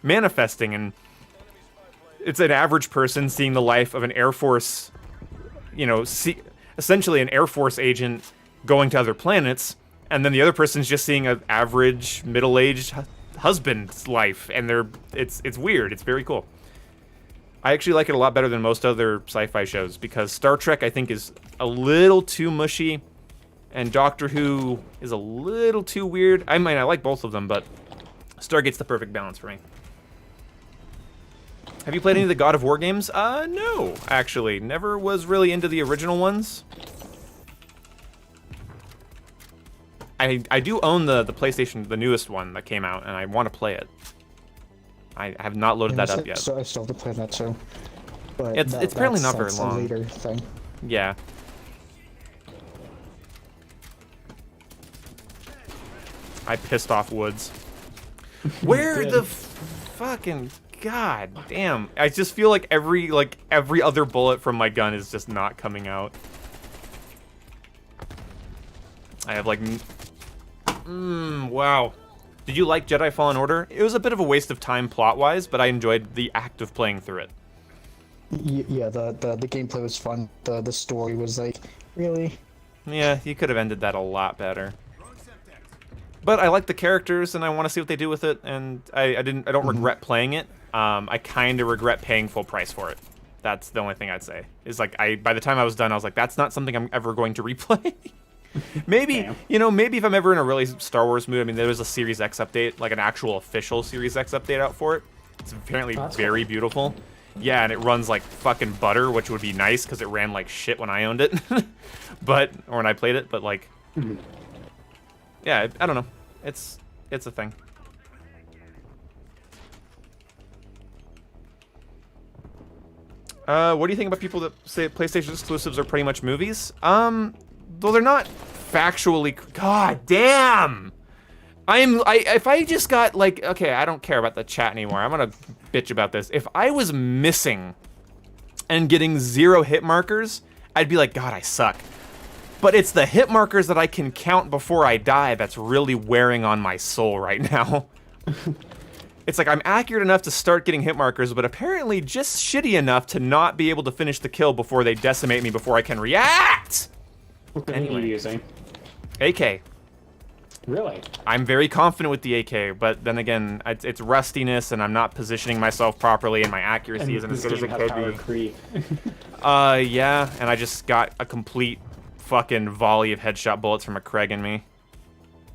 manifesting. And it's an average person seeing the life of an Air Force, essentially an Air Force agent going to other planets, and then the other person's just seeing an average middle-aged husband's life, and it's weird. It's very cool. I actually like it a lot better than most other sci-fi shows because Star Trek, I think, is a little too mushy, and Doctor Who is a little too weird. I mean, I like both of them, but Stargate's the perfect balance for me. Have you played any of the God of War games? No, actually. Never was really into the original ones. I do own the PlayStation, the newest one that came out, and I want to play it. I have not loaded that up yet. So I still have to play that too. But it's apparently not very long. A later thing. Yeah. I pissed off Woods. Where the fucking god damn! I just feel like every other bullet from my gun is just not coming out. I have like, wow. Did you like Jedi Fallen Order? It was a bit of a waste of time plot-wise, but I enjoyed the act of playing through it. Yeah, the gameplay was fun. The story was like, really? Yeah, you could have ended that a lot better. But I like the characters, and I want to see what they do with it, and I don't regret playing it. I kind of regret paying full price for it. That's the only thing I'd say. Is like, by the time I was done, I was like, that's not something I'm ever going to replay. Maybe, maybe if I'm ever in a really Star Wars mood. I mean, there was a Series X update, like an actual official Series X update out for it. It's apparently very beautiful. Yeah, and it runs like fucking butter, which would be nice because it ran like shit when I owned it. Or when I played it, but like, yeah, I don't know. It's a thing. What do you think about people that say PlayStation exclusives are pretty much movies? Though they're not factually. God damn! If I just got like, okay, I don't care about the chat anymore. I'm gonna bitch about this. If I was missing and getting 0 hit markers, I'd be like, God, I suck. But it's the hit markers that I can count before I die that's really wearing on my soul right now. It's like I'm accurate enough to start getting hit markers, but apparently just shitty enough to not be able to finish the kill before they decimate me before I can react! What are you using? AK. Really? I'm very confident with the AK, but then again, it's rustiness, and I'm not positioning myself properly, and my accuracy isn't as good as it could be. Yeah, and I just got a complete fucking volley of headshot bullets from a Craig in me.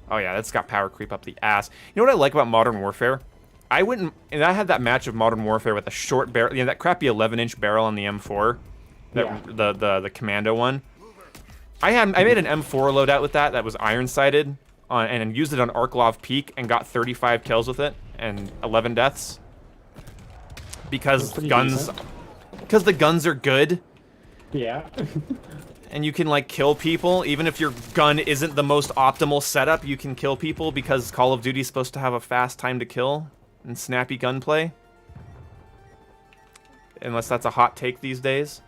Oh yeah, that's got power creep up the ass. You know what I like about Modern Warfare? I had that match of Modern Warfare with a short barrel, that crappy 11-inch barrel on the M4, the commando one. I made an M4 loadout with that was iron-sighted, and used it on Arklov Peak and got 35 kills with it and 11 deaths. Because the guns are good. Yeah. And you can, like, kill people. Even if your gun isn't the most optimal setup, you can kill people because Call of Duty's supposed to have a fast time to kill and snappy gunplay. Unless that's a hot take these days.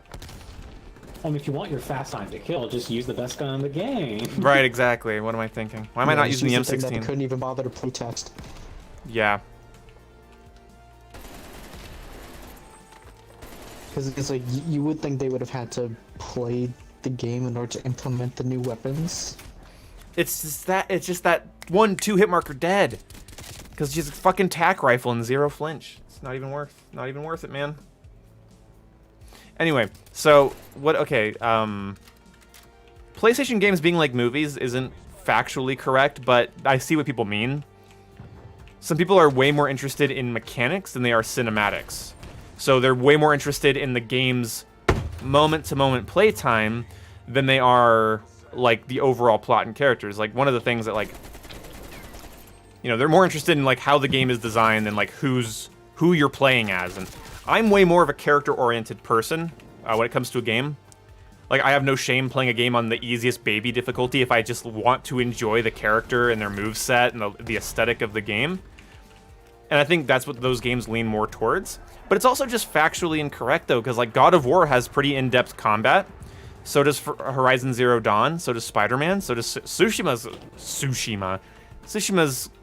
If you want your fast time to kill, just use the best gun in the game. Right, exactly. What am I thinking? Why am I not using the thing that they M16? couldn't even bother to playtest. Yeah. Because it's like, you would think they would have had to play the game in order to implement the new weapons. It's just that 1-2 hit marker dead. Because she's a fucking tac rifle and 0 flinch. It's not even worth it, man. Anyway, so what? Okay, PlayStation games being like movies isn't factually correct, but I see what people mean. Some people are way more interested in mechanics than they are cinematics. So they're way more interested in the game's moment-to-moment playtime than they are like the overall plot and characters. Like one of the things that, like, you know, they're more interested in like how the game is designed than like who you're playing as. And I'm way more of a character-oriented person when it comes to a game. Like, I have no shame playing a game on the easiest baby difficulty if I just want to enjoy the character and their moveset and the aesthetic of the game. And I think that's what those games lean more towards. But it's also just factually incorrect, though, because, like, God of War has pretty in-depth combat. So does Horizon Zero Dawn. So does Spider-Man. So does Tsushima's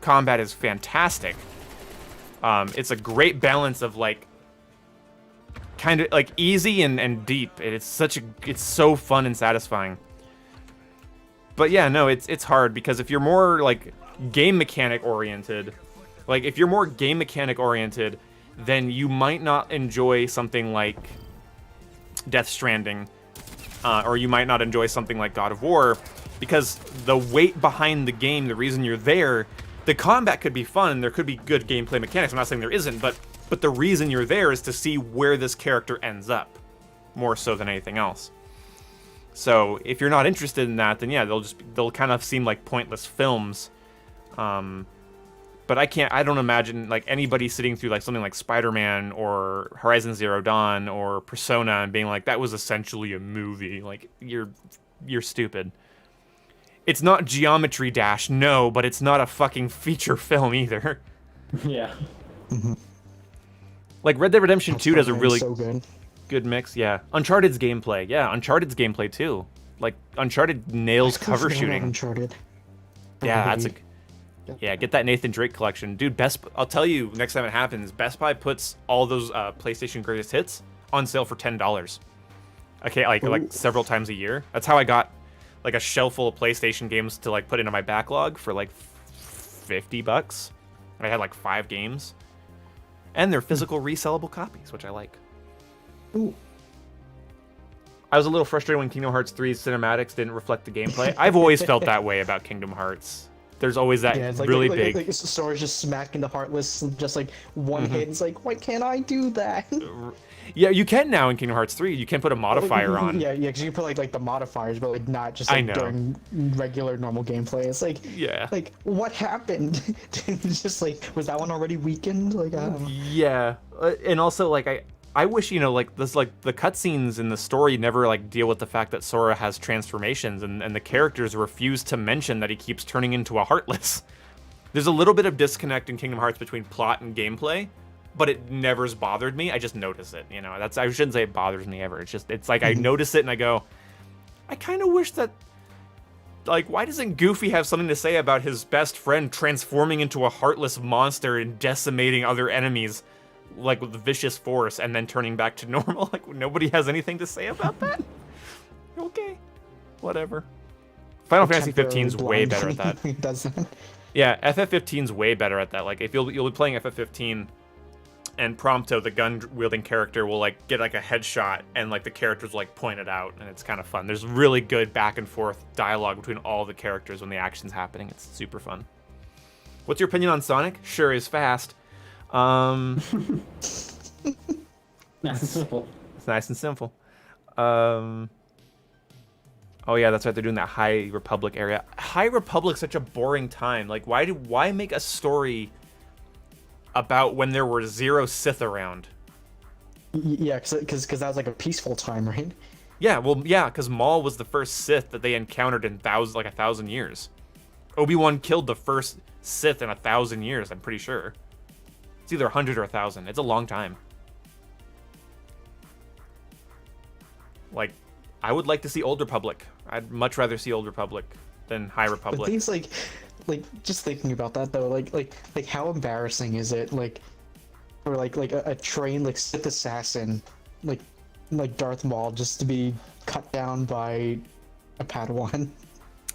combat is fantastic. It's a great balance of, like, kind of like easy and deep. It's so fun and satisfying. But yeah, no, it's hard because if you're more like game mechanic oriented, then you might not enjoy something like Death Stranding, or you might not enjoy something like God of War, because the weight behind the game, the reason you're there, the combat could be fun, there could be good gameplay mechanics. I'm not saying there isn't, but the reason you're there is to see where this character ends up, more so than anything else. So if you're not interested in that, then yeah, they'll kind of seem like pointless films. But I don't imagine like anybody sitting through like something like Spider-Man or Horizon Zero Dawn or Persona and being like, that was essentially a movie. Like, you're stupid. It's not Geometry Dash, no, but it's not a fucking feature film either. Yeah. Mm-hmm. Like, Red Dead Redemption 2 does a really so good mix, yeah. Uncharted's gameplay, yeah, Uncharted's gameplay too. Like, Uncharted nails cover shooting. Uncharted. Yeah, yeah, get that Nathan Drake collection. Dude, I'll tell you, next time it happens, Best Buy puts all those PlayStation Greatest Hits on sale for $10. Okay, like several times a year. That's how I got, like, a shelf full of PlayStation games to, like, put into my backlog for, like, $50. I had, like, 5 games. And they're physical resellable copies, which I like. Ooh. I was a little frustrated when Kingdom Hearts 3's cinematics didn't reflect the gameplay. I've always felt that way about Kingdom Hearts. There's always that it's like, really like, big... Like Sora's just smacking the Heartless, just like one hit. It's like, why can't I do that? Yeah, you can now in Kingdom Hearts 3. You can put a modifier on. Yeah, because you can put like the modifiers, but like not just like during regular normal gameplay. It's like, yeah, like what happened? It's just like, was that one already weakened? Like, I don't know. Yeah, and also like I wish, you know, like this, like the cutscenes in the story never like deal with the fact that Sora has transformations, and the characters refuse to mention that he keeps turning into a Heartless. There's a little bit of disconnect in Kingdom Hearts between plot and gameplay, but it never's bothered me. I just notice it, you know. I shouldn't say it bothers me ever. It's like I notice it and I go, I kind of wish that, like, why doesn't Goofy have something to say about his best friend transforming into a heartless monster and decimating other enemies, like with vicious force, and then turning back to normal? Like, nobody has anything to say about that? Okay, whatever. Final Fantasy 15's way better at that. Does that? Yeah, FF15's way better at that. Like, if you'll be playing FF15, and Prompto, the gun-wielding character, will, like, get, like, a headshot, and, like, the characters will, like, point it out, and it's kind of fun. There's really good back-and-forth dialogue between all the characters when the action's happening. It's super fun. What's your opinion on Sonic? Sure is fast. Nice and simple. It's nice and simple. Oh, yeah, that's right. They're doing that High Republic area. High Republic's such a boring time. Like, why make a story about when there were 0 Sith around? Yeah, because that was like a peaceful time, right? Yeah, well, yeah, because Maul was the first Sith that they encountered in 1,000 years. Obi-Wan killed the first Sith in 1,000 years, I'm pretty sure. It's either 100 or 1,000. It's a long time. Like, I would like to see Old Republic. I'd much rather see Old Republic than High But Republic. things like just thinking about that though, like how embarrassing is it, like, for like a trained like Sith assassin, like Darth Maul, just to be cut down by a Padawan.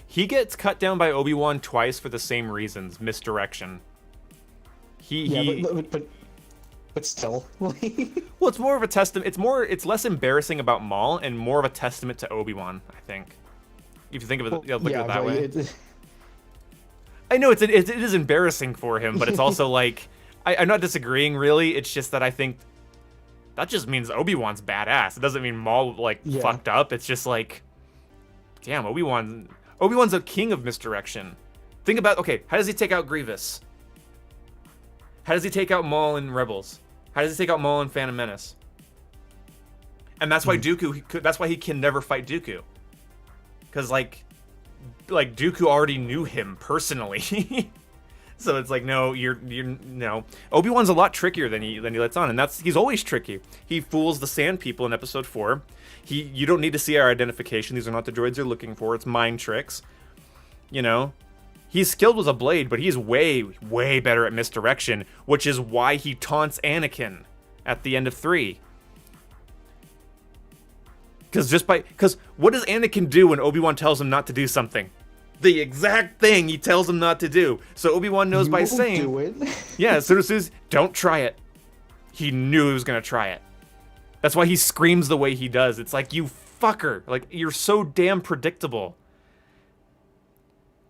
He gets cut down by Obi-Wan twice for the same reasons, misdirection. But still, like, Well, it's more of a testament. It's less embarrassing about Maul and more of a testament to Obi-Wan, I think. If you think of it, look at it that way. I know it is embarrassing for him, but it's also like I'm not disagreeing really. It's just that I think that just means Obi-Wan's badass. It doesn't mean Maul fucked up. It's just like, damn, Obi-Wan's a king of misdirection. Think about, okay, how does he take out Grievous? How does he take out Maul in Rebels? How does he take out Maul in Phantom Menace? And that's why that's why he can never fight Dooku. Because like Dooku already knew him personally. So it's like, no, you're no. Obi-Wan's a lot trickier than he lets on, and he's always tricky. He fools the Sand People in Episode 4. You don't need to see our identification. These are not the droids you're looking for. It's mind tricks. You know, he's skilled with a blade, but he's way, way better at misdirection, which is why he taunts Anakin at the end of 3. Because what does Anakin do when Obi-Wan tells him not to do something? The exact thing he tells him not to do. So Obi-Wan knows by saying, do it. yeah, as soon as says, don't try it. He knew he was gonna try it. That's why he screams the way he does. It's like, you fucker. Like, you're so damn predictable.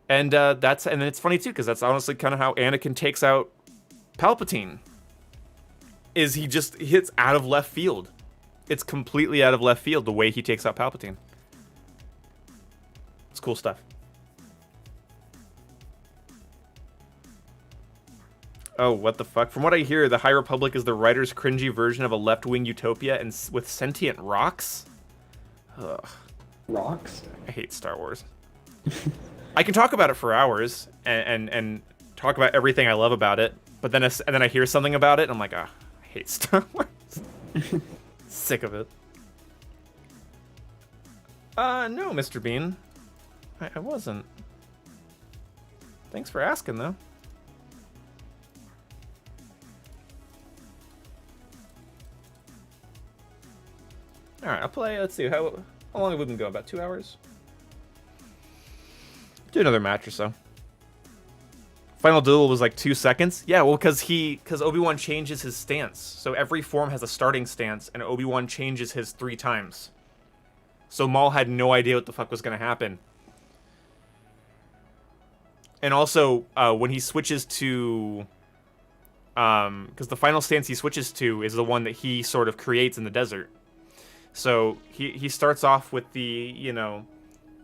And then it's funny too, because that's honestly kind of how Anakin takes out Palpatine. Is he just hits out of left field. It's completely out of left field the way he takes out Palpatine. It's cool stuff. Oh, what the fuck? From what I hear, the High Republic is the writer's cringy version of a left-wing utopia and with sentient rocks? Ugh. Rocks? I hate Star Wars. I can talk about it for hours and talk about everything I love about it, but then I hear something about it and I'm like, I hate Star Wars. Sick of it. No, Mr. Bean. I wasn't. Thanks for asking, though. Alright, I'll play, let's see, how long have we been going? About 2 hours? Do another match or so. Final duel was like 2 seconds? Yeah, well, because Obi-Wan changes his stance. So every form has a starting stance, and Obi-Wan changes his 3 times. So Maul had no idea what the fuck was going to happen. And also, when he switches to... because the final stance he switches to is the one that he sort of creates in the desert. So he starts off with the, you know...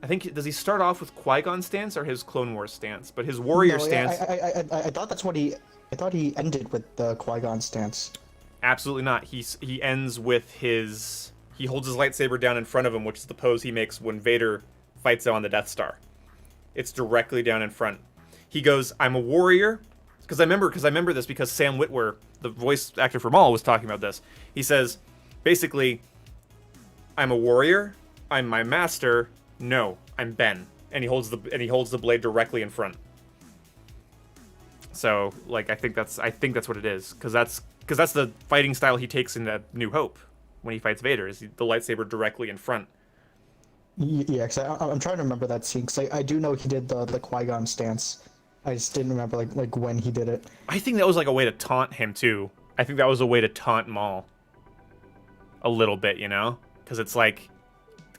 I think, does he start off with Qui-Gon stance or his Clone Wars stance? But his warrior stance... I thought that's what I thought he ended with the Qui-Gon stance. Absolutely not. He ends with his... He holds his lightsaber down in front of him, which is the pose he makes when Vader fights on the Death Star. It's directly down in front. He goes, I'm a warrior. Because I remember this because Sam Witwer, the voice actor for Maul, was talking about this. He says, basically, I'm a warrior. I'm my master. No, I'm Ben. And he holds the blade directly in front. So, like, I think that's what it is, because that's the fighting style he takes in New Hope when he fights Vader, is the lightsaber directly in front. Yeah, because I'm trying to remember that scene, because I do know he did the Qui-Gon stance. I just didn't remember like when he did it. I think that was like a way to taunt him too. I think that was a way to taunt Maul a little bit, you know, because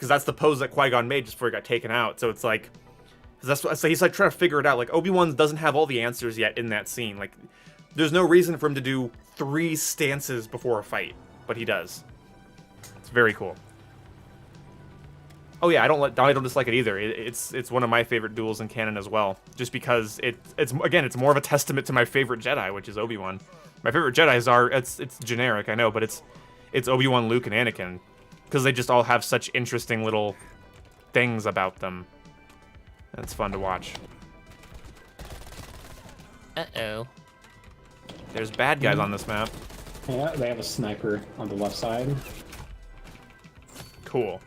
that's the pose that Qui-Gon made just before he got taken out. So it's like, so he's like trying to figure it out. Like, Obi-Wan doesn't have all the answers yet in that scene. Like, there's no reason for him to do 3 stances before a fight, but he does. It's very cool. Oh yeah, I don't dislike it either. It's one of my favorite duels in canon as well. Just because it's more of a testament to my favorite Jedi, which is Obi-Wan. My favorite Jedis are it's generic, I know, but it's Obi-Wan, Luke, and Anakin. Because they just all have such interesting little things about them. It's fun to watch. Uh-oh. There's bad guys on this map. Yeah, they have a sniper on the left side. Cool.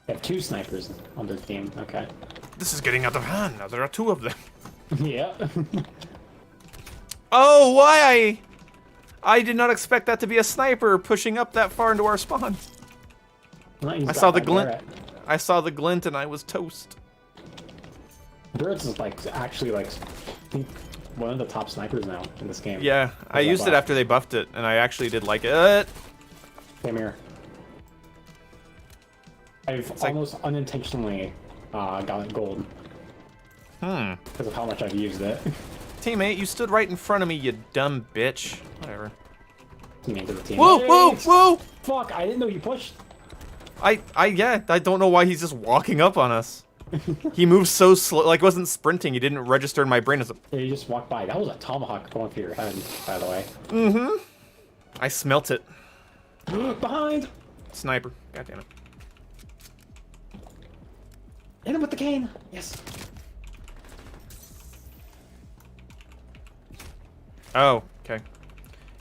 They have 2 snipers on their team. Okay. This is getting out of hand. Now there are 2 of them. Yeah. Oh, why? I did not expect that to be a sniper pushing up that far into our spawn. I saw the glint. I saw the glint and I was toast. Birds is like actually like I think one of the top snipers now in this game. Yeah, I used it after they buffed it, and I actually did like it. Same here. I've almost unintentionally gotten gold. Because of how much I've used it. Teammate, you stood right in front of me, you dumb bitch. Whatever. Teammate to the team. Whoa, whoa, whoa! Fuck, I didn't know you pushed. Yeah, I don't know why he's just walking up on us. He moves so slow, like wasn't sprinting. He didn't register in my brain as a... Yeah, you just walked by. That was a tomahawk going through your head, by the way. Mm-hmm. I smelt it. Behind! Sniper. God damn it. Hit him with the cane! Yes. Oh, okay.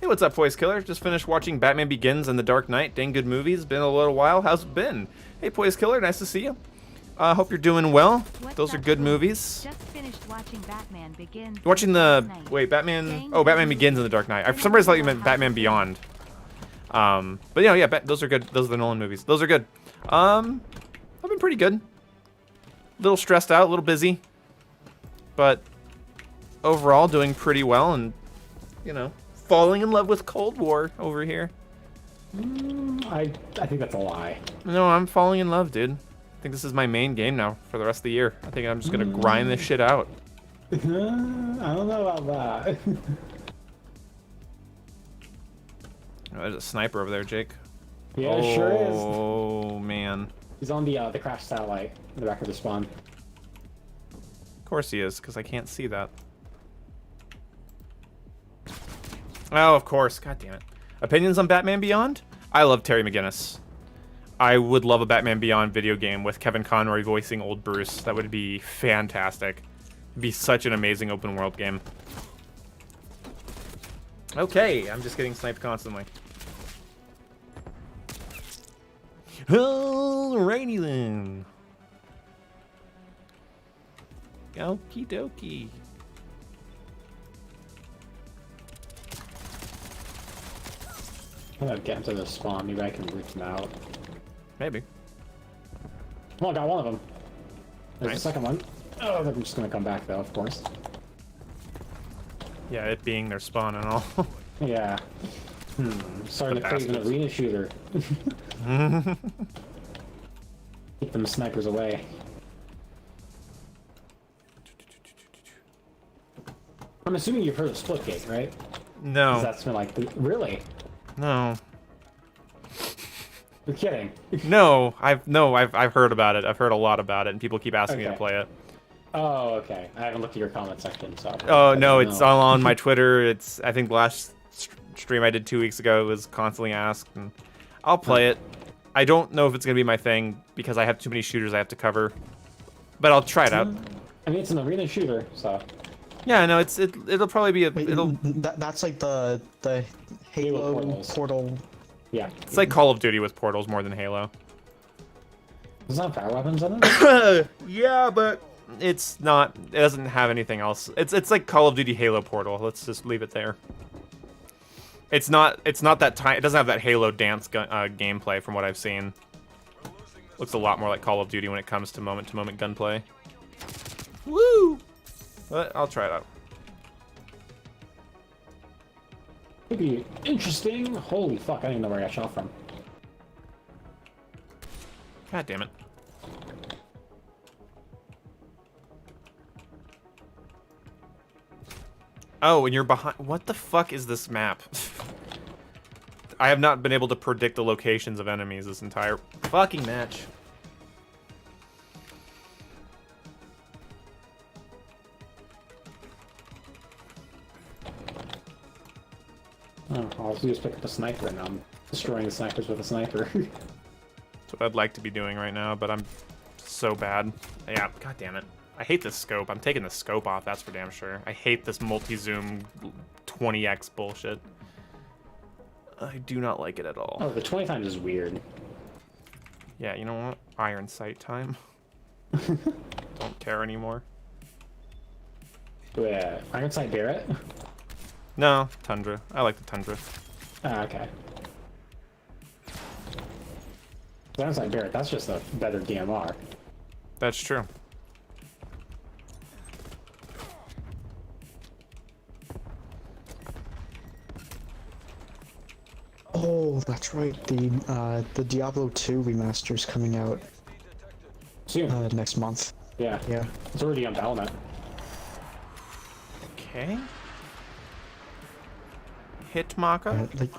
Hey, what's up, Poise Killer? Just finished watching Batman Begins and The Dark Knight. Dang good movies. Been a little while. How's it been? Hey, Poise Killer. Nice to see you. Hope you're doing well. Those are good movies. Just finished watching Batman Begins. Watching the... Wait, Batman... Oh, Batman Begins and The Dark Knight. For some reason I thought you meant Batman Beyond. But yeah, those are good. Those are the Nolan movies. Those are good. I've been pretty good. A little stressed out, a little busy. But overall doing pretty well and, you know, falling in love with Cold War over here. I think that's a lie. No, I'm falling in love, dude. I think this is my main game now for the rest of the year. I think I'm just gonna grind this shit out. I don't know about that. Oh, there's a sniper over there, Jake. Yeah, it sure is. Oh, man. He's on the crash satellite in the back of the spawn. Of course he is, because I can't see that. Oh, of course. God damn it. Opinions on Batman Beyond? I love Terry McGinnis. I would love a Batman Beyond video game with Kevin Conroy voicing old Bruce. That would be fantastic. It'd be such an amazing open world game. Okay, I'm just getting sniped constantly. Alrighty then. Okie dokie. I'm gonna get into the spawn. Maybe I can root him out. Maybe. Oh, I got one of them. There's Nice. the second one. Oh, I'm just gonna come back though, of course. Yeah, it being their spawn and all. Yeah. Starting The to crave an bastards. arena shooter. Keep them snipers away. I'm assuming you've heard of Splitgate, right? 'Cause No. that's been like, really? No. You're kidding. No, I've heard about it. I've heard a lot about it, and people keep asking me to Okay. play it. Oh, okay. I haven't looked at your comment section, so. Oh I no, don't it's know. all on my Twitter. It's I think the last stream I did 2 weeks ago, it was constantly asked, and I'll play it. I don't know if it's gonna be my thing because I have too many shooters I have to cover, but I'll try it out. I mean, it's an arena shooter, so. Yeah, no, it'll probably be a Wait, it'll that's like the Halo Portals. portal. Yeah. it's like Call of Duty with portals more than Halo. There's not fire weapons in it? Yeah, but it's not. It doesn't have anything else. It's like Call of Duty Halo Portal. Let's just leave it there. It's not that time. It doesn't have that Halo dance gameplay from what I've seen. Looks a lot more like Call of Duty when it comes to moment gunplay. Woo! But I'll try it out. Could be interesting. Holy fuck, I don't even know where I got shot from. God damn it. Oh, and you're behind. What the fuck is this map? I have not been able to predict the locations of enemies this entire fucking match. Oh, all I do is pick up a sniper, and I'm destroying the snipers with a sniper. That's what I'd like to be doing right now, but I'm so bad. Yeah, god damn it. I hate this scope. I'm taking the scope off, that's for damn sure. I hate this multi-zoom 20x bullshit. I do not like it at all. Oh, the 20 times is weird. Yeah, you know what? Iron sight time. Don't care anymore. Yeah, Iron Sight Barrett? No, Tundra. I like the Tundra. Ah, okay. Iron Sight Barrett, that's just a better DMR. That's true. Oh, that's right. The Diablo 2 remaster is coming out Soon. next month. Yeah. Yeah. It's already on Battle.net. Okay. Hitmarker? Like,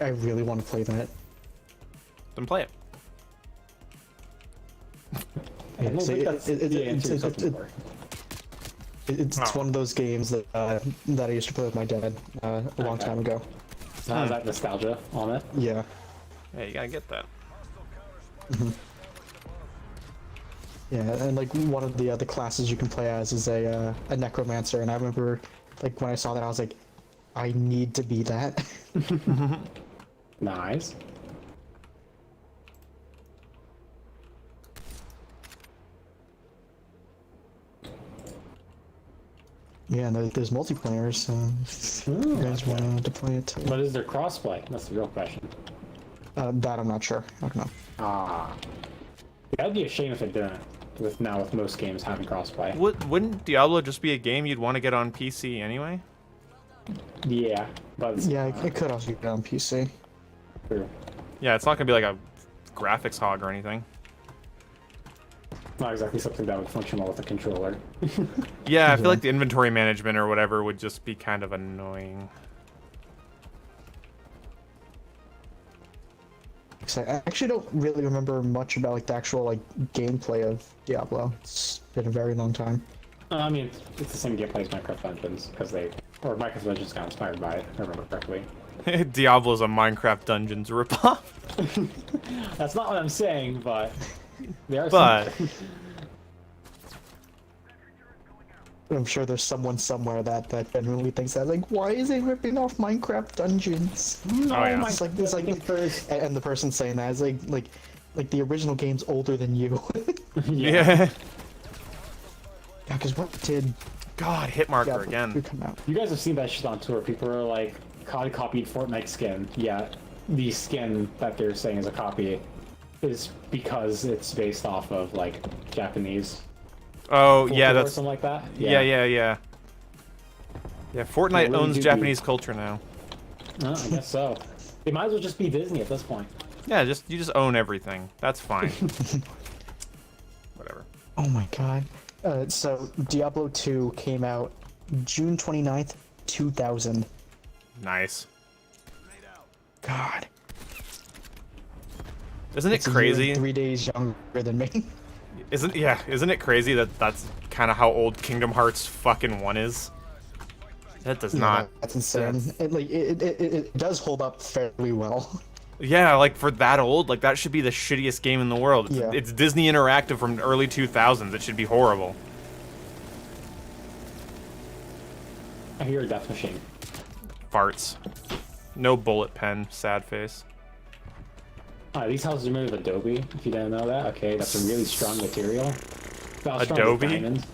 I really want to play that. Then play it. I don't think that's the answer you're looking for. It's Oh. one of those games that that I used to play with my dad a long Okay. time ago. So has that nostalgia on it? Yeah. Yeah, you gotta get that. Yeah, and like one of the classes you can play as is a necromancer, and I remember like when I saw that I was like, I need to be that. Nice. Yeah, and there's multiplayer, so if you guys okay. want to play it too. But is there crossplay? That's the real question. That I'm not sure. I don't know. Ah. That'd be a shame if it didn't. With most games having crossplay. Wouldn't Diablo just be a game you'd want to get on PC anyway? Yeah, but it's Yeah, it could also be on PC. true. Yeah, it's not gonna be like a graphics hog or anything. Not exactly something that would function well with a controller. Yeah, I feel like the inventory management or whatever would just be kind of annoying. So I actually don't really remember much about like the actual like gameplay of Diablo. It's been a very long time. I mean, it's the same gameplay as Minecraft Dungeons, because Minecraft Dungeons got inspired by it, if I remember correctly. Diablo's a Minecraft Dungeons ripoff. That's not what I'm saying, but they are But I'm sure there's someone somewhere that genuinely thinks that, like, why is it ripping off Minecraft Dungeons? No, Oh, yeah. It's like, and the person saying that is like the original game's older than you. yeah. Yeah, because what did God, Hitmarker Diablo 2 again. come out? You guys have seen that shit on tour. People are like, COD copied Fortnite skin. Yeah, the skin that they're saying is a copy is because it's based off of like Japanese. Oh, yeah, folklore or that's something like that. yeah. Yeah, Fortnite They really owns do Japanese culture now. I guess so. It might as well just be Disney at this point. Yeah, you just own everything. That's fine. Whatever. Oh my god. So Diablo 2 came out June 29th, 2000. Nice. God. Isn't it It's a year and crazy? 3 days younger than me. Isn't it crazy that that's kind of how old Kingdom Hearts fucking 1 is? That does not. That's insane. It does hold up fairly well. Yeah, like for that old, like that should be the shittiest game in the world. Yeah. It's Disney Interactive from the early 2000s. It should be horrible. I hear a death machine. Farts. No bullet pen. Sad face. These houses are made of Adobe, if you didn't know that. Okay, that's a really strong material. About as strong as Adobe? diamond.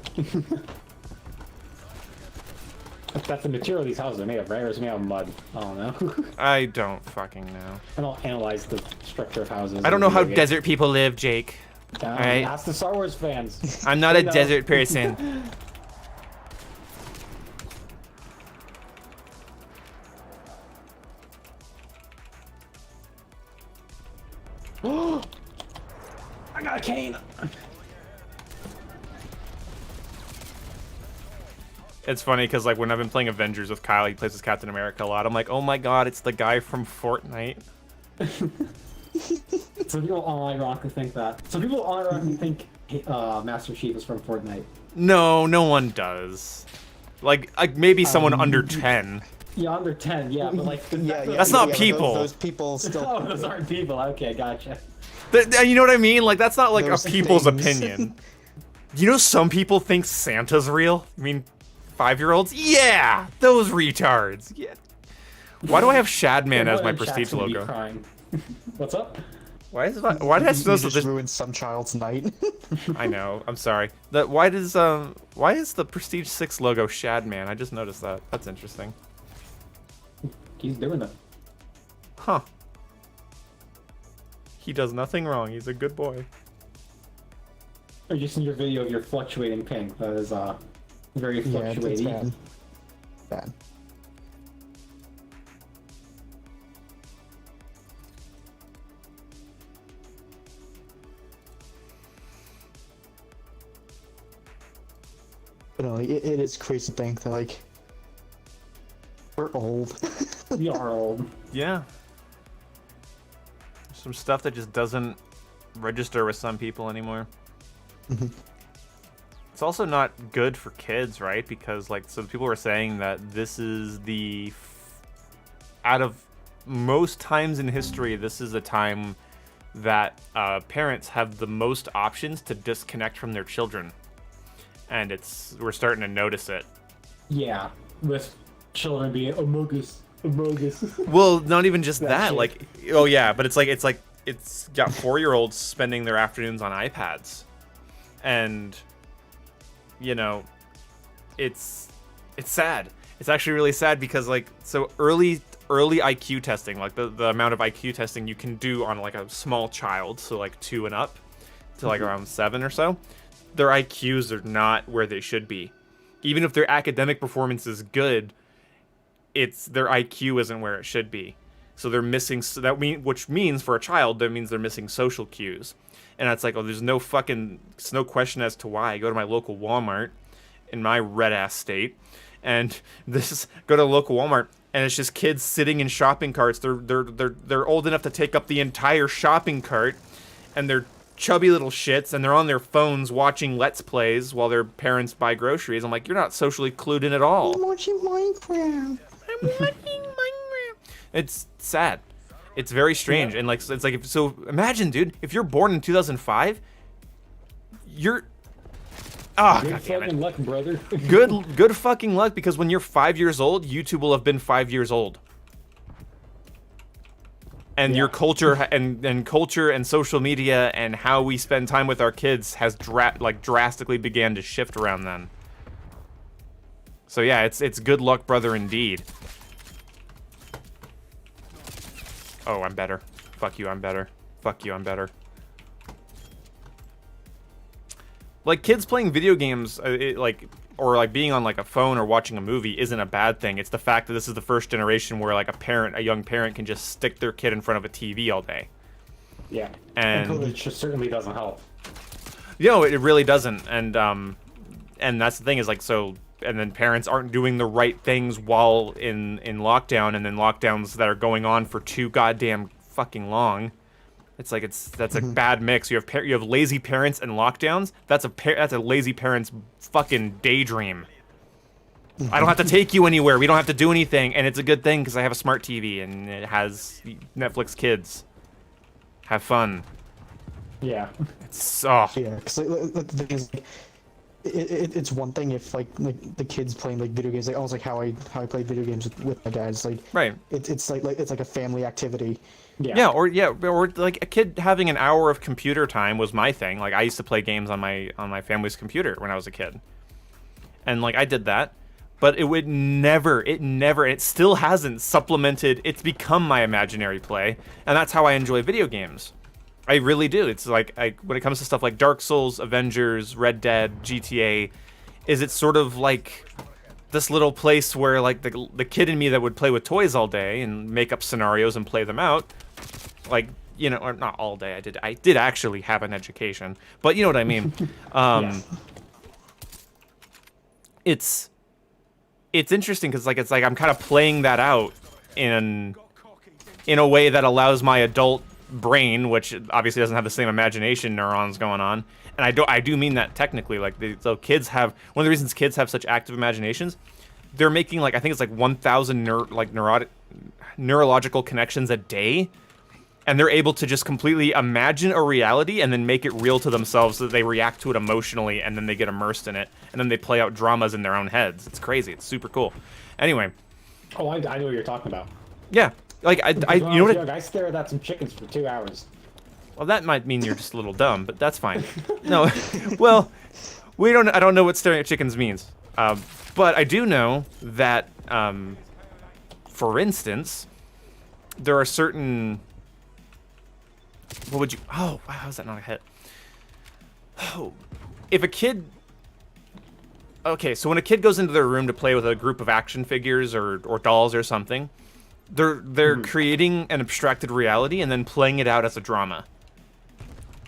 That's the material these houses are made of, right? Or is it made of mud? I don't know. I don't fucking know. I don't analyze the structure of houses. I don't know how Video games. desert people live, Jake. Alright. Ask the Star Wars fans. I'm not They a know. desert person. I got a cane! It's funny because like when I've been playing Avengers with Kyle, he plays as Captain America a lot. I'm like, oh my god, it's the guy from Fortnite. Some people unironically think that. Some people unironically think Master Chief is from Fortnite. No, no one does. Like maybe someone under 10. Yeah, under 10, yeah, but like... That's not people. Those people still... Oh, those aren't people, okay, gotcha. You know what I mean? Like, that's not like Those a people's things. opinion. You know some people think Santa's real? I mean, 5-year-olds? Yeah! Those retards! Yeah. Why do I have Shadman as my prestige logo? What's up? Why did I You supposed to just ruined some child's night. I know, I'm sorry. Why is the Prestige 6 logo Shadman? I just noticed that. That's interesting. He's doing it. Huh. He does nothing wrong. He's a good boy. Or just in your video of your fluctuating ping. That is very Yeah, it's fluctuating. bad. Bad. But no, like, it is crazy to think that like we're old. We are old. Yeah. Some stuff that just doesn't register with some people anymore. It's also not good for kids, right? Because like some people were saying that this is out of most times in history, this is a time that parents have the most options to disconnect from their children. And we're starting to notice it. Yeah, with children being Among Us. Well, not even just That that. shit. Like, oh yeah, but it's got 4-year-olds spending their afternoons on iPads, and you know, it's sad. It's actually really sad because like so early IQ testing, like the amount of IQ testing you can do on like a small child, so like 2 and up to like around 7 or so, their IQs are not where they should be. Even if their academic performance is good, their IQ isn't where it should be. So they're missing which means for a child that means they're missing social cues. And it's like, oh, there's no question as to why. I go to my local Walmart in my red ass state, and go to a local Walmart, and it's just kids sitting in shopping carts. They're old enough to take up the entire shopping cart, and they're chubby little shits, and they're on their phones watching Let's Plays while their parents buy groceries. I'm like, you're not socially clued in at all. I'm watching Minecraft. I'm watching Minecraft. It's sad. It's very strange, and like it's like so. Imagine, dude, if you're born in 2005, you're god damn fucking it. luck, brother. Good fucking luck, because when you're 5 years old, YouTube will have been 5 years old, and your culture and social media and how we spend time with our kids has drastically began to shift around then. So yeah, it's good luck, brother, indeed. Oh, I'm better. Fuck you, I'm better. Fuck you, I'm better. Like, kids playing video games, or being on like a phone or watching a movie isn't a bad thing. It's the fact that this is the first generation where like a young parent can just stick their kid in front of a TV all day. Yeah. And it just certainly doesn't help. You know, it really doesn't. And that's the thing is like, so, and then parents aren't doing the right things while in lockdown, and then lockdowns that are going on for too goddamn fucking long. It's like that's a bad mix. You have lazy parents and lockdowns. That's a lazy parent's fucking daydream. I don't have to take you anywhere. We don't have to do anything, and it's a good thing because I have a smart TV and it has Netflix Kids. Have fun. Yeah. It's Yeah, because the thing is, it's one thing if like the kids playing like video games, like almost like how I play video games with my dad. It's like right. It's like a family activity. Yeah, or like a kid having an hour of computer time was my thing. Like I used to play games on my family's computer when I was a kid, and like I did that, but it still hasn't supplemented. It's become my imaginary play, and that's how I enjoy video games. I really do. It's like when it comes to stuff like Dark Souls, Avengers, Red Dead, GTA, it's sort of like this little place where like the kid in me that would play with toys all day and make up scenarios and play them out, like, you know, or not all day. I did actually have an education, but you know what I mean. Yes. it's interesting because it's like I'm kind of playing that out in a way that allows my adult brain, which obviously doesn't have the same imagination neurons going on, and I do mean that technically. Like, so kids have, one of the reasons kids have such active imaginations, they're making like, I think it's like 1,000 neurological connections a day, and they're able to just completely imagine a reality and then make it real to themselves so that they react to it emotionally, and then they get immersed in it, and then they play out dramas in their own heads. It's crazy. It's super cool. Anyway. Oh, I know what you're talking about. Yeah. Like, you know what? I stared at some chickens for 2 hours. Well, that might mean you're just a little dumb, but that's fine. No, well, I don't know what staring at chickens means. But I do know that, for instance, there are certain, what would you, oh, wow, how's that not a hit? Oh, if a kid, okay, so when a kid goes into their room to play with a group of action figures or dolls or something, they're creating an abstracted reality and then playing it out as a drama.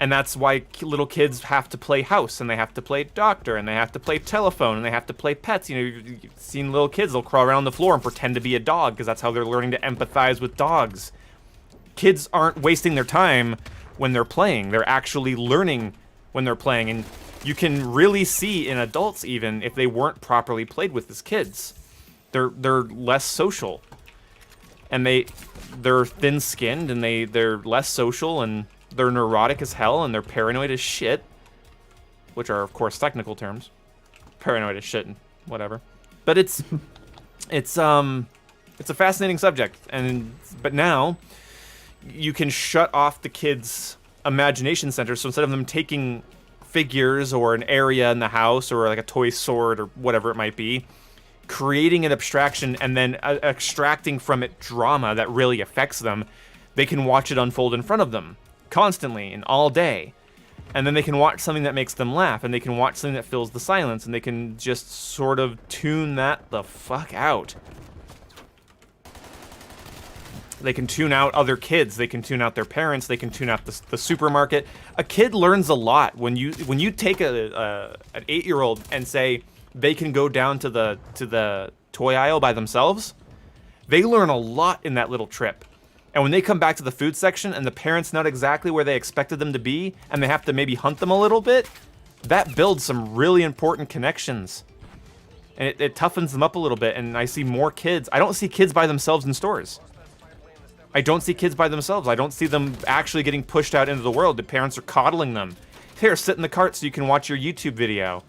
And that's why little kids have to play house, and they have to play doctor, and they have to play telephone, and they have to play pets. You know, you've seen little kids, they'll crawl around on the floor and pretend to be a dog, because that's how they're learning to empathize with dogs. Kids aren't wasting their time when they're playing. They're actually learning when they're playing. And you can really see in adults, even, if they weren't properly played with as kids. They're less social. And they're thin-skinned, and they're less social, and they're neurotic as hell, and they're paranoid as shit, which are, of course, technical terms. Paranoid as shit and whatever. But it's a fascinating subject, but now you can shut off the kids' imagination center. So instead of them taking figures or an area in the house or like a toy sword or whatever it might be, creating an abstraction and then extracting from it drama that really affects them, they can watch it unfold in front of them constantly and all day. And then they can watch something that makes them laugh, and they can watch something that fills the silence, and they can just sort of tune that the fuck out. They can tune out other kids, they can tune out their parents, they can tune out the supermarket. A kid learns a lot when you take an 8-year-old and say they can go down to the toy aisle by themselves. They learn a lot in that little trip. And when they come back to the food section and the parent's not exactly where they expected them to be, and they have to maybe hunt them a little bit, that builds some really important connections. And it toughens them up a little bit, and I see more kids. I don't see kids by themselves in stores. I don't see kids by themselves. I don't see them actually getting pushed out into the world. The parents are coddling them. Here, sit in the cart so you can watch your YouTube video.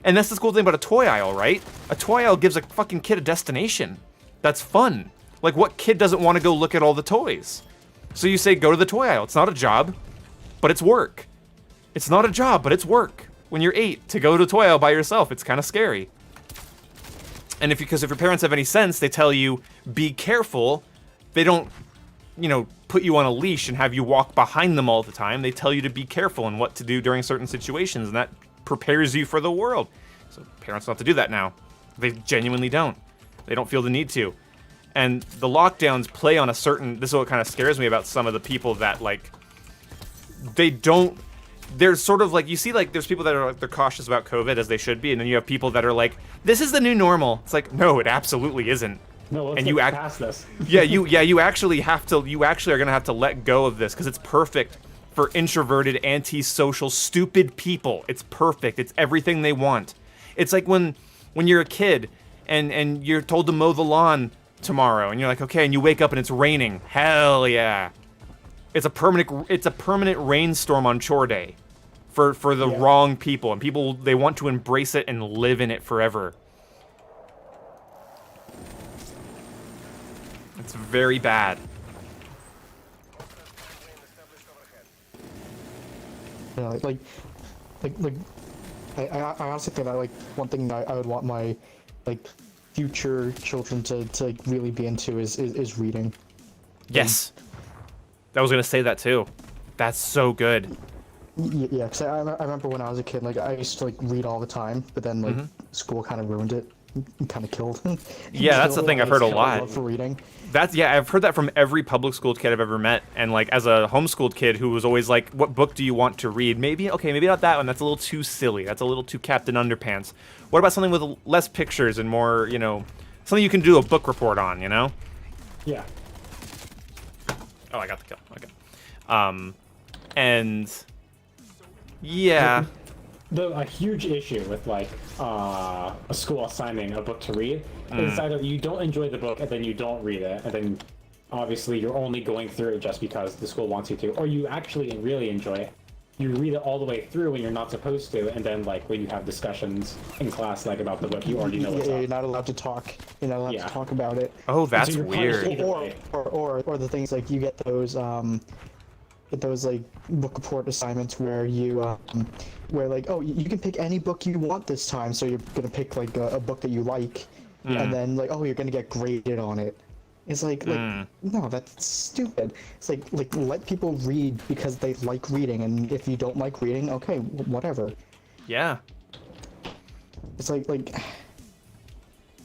And that's the cool thing about a toy aisle, right? A toy aisle gives a fucking kid a destination. That's fun. Like, what kid doesn't want to go look at all the toys? So you say, go to the toy aisle. It's not a job, but it's work. It's not a job, but it's work. When you're 8, to go to a toy aisle by yourself, it's kind of scary. And because if your parents have any sense, they tell you, be careful. They don't, put you on a leash and have you walk behind them all the time. They tell you to be careful and what to do during certain situations, and that prepares you for the world. So parents don't have to do that now. They genuinely don't. They don't feel the need to. And the lockdowns play on this is what kind of scares me about some of the people that, like, they're sort of like, you see, like, there's people that are, like, they're cautious about COVID, as they should be, and then you have people that are like, this is the new normal. It's like, no, it absolutely isn't. No, let's get past this. you actually are gonna have to let go of this, because it's perfect for introverted, antisocial, stupid people. It's perfect. It's everything they want. It's like when you're a kid and you're told to mow the lawn tomorrow, and you're like, okay, and you wake up and it's raining. Hell yeah. It's a permanent rainstorm on chore day for the wrong people, and people, they want to embrace it and live in it forever. It's very bad. Yeah, I honestly think that, like, one thing that I would want my, like, future children to really be into is reading. Yes. I was gonna say that too. That's so good. Yeah, because I remember when I was a kid, like, I used to, like, read all the time, but then, like, school kind of ruined it. kind of killed. Yeah, that's the thing I've heard a lot. Love for reading. I've heard that from every public school kid I've ever met, and like as a homeschooled kid who was always like, "What book do you want to read?" Maybe not that one. That's a little too silly. That's a little too Captain Underpants. What about something with less pictures and more, something you can do a book report on, Yeah. Oh, I got the kill. Okay. And yeah. A huge issue with like a school assigning a book to read is either you don't enjoy the book and then you don't read it, and then obviously you're only going through it just because the school wants you to, or you actually really enjoy it. You read it all the way through when you're not supposed to, and then like when you have discussions in class like about the book, you already know what's Yeah, up. you're not allowed to talk. You're not allowed to talk about it. Oh, that's So you're punished weird. either way. Or the things like you get those like book report assignments where you where like, oh, you can pick any book you want this time, so you're gonna pick like a book that you like, and then like, oh, you're gonna get graded on it. It's like no, that's stupid. It's like let people read because they like reading, and if you don't like reading, okay, whatever. Yeah. It's like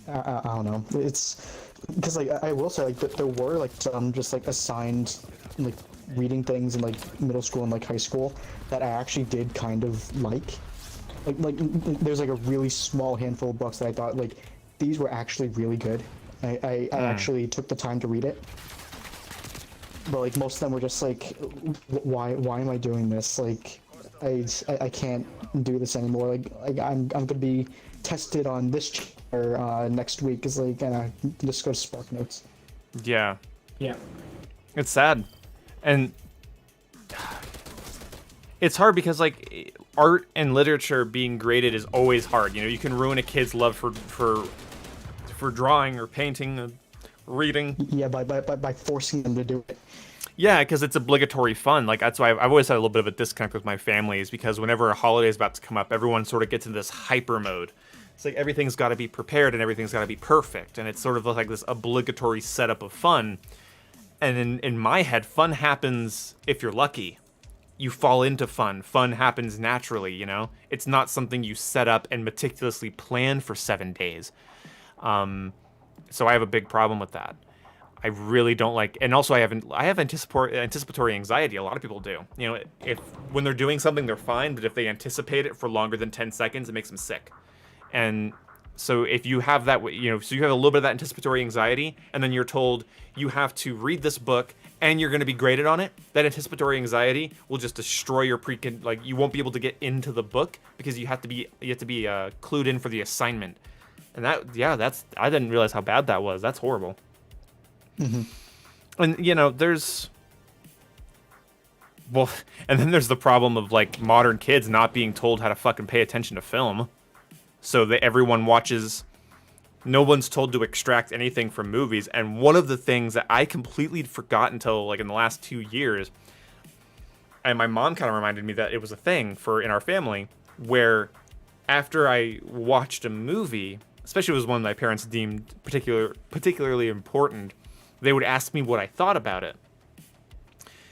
I don't know. It's because like I will say like there were like some just like assigned like reading things in like middle school and like high school that I actually did kind of like there's like a really small handful of books that I thought like these were actually really good. I actually took the time to read it, but like most of them were just like, why am I doing this? Like I can't do this anymore. Like I'm gonna be tested on this chapter next week. Is like, and I just go to Spark Notes. Yeah. Yeah. It's sad. And it's hard because like art and literature being graded is always hard. You can ruin a kid's love for drawing or painting or reading. Yeah, by forcing them to do it. Yeah, because it's obligatory fun. Like that's why I've always had a little bit of a disconnect with my family, is because whenever a holiday is about to come up, everyone sort of gets into this hyper mode. It's like everything's got to be prepared and everything's got to be perfect, and it's sort of like this obligatory setup of fun. And in my head, fun happens if you're lucky. You fall into fun. Fun happens naturally, It's not something you set up and meticulously plan for 7 days. So I have a big problem with that. I really don't like, and also I have anticipatory anxiety. A lot of people do. If when they're doing something, they're fine, but if they anticipate it for longer than 10 seconds, it makes them sick. And so if you have that, so you have a little bit of that anticipatory anxiety, and then you're told you have to read this book and you're going to be graded on it, that anticipatory anxiety will just destroy your you won't be able to get into the book because you have to be clued in for the assignment. And I didn't realize how bad that was. That's horrible. Mm-hmm. And and then there's the problem of like modern kids not being told how to fucking pay attention to film. So that everyone watches, no one's told to extract anything from movies. And one of the things that I completely forgot until like in the last 2 years, and my mom kind of reminded me that it was a thing in our family, where after I watched a movie, especially if it was one my parents deemed particularly important, they would ask me what I thought about it.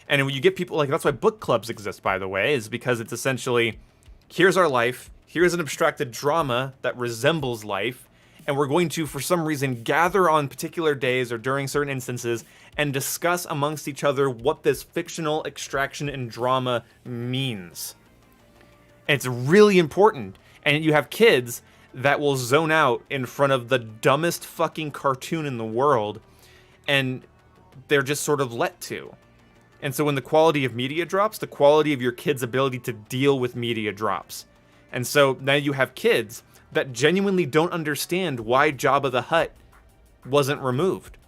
And when you get people, like, that's why book clubs exist, by the way, is because it's essentially, here's our life, here's an abstracted drama that resembles life, and we're going to, for some reason, gather on particular days or during certain instances and discuss amongst each other what this fictional extraction and drama means. And it's really important. And you have kids that will zone out in front of the dumbest fucking cartoon in the world, and they're just sort of let to. And so when the quality of media drops, the quality of your kid's ability to deal with media drops. And so now you have kids that genuinely don't understand why Jabba the Hutt wasn't removed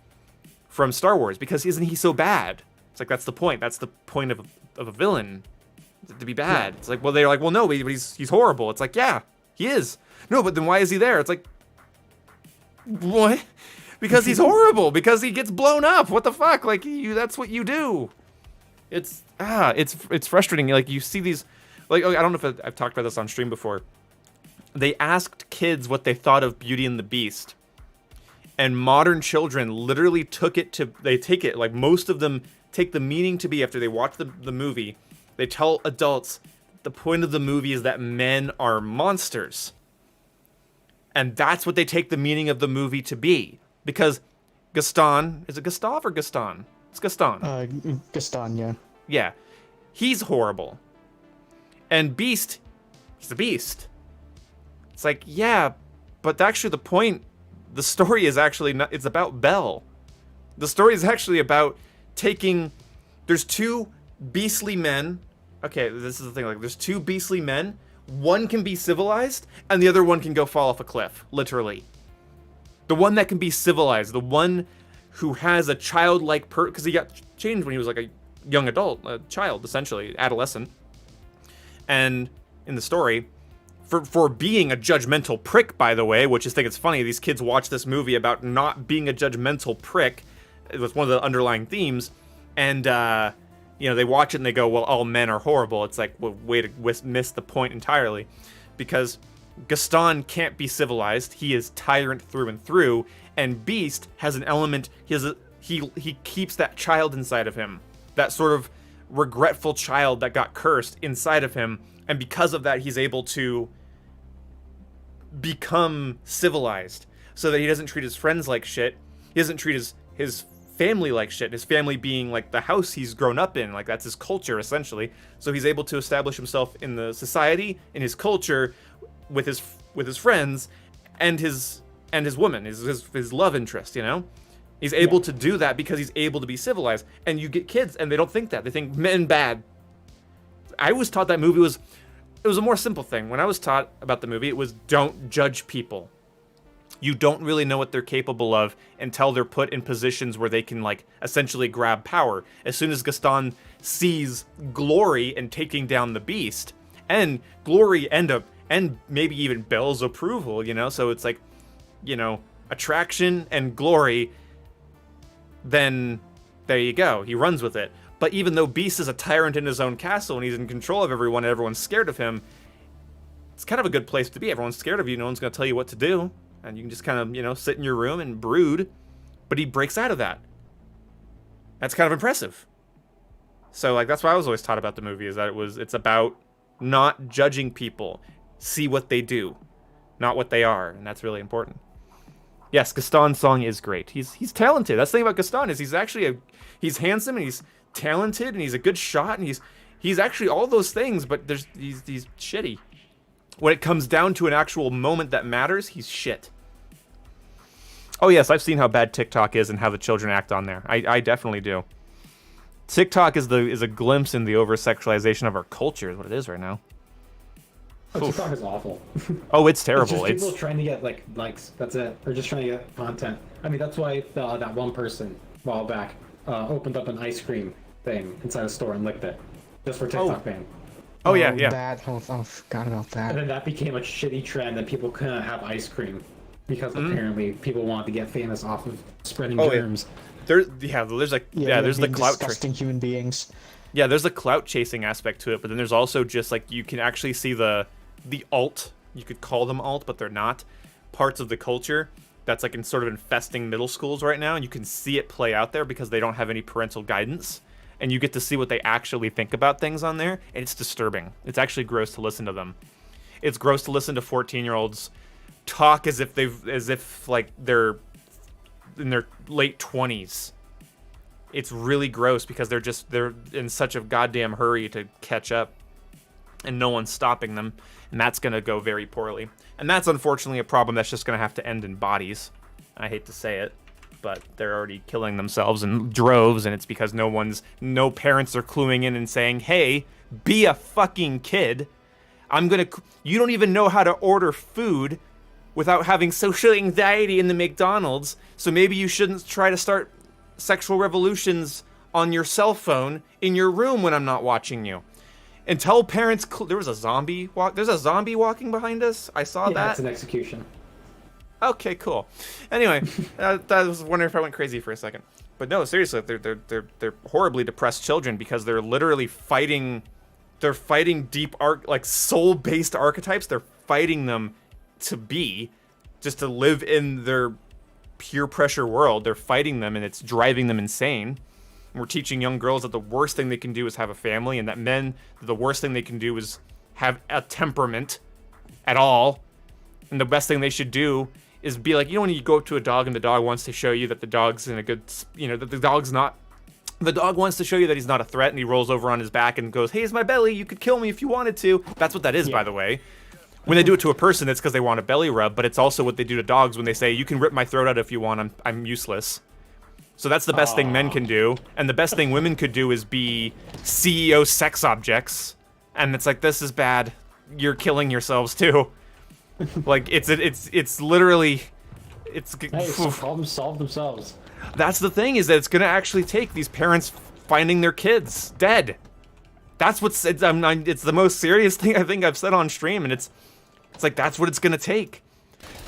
from Star Wars, because isn't he so bad? It's like, that's the point. That's the point of a villain, to be bad. Yeah. It's like, well, they're like, well, no, but he's horrible. It's like, yeah, he is. No, but then why is he there? It's like, what? Because he's horrible. Because he gets blown up. What the fuck? Like, that's what you do. It's frustrating. Like, you see these, like, I don't know if I've talked about this on stream before. They asked kids what they thought of Beauty and the Beast, and modern children literally take it, like, most of them take the meaning to be, after they watch the movie, they tell adults the point of the movie is that men are monsters. And that's what they take the meaning of the movie to be. Because Gaston, is it Gustav or Gaston? It's Gaston. Gaston, yeah. Yeah. He's horrible. And Beast, he's a beast. It's like, yeah, but actually the point, the story is actually not, it's about Belle. The story is actually about taking, there's two beastly men. Okay, this is the thing, like, there's two beastly men. One can be civilized, and the other one can go fall off a cliff, literally. The one that can be civilized, the one who has a childlike because he got changed when he was like a young adult, a child, essentially, adolescent. And in the story, for being a judgmental prick, by the way, which I think it's funny, these kids watch this movie about not being a judgmental prick. It was one of the underlying themes. And, they watch it and they go, well, all men are horrible. It's like, well, way to miss the point entirely. Because Gaston can't be civilized. He is tyrant through and through. And Beast has an element, he keeps that child inside of him. That sort of regretful child that got cursed inside of him. And because of that, he's able to become civilized. So that he doesn't treat his friends like shit. He doesn't treat his family like shit. His family being like the house he's grown up in. Like that's his culture, essentially. So he's able to establish himself in the society, in his culture, with his friends, and his woman, his love interest, you know? He's able to do that because he's able to be civilized. And you get kids, and they don't think that. They think men bad. I was taught that movie it was a more simple thing. When I was taught about the movie, it was don't judge people. You don't really know what they're capable of until they're put in positions where they can, like, essentially grab power. As soon as Gaston sees glory in taking down the beast, and glory and maybe even Belle's approval, you know? So it's like, attraction and glory, then there you go. He runs with it. But even though Beast is a tyrant in his own castle and he's in control of everyone and everyone's scared of him, it's kind of a good place to be. Everyone's scared of you. No one's going to tell you what to do. And you can just kind of, sit in your room and brood. But he breaks out of that. That's kind of impressive. So, like, that's why I was always taught about the movie, is that it's about not judging people. See what they do, not what they are. And that's really important. Yes, Gaston's song is great. He's talented. That's the thing about Gaston is he's handsome and he's talented and he's a good shot and he's actually all those things, but he's shitty. When it comes down to an actual moment that matters, he's shit. Oh yes, I've seen how bad TikTok is and how the children act on there. I definitely do. TikTok is a glimpse in the over-sexualization of our culture, is what it is right now. Oh, TikTok is awful. Oh, it's terrible. It's just people trying to get likes. That's it. They're just trying to get content. I mean, that's why that one person a while back opened up an ice cream thing inside a store and licked it, just for TikTok ban. Oh yeah. That I forgot about that. And then that became a shitty trend, and people couldn't have ice cream because apparently people wanted to get famous off of spreading germs. There's the clout disgusting human beings. Yeah, there's a clout chasing aspect to it, but then there's also just like you can actually see the alt, you could call them alt, but they're not, parts of the culture that's like in sort of infesting middle schools right now, and you can see it play out there because they don't have any parental guidance, and you get to see what they actually think about things on there, and it's disturbing. It's actually gross to listen to them. It's gross to listen to 14-year-olds talk as if they're in their late 20s. It's really gross because they're in such a goddamn hurry to catch up, and no one's stopping them, and that's going to go very poorly. And that's unfortunately a problem that's just going to have to end in bodies. I hate to say it, but they're already killing themselves in droves, and it's because no parents are cluing in and saying, hey, be a fucking kid. You don't even know how to order food without having social anxiety in the McDonald's, so maybe you shouldn't try to start sexual revolutions on your cell phone in your room when I'm not watching you. And tell parents there's a zombie walking behind us. I saw that. Yeah, it's an execution. Okay, cool. Anyway, I was wondering if I went crazy for a second. But no, seriously, they're horribly depressed children because they're literally fighting. They're fighting deep soul-based archetypes. They're fighting them to live in their peer pressure world. They're fighting them, and it's driving them insane. We're teaching young girls that the worst thing they can do is have a family, and that the worst thing they can do is have a temperament at all. And the best thing they should do is be like, you know, when you go up to a dog and the dog wants to show you that the dog's in a good, you know, that the dog's not, the dog wants to show you that he's not a threat, and he rolls over on his back and goes, hey, it's my belly, you could kill me if you wanted to. That's what that is, by the way. When they do it to a person, it's because they want a belly rub, but it's also what they do to dogs when they say, you can rip my throat out if you want, I'm useless. So that's the best thing men can do, and the best thing women could do is be CEO sex objects, and it's like, this is bad. You're killing yourselves too. Like, it's literally, it's... Hey, some problems solve themselves. That's the thing, is that it's gonna actually take these parents finding their kids dead. That's what's, it's the most serious thing I think I've said on stream, and it's like, that's what it's gonna take.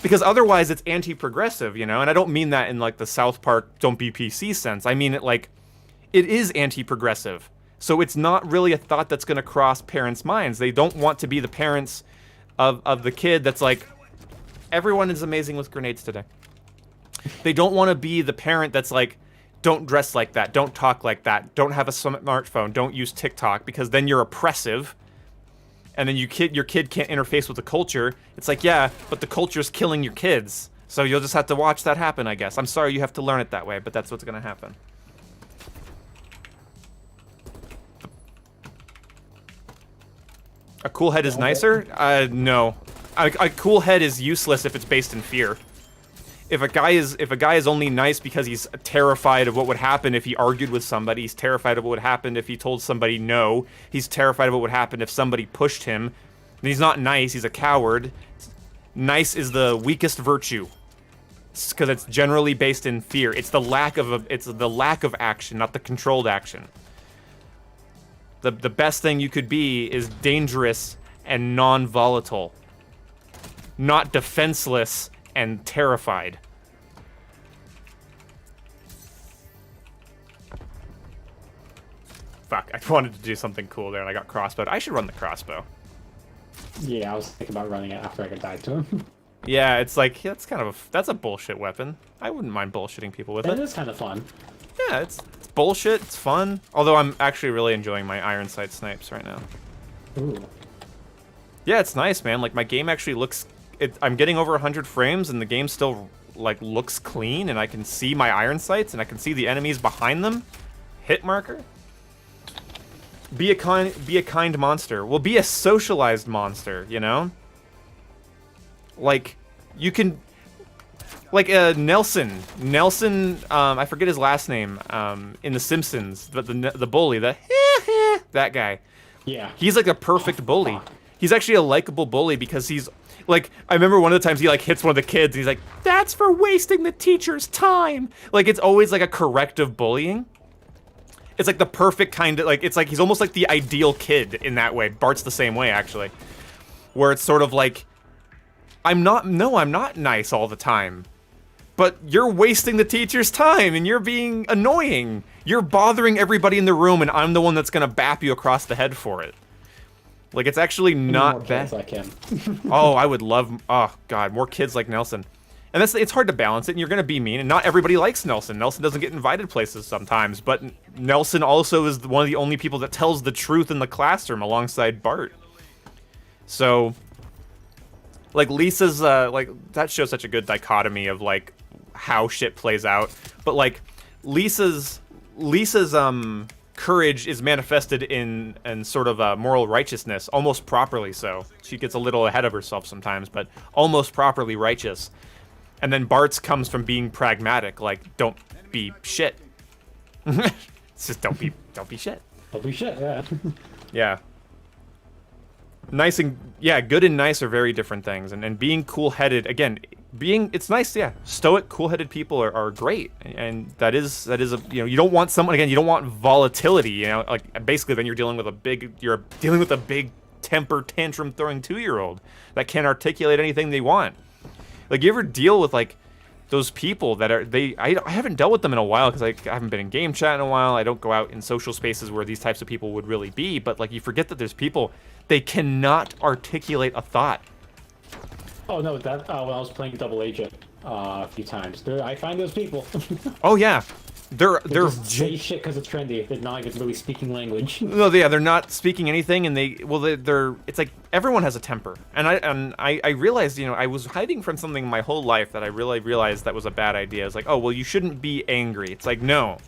Because otherwise it's anti-progressive, you know? And I don't mean that in like the South Park don't be PC sense. I mean it like, it is anti-progressive. So it's not really a thought that's gonna cross parents' minds. They don't want to be the parents of the kid that's like, everyone is amazing with grenades today. They don't want to be the parent that's like, don't dress like that, don't talk like that, don't have a smartphone, don't use TikTok, because then you're oppressive. And then your kid can't interface with the culture. It's like, yeah, but the culture's killing your kids. So you'll just have to watch that happen, I guess. I'm sorry you have to learn it that way, but that's what's gonna happen. A cool head is nicer? No. A cool head is useless if it's based in fear. If a guy is only nice because he's terrified of what would happen if he argued with somebody, he's terrified of what would happen if he told somebody no, he's terrified of what would happen if somebody pushed him, and he's not nice, he's a coward. Nice is the weakest virtue, because it's generally based in fear. It's the lack of action, not the controlled action. The best thing you could be is dangerous and non-volatile, not defenseless and terrified. Fuck, I wanted to do something cool there and I got crossbowed. I should run the crossbow. Yeah, I was thinking about running it after I got died to him. Yeah, it's like, that's kind of that's a bullshit weapon. I wouldn't mind bullshitting people with it. It is kind of fun. Yeah, it's bullshit, it's fun. Although I'm actually really enjoying my iron sight snipes right now. Ooh. Yeah, it's nice, man. Like, my game actually looks... I'm getting over 100 frames, and the game still, like, looks clean, and I can see my iron sights, and I can see the enemies behind them. Hit marker. Be a kind monster. Well, be a socialized monster, you know? Like, you can... Like, Nelson, I forget his last name, in The Simpsons, but the bully, that guy. Yeah. He's like a perfect bully. He's actually a likable bully because he's... Like, I remember one of the times he, like, hits one of the kids, and he's like, that's for wasting the teacher's time! Like, it's always, like, a corrective bullying. It's, like, the perfect kind of, like, it's, like, he's almost like the ideal kid in that way. Bart's the same way, actually. Where it's sort of like, I'm not nice all the time. But you're wasting the teacher's time, and you're being annoying. You're bothering everybody in the room, and I'm the one that's gonna bap you across the head for it. Like, it's actually not bad. Like him. Oh, I would love... Oh, God, more kids like Nelson. And it's hard to balance it, and you're going to be mean, and not everybody likes Nelson. Nelson doesn't get invited places sometimes, but Nelson also is one of the only people that tells the truth in the classroom alongside Bart. So, like, Lisa's... like, that shows such a good dichotomy of, like, how shit plays out. But, like, Lisa's courage is manifested in sort of moral righteousness, almost properly so. She gets a little ahead of herself sometimes, but almost properly righteous. And then Bart's comes from being pragmatic, like, don't be shit. It's just don't be shit. Don't be shit, yeah. Yeah. Nice and... Yeah, good and nice are very different things. And being cool-headed, again, it's nice, yeah. Stoic, cool-headed people are great. And that is a... You know, you don't want someone... Again, you don't want volatility, you know? Like, basically, then you're dealing with a big temper tantrum throwing 2-year-old that can't articulate anything they want. Like, you ever deal with, like, those people that are... I haven't dealt with them in a while because I haven't been in game chat in a while. I don't go out in social spaces where these types of people would really be. But, like, you forget that there's people... They cannot articulate a thought. Oh no, that when I was playing Double Agent a few times, I find those people. Oh yeah, they're just say shit because it's trendy. They're not even really speaking language. no, yeah, they're not speaking anything, and they're it's like everyone has a temper, and I realized, you know, I was hiding from something my whole life that I really realized that was a bad idea. It's like, oh well, you shouldn't be angry. It's like, no,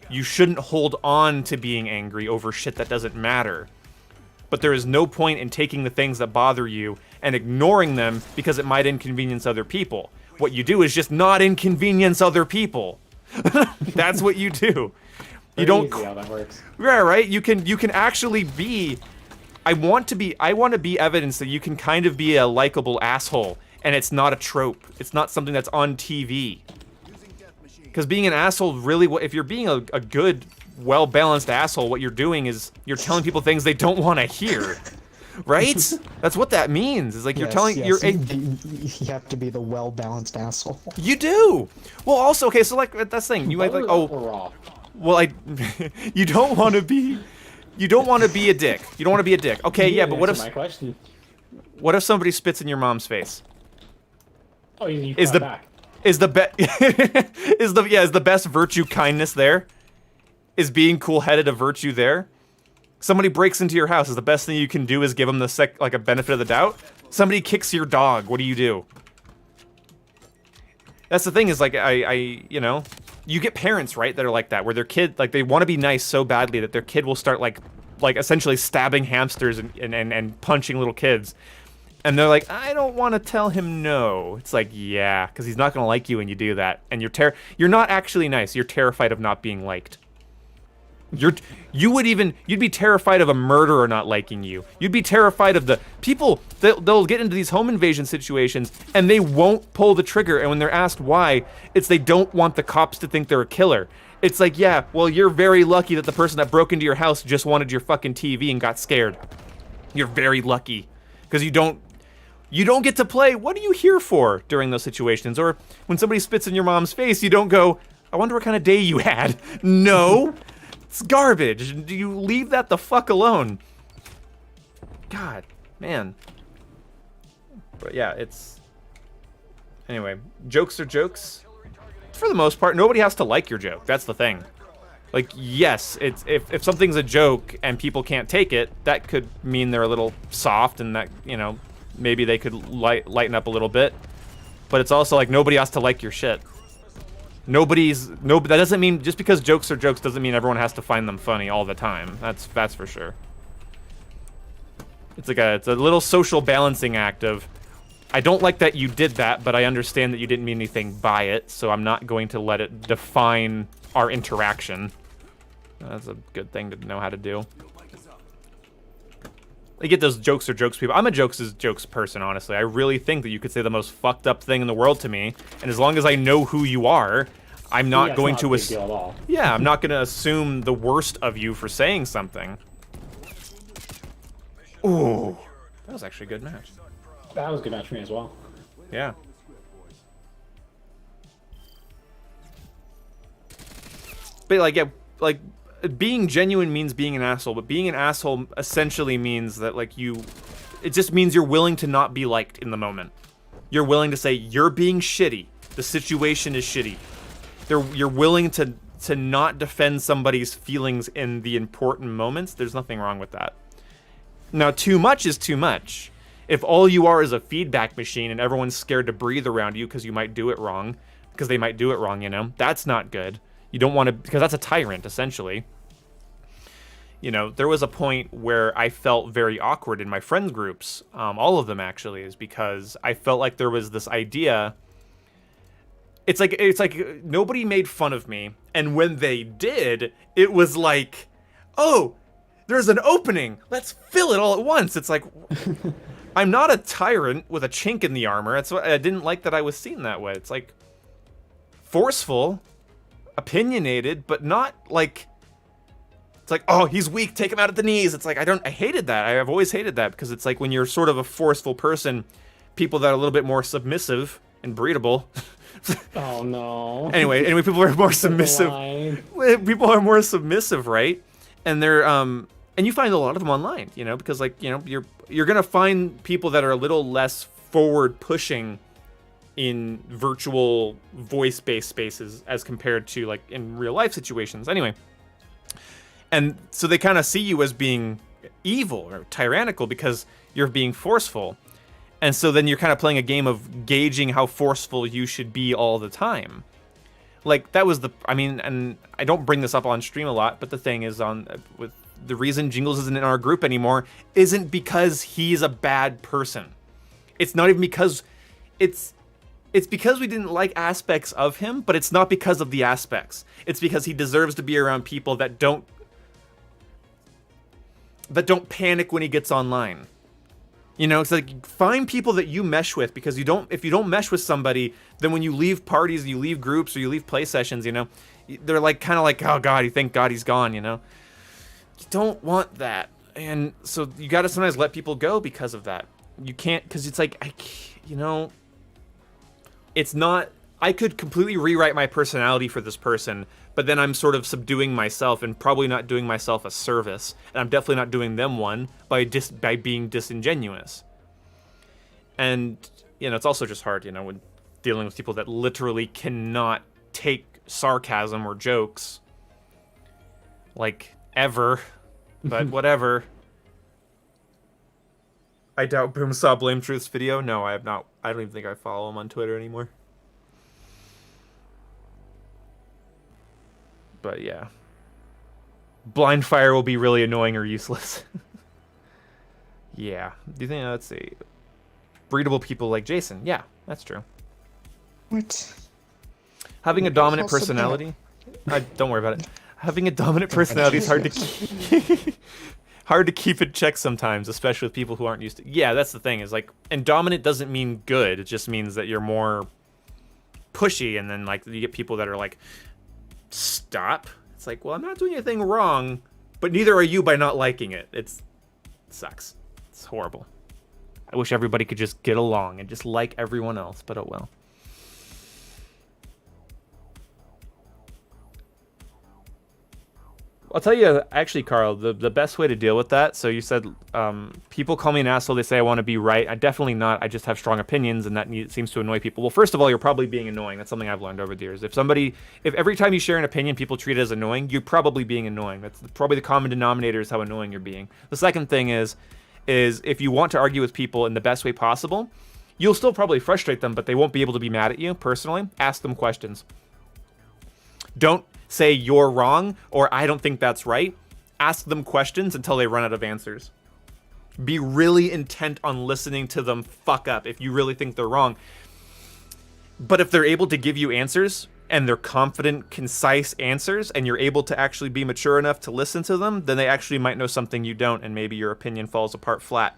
you shouldn't hold on to being angry over shit that doesn't matter. But there is no point in taking the things that bother you and ignoring them because it might inconvenience other people. What you do is just not inconvenience other people. That's what you do. You don't. Easy how that works. Yeah, right. You can actually be. I want to be evidence that you can kind of be a likable asshole, and it's not a trope. It's not something that's on TV. Because being an asshole, really, if you're being a good, well-balanced asshole, what you're doing is you're telling people things they don't want to hear. Right? That's what that means. It's like you're telling you have to be the well-balanced asshole. You do. Well, also, okay, so like that's the thing. You might like, oh, well, you don't want to be a dick. You don't want to be a dick. Okay, yeah, but what if my question? What if somebody spits in your mom's face? Oh, you is the best virtue kindness there? Is being cool-headed a virtue there? Somebody breaks into your house, is the best thing you can do is give them a benefit of the doubt? Somebody kicks your dog, what do? That's the thing, is like, you know, you get parents, right, that are like that, where their kid, like, they want to be nice so badly that their kid will start, like essentially stabbing hamsters and punching little kids. And they're like, I don't want to tell him no. It's like, yeah, because he's not going to like you when you do that. And you're not actually nice, you're terrified of not being liked. You'd be terrified of a murderer not liking you. You'd be terrified of the people they'll get into these home invasion situations and they won't pull the trigger, and when they're asked why, it's they don't want the cops to think they're a killer. It's like, yeah, well, you're very lucky that the person that broke into your house just wanted your fucking TV and got scared. You're very lucky because you don't get to play what are you here for during those situations. Or when somebody spits in your mom's face, you don't go, I wonder what kind of day you had. No. It's garbage. Do you leave that the fuck alone? God, man. But yeah, it's... Anyway, jokes are jokes. For the most part, nobody has to like your joke. That's the thing. Like, yes, it's if something's a joke and people can't take it, that could mean they're a little soft and that, you know, maybe they could lighten up a little bit. But it's also like nobody has to like your shit. That doesn't mean, just because jokes are jokes doesn't mean everyone has to find them funny all the time. That's for sure. It's a little social balancing act of, I don't like that you did that, but I understand that you didn't mean anything by it, so I'm not going to let it define our interaction. That's a good thing to know how to do. I get those jokes are jokes people. I'm a jokes is jokes person, honestly. I really think that you could say the most fucked up thing in the world to me, and as long as I know who you are, I'm not going to assume. Yeah, I'm not going to assume the worst of you for saying something. Ooh, that was actually a good match. That was a good match for me as well. Yeah. But like, yeah, like, being genuine means being an asshole, but being an asshole essentially means that, like, it just means you're willing to not be liked in the moment. You're willing to say, you're being shitty. The situation is shitty. You're willing to not defend somebody's feelings in the important moments. There's nothing wrong with that. Now, too much is too much. If all you are is a feedback machine and everyone's scared to breathe around you because you might do it wrong, because they might do it wrong, you know, that's not good. You don't want to, because that's a tyrant, essentially. You know, there was a point where I felt very awkward in my friend groups, all of them actually, is because I felt like there was this idea. It's like nobody made fun of me, and when they did, it was like, oh, there's an opening, let's fill it all at once. It's like, I'm not a tyrant with a chink in the armor. That's what I didn't like, that I was seen that way. It's like forceful, opinionated, but not like, it's like, oh, he's weak, take him out at the knees. It's like, I hated that. I've always hated that, because it's like when you're sort of a forceful person, people that are a little bit more submissive and breedable. Oh no. Anyway, people are more submissive. People are more submissive, right? And they're and you find a lot of them online, you know, because, like, you know, you're gonna find people that are a little less forward pushing in virtual voice-based spaces as compared to like in real life situations. Anyway, and so they kind of see you as being evil or tyrannical because you're being forceful. And so then you're kind of playing a game of gauging how forceful you should be all the time. Like, that was I mean, and I don't bring this up on stream a lot, but the thing is, with the reason Jingles isn't in our group anymore isn't because he's a bad person. It's not even because, it's because we didn't like aspects of him, but it's not because of the aspects. It's because he deserves to be around people that don't panic when he gets online. You know, it's like, find people that you mesh with, because if you don't mesh with somebody, then when you leave parties, you leave groups, or you leave play sessions, you know, they're like, kind of like, oh God, you thank God he's gone, you know? You don't want that. And so you gotta sometimes let people go because of that. You can't, because it's like, you know, it's not, I could completely rewrite my personality for this person, but then I'm sort of subduing myself and probably not doing myself a service. And I'm definitely not doing them one by being disingenuous. And, you know, it's also just hard, you know, when dealing with people that literally cannot take sarcasm or jokes. Like, ever. But whatever. I doubt Boom saw Blame Truth's video. No, I have not. I don't even think I follow him on Twitter anymore. But yeah. Blind fire will be really annoying or useless. Yeah. Do you think, let's see. Breedable people like Jason. Yeah, that's true. What? Having a dominant personality. Don't worry about it. Having a dominant personality is hard to keep. Hard to keep in check sometimes, especially with people who aren't used to. Yeah, that's the thing. Is like, and dominant doesn't mean good. It just means that you're more pushy, and then like you get people that are like, stop. It's like, well, I'm not doing anything wrong, but neither are you by not liking it. It sucks. It's horrible. I wish everybody could just get along and just like everyone else, but oh well. I'll tell you, actually, Carl, the best way to deal with that, so you said, people call me an asshole, they say I want to be right. I'm definitely not. I just have strong opinions, and that seems to annoy people. Well, first of all, you're probably being annoying. That's something I've learned over the years. If every time you share an opinion, people treat it as annoying, you're probably being annoying. That's probably the common denominator, is how annoying you're being. The second thing is if you want to argue with people in the best way possible, you'll still probably frustrate them, but they won't be able to be mad at you, personally. Ask them questions. Don't say you're wrong or I don't think that's right. Ask them questions until they run out of answers. Be really intent on listening to them fuck up if you really think they're wrong. But if they're able to give you answers and they're confident, concise answers, and you're able to actually be mature enough to listen to them, then they actually might know something you don't, and maybe your opinion falls apart flat.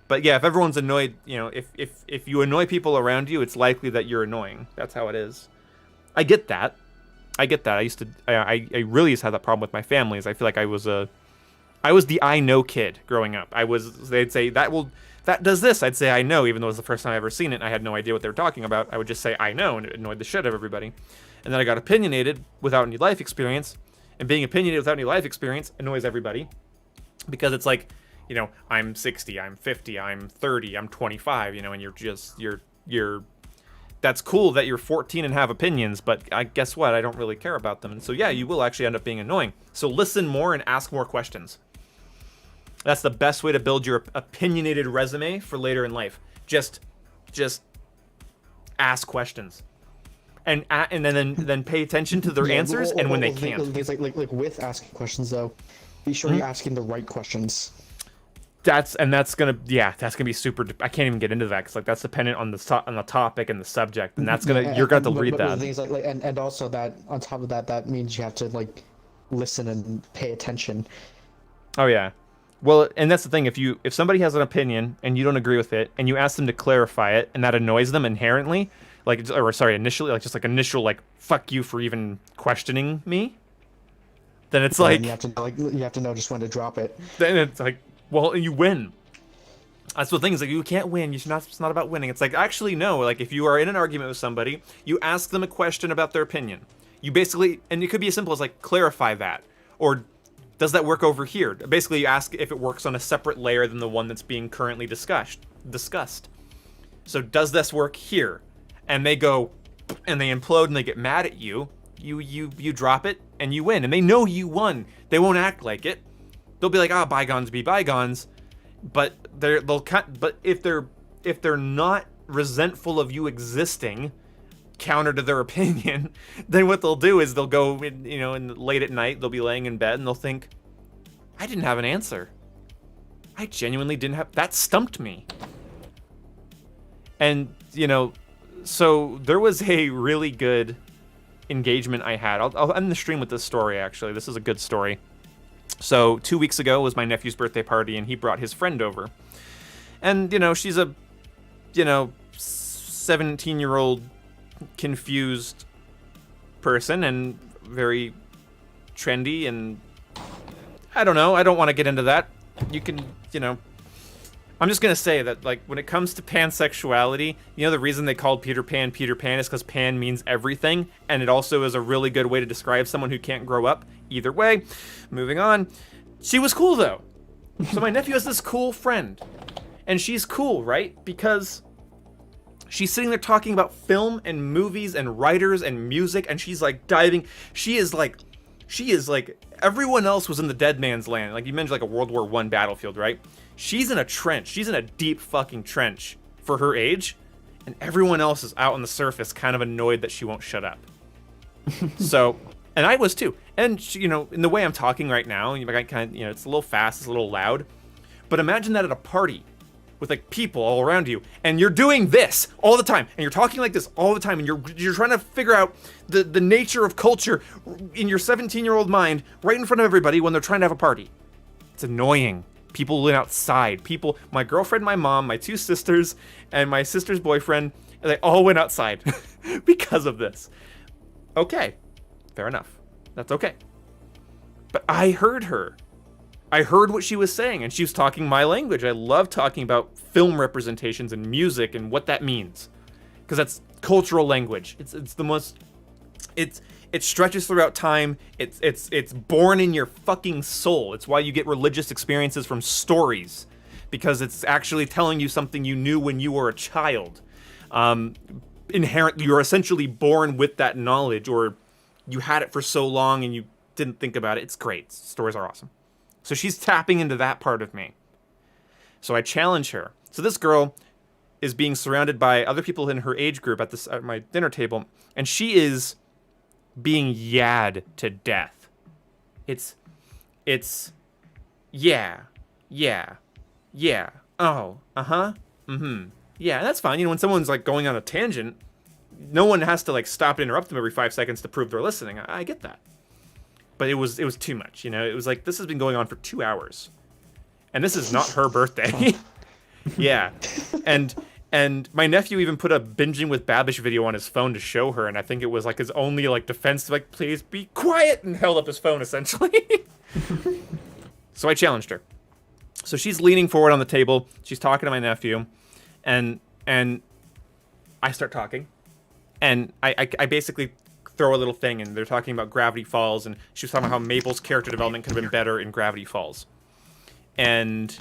But yeah, if everyone's annoyed, you know, if you annoy people around you, it's likely that you're annoying. That's how it is. I get that. I really used to have that problem with my family. Is I feel like I was the I know kid growing up. They'd say that does this. I'd say I know, even though it was the first time I ever seen it. And I had no idea what they were talking about. I would just say I know, and it annoyed the shit out of everybody. And then I got opinionated without any life experience, and being opinionated without any life experience annoys everybody, because it's like, you know, I'm 60, I'm 50, I'm 30, I'm 25, you know, and you're that's cool that you're 14 and have opinions, but guess what? I don't really care about them. And so, yeah, you will actually end up being annoying. So listen more and ask more questions. That's the best way to build your opinionated resume for later in life. Just ask questions. And then pay attention to their answers and when they can't. It's like with asking questions, though, be sure you're asking the right questions. That's gonna be super. I can't even get into that because like that's dependent on the topic and the subject, and that's gonna you're gonna have to read that. The things and also that on top of that means you have to like listen and pay attention. Oh yeah, well, and that's the thing. If somebody has an opinion and you don't agree with it, and you ask them to clarify it, and that annoys them inherently, initially, like just like initial like fuck you for even questioning me, then it's like you have to know just when to drop it. Then it's like. Well, you win. That's the thing, is like you can't win. It's not about winning. It's like, actually, no. Like if you are in an argument with somebody, you ask them a question about their opinion. You basically, and it could be as simple as like clarify that, or does that work over here? Basically, you ask if it works on a separate layer than the one that's being currently discussed. So does this work here? and they go, and they implode, and they get mad at you, you drop it, and you win. And they know you won. They won't act like it. They'll be like, ah, bygones be bygones. But but if they're not resentful of you existing, counter to their opinion, then what they'll do is they'll go, late at night, they'll be laying in bed, and they'll think, I didn't have an answer. I genuinely didn't have, that stumped me. And, so there was a really good engagement I had. I'll end the stream with this story, actually. This is a good story. So 2 weeks ago was my nephew's birthday party, and he brought his friend over. And, she's a, 17-year-old confused person and very trendy, and I don't know. I don't want to get into that. You can, I'm just going to say that, like, when it comes to pansexuality, the reason they called Peter Pan is because pan means everything, and it also is a really good way to describe someone who can't grow up. Either way, moving on. She was cool, though. So my nephew has this cool friend, and she's cool, right? Because she's sitting there talking about film and movies and writers and music, and she's, like, diving. She is like, everyone else was in the dead man's land. Like, you mentioned, like, a World War I battlefield, right? She's in a trench. She's in a deep fucking trench for her age, and everyone else is out on the surface kind of annoyed that she won't shut up. So, and I was too. And, she, in the way I'm talking right now, it's a little fast, it's a little loud. But imagine that at a party with, like, people all around you, and you're doing this all the time, and you're talking like this all the time, and you're trying to figure out the nature of culture in your 17-year-old mind right in front of everybody when they're trying to have a party. It's annoying. People went outside. My girlfriend, my mom, my two sisters, and my sister's boyfriend, they all went outside because of this. Okay, fair enough. That's okay. But I heard her. I heard what she was saying, and she was talking my language. I love talking about film representations and music and what that means, because that's cultural language. It's the most. It stretches throughout time. It's born in your fucking soul. It's why you get religious experiences from stories, because it's actually telling you something you knew when you were a child. Inherently, you're essentially born with that knowledge, or you had it for so long and you didn't think about it. It's great. Stories are awesome. So she's tapping into that part of me. So I challenge her. So this girl is being surrounded by other people in her age group at my dinner table, and she is being yadd to death. It's yeah, oh, yeah, that's fine. When someone's, like, going on a tangent, no one has to, like, stop and interrupt them every 5 seconds to prove they're listening. I get that. But it was too much, It was like, this has been going on for 2 hours. And this is not her birthday. Yeah. And my nephew even put a binging with Babish video on his phone to show her, and I think it was, like, his only, like, defense, like, please be quiet, and held up his phone, essentially. So I challenged her. So she's leaning forward on the table, she's talking to my nephew, and I start talking, and I basically throw a little thing, and they're talking about Gravity Falls, and she was talking about how Mabel's character development could have been better in Gravity Falls. And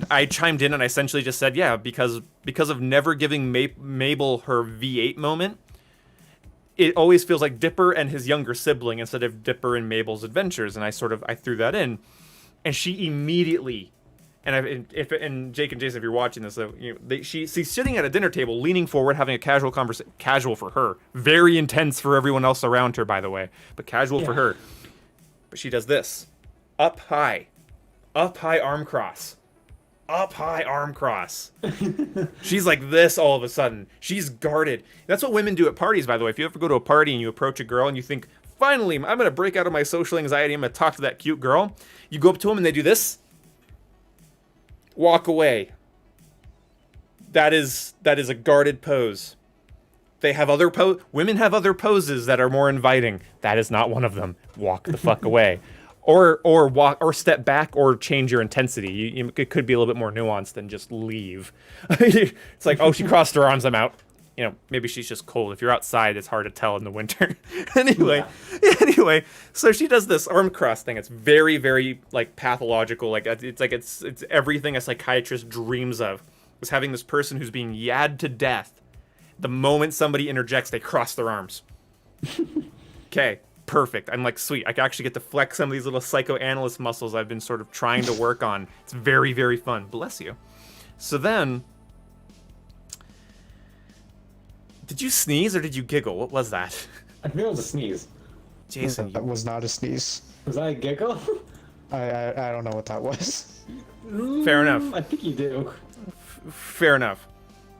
I chimed in, and I essentially just said, yeah, because of never giving Mabel her V8 moment, it always feels like Dipper and his younger sibling instead of Dipper and Mabel's adventures. And I threw that in, and she immediately, and Jake and Jason, if you're watching this, she's sitting at a dinner table, leaning forward, having a casual conversation. Casual for her, very intense for everyone else around her, by the way, but casual for her. But she does this, up high arm cross. Up high arm cross. She's like this all of a sudden. She's guarded. That's what women do at parties, by the way. If you ever go to a party and you approach a girl and you think, finally, I'm going to break out of my social anxiety, I'm going to talk to that cute girl. You go up to them and they do this. Walk away. That is a guarded pose. They have other women have other poses that are more inviting. That is not one of them. Walk the fuck away. Or walk, or step back, or change your intensity. It could be a little bit more nuanced than just leave. It's like, oh, she crossed her arms, I'm out. Maybe she's just cold. If you're outside, it's hard to tell in the winter. Anyway, so she does this arm cross thing. It's very, very, like, pathological. Like, it's everything a psychiatrist dreams of. Is having this person who's being yabbed to death The moment somebody interjects, they cross their arms. Okay, perfect. I'm like, sweet. I can actually get to flex some of these little psychoanalyst muscles I've been sort of trying to work on. It's very, very fun. Bless you. So then, did you sneeze or did you giggle? What was that? I think it was a sneeze. Jason, That was not a sneeze. Was that a giggle? I don't know what that was. Fair enough. I think you do. Fair enough.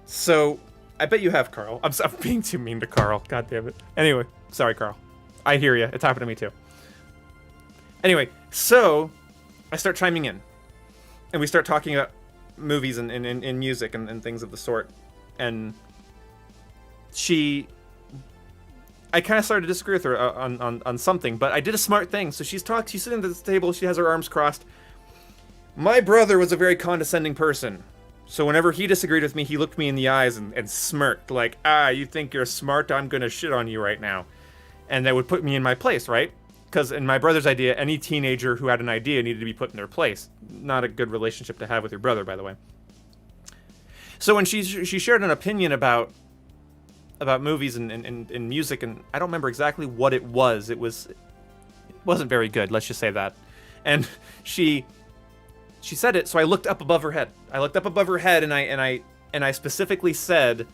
So, I bet you have, Carl. I'm being too mean to Carl. God damn it. Anyway, sorry, Carl. I hear you. It's happened to me too. Anyway, so I start chiming in, and we start talking about movies and music and things of the sort. And I kind of started to disagree with her on something, but I did a smart thing. So she's sitting at this table, she has her arms crossed. My brother was a very condescending person. So whenever he disagreed with me, he looked me in the eyes and smirked, like, you think you're smart? I'm gonna shit on you right now. And that would put me in my place, right? Because in my brother's idea, any teenager who had an idea needed to be put in their place. Not a good relationship to have with your brother, by the way. So when she shared an opinion about movies and music, and I don't remember exactly what it was. It wasn't very good, let's just say that. And she said it, so I looked up above her head. I looked up above her head, and I specifically said,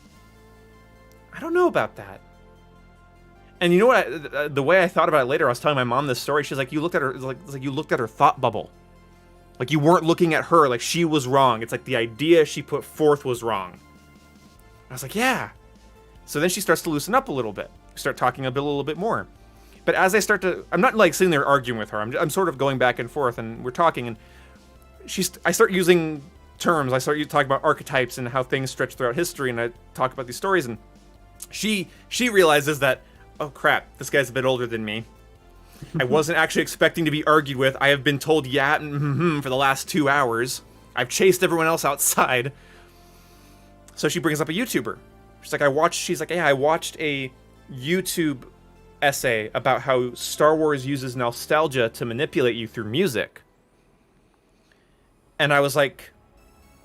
I don't know about that. And you know what? The way I thought about it later, I was telling my mom this story. She's like, "You looked at her like you looked at her thought bubble. Like you weren't looking at her. Like she was wrong. It's like the idea she put forth was wrong." I was like, "Yeah." So then she starts to loosen up a little bit. We start talking a little bit more. But as I start to, I'm not like sitting there arguing with her. I'm sort of going back and forth, and we're talking, and I start using terms. I start talking about archetypes and how things stretch throughout history, and I talk about these stories, and she realizes that, oh crap, this guy's a bit older than me. I wasn't actually expecting to be argued with. I have been told yeah and for the last 2 hours. I've chased everyone else outside. So she brings up a YouTuber. She's like, I watched a YouTube essay about how Star Wars uses nostalgia to manipulate you through music. And I was like,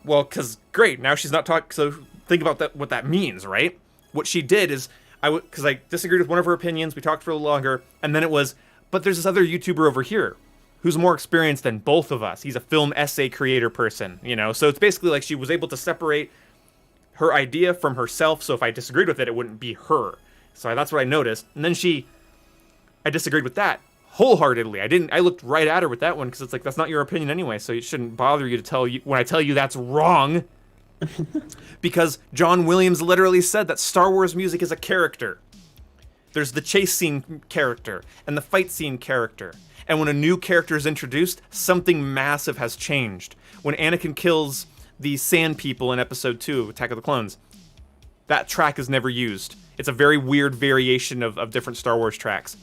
well, because great, now she's not talking, so think about that, what that means, right? What she did is, because I disagreed with one of her opinions, we talked for a little longer, and then it was, but there's this other YouTuber over here who's more experienced than both of us. He's a film essay creator person, you know? So it's basically like she was able to separate her idea from herself, so if I disagreed with it, it wouldn't be her. So that's what I noticed. And then I disagreed with that wholeheartedly. I looked right at her with that one, because it's like, that's not your opinion anyway, so it shouldn't bother you to tell you, when I tell you that's wrong. Because John Williams literally said that Star Wars music is a character. There's the chase scene character and the fight scene character. And when a new character is introduced, something massive has changed. When Anakin kills the Sand People in Episode 2 of Attack of the Clones, that track is never used. It's a very weird variation of different Star Wars tracks.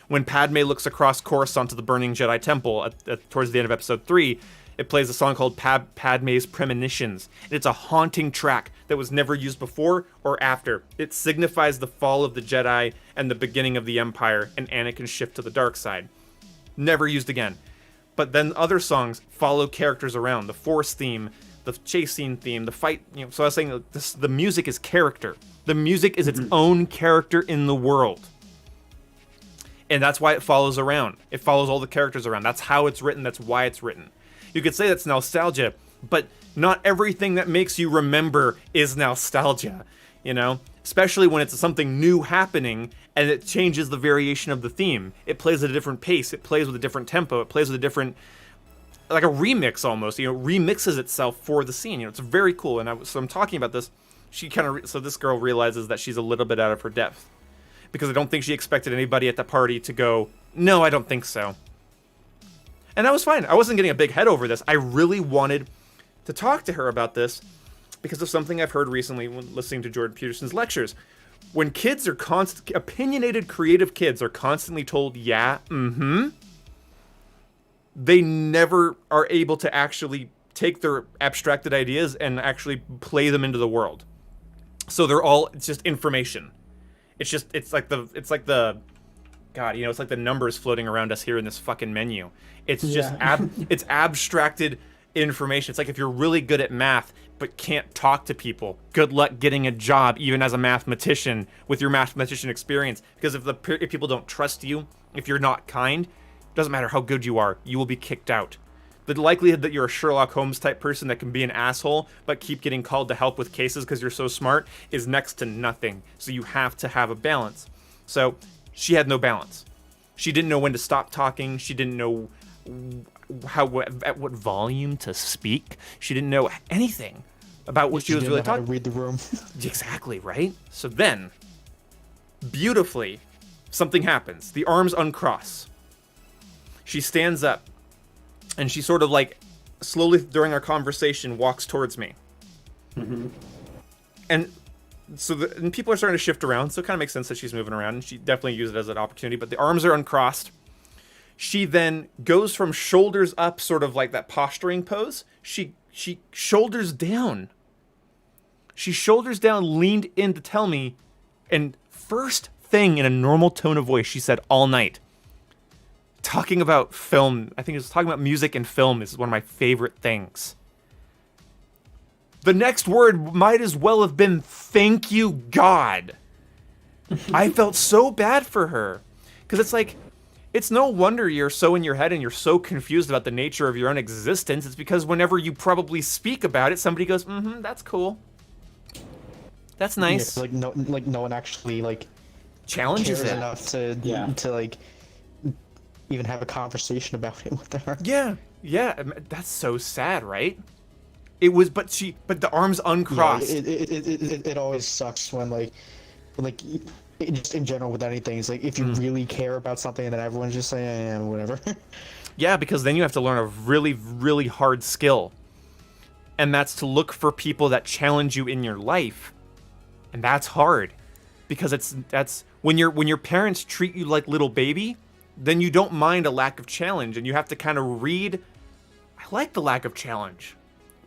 When Padme looks across Coruscant to the Burning Jedi Temple towards the end of Episode 3, it plays a song called Padme's Premonitions. And it's a haunting track that was never used before or after. It signifies the fall of the Jedi and the beginning of the Empire and Anakin's shift to the dark side. Never used again. But then other songs follow characters around. The Force theme, the chase scene theme, the fight. So I was saying the music is character. The music is its own character in the world. And that's why it follows around. It follows all the characters around. That's how it's written. That's why it's written. You could say that's nostalgia, but not everything that makes you remember is nostalgia, you know? Especially when it's something new happening and it changes the variation of the theme. It plays at a different pace. It plays with a different tempo. It plays with a different, like a remix almost, remixes itself for the scene. It's very cool. And so I'm talking about this. So this girl realizes that she's a little bit out of her depth, because I don't think she expected anybody at the party to go, no, I don't think so. And that was fine. I wasn't getting a big head over this. I really wanted to talk to her about this because of something I've heard recently when listening to Jordan Peterson's lectures. When kids are opinionated, creative kids are constantly told, yeah, they never are able to actually take their abstracted ideas and actually play them into the world. So it's just information. It's like the God, it's like the numbers floating around us here in this fucking menu. It's just it's abstracted information. It's like if you're really good at math, but can't talk to people. Good luck getting a job, even as a mathematician, with your mathematician experience. Because if people don't trust you, if you're not kind, doesn't matter how good you are, you will be kicked out. The likelihood that you're a Sherlock Holmes type person that can be an asshole, but keep getting called to help with cases because you're so smart, is next to nothing. So you have to have a balance. So she had no balance. She didn't know when to stop talking. She didn't know at what volume to speak. She didn't know anything about what she was really talking. Read the room. Exactly, right? So then, beautifully, something happens. The arms uncross. She stands up, and she sort of like slowly during our conversation walks towards me. Mm-hmm. And so and people are starting to shift around, so it kind of makes sense that she's moving around, and she definitely used it as an opportunity, but the arms are uncrossed. She then goes from shoulders up, sort of like that posturing pose. She shoulders down. She shoulders down, leaned in to tell me, and first thing in a normal tone of voice she said all night, talking about film, I think it was talking about music and film is one of my favorite things. The next word might as well have been, thank you, God. I felt so bad for her. Because it's like, it's no wonder you're so in your head and you're so confused about the nature of your own existence. It's because whenever you probably speak about it, somebody goes, that's cool. That's nice. Yeah, no one actually like challenges cares it enough to like even have a conversation about it with her. Yeah, that's so sad, right? It was, but the arms uncrossed. Yeah, it always sucks when like just in general with anything, it's like if you really care about something and then everyone's just saying, yeah, whatever. Yeah, because then you have to learn a really, really hard skill. And that's to look for people that challenge you in your life. And that's hard. Because that's when your parents treat you like little baby, then you don't mind a lack of challenge, and you have to kind of read, I like the lack of challenge,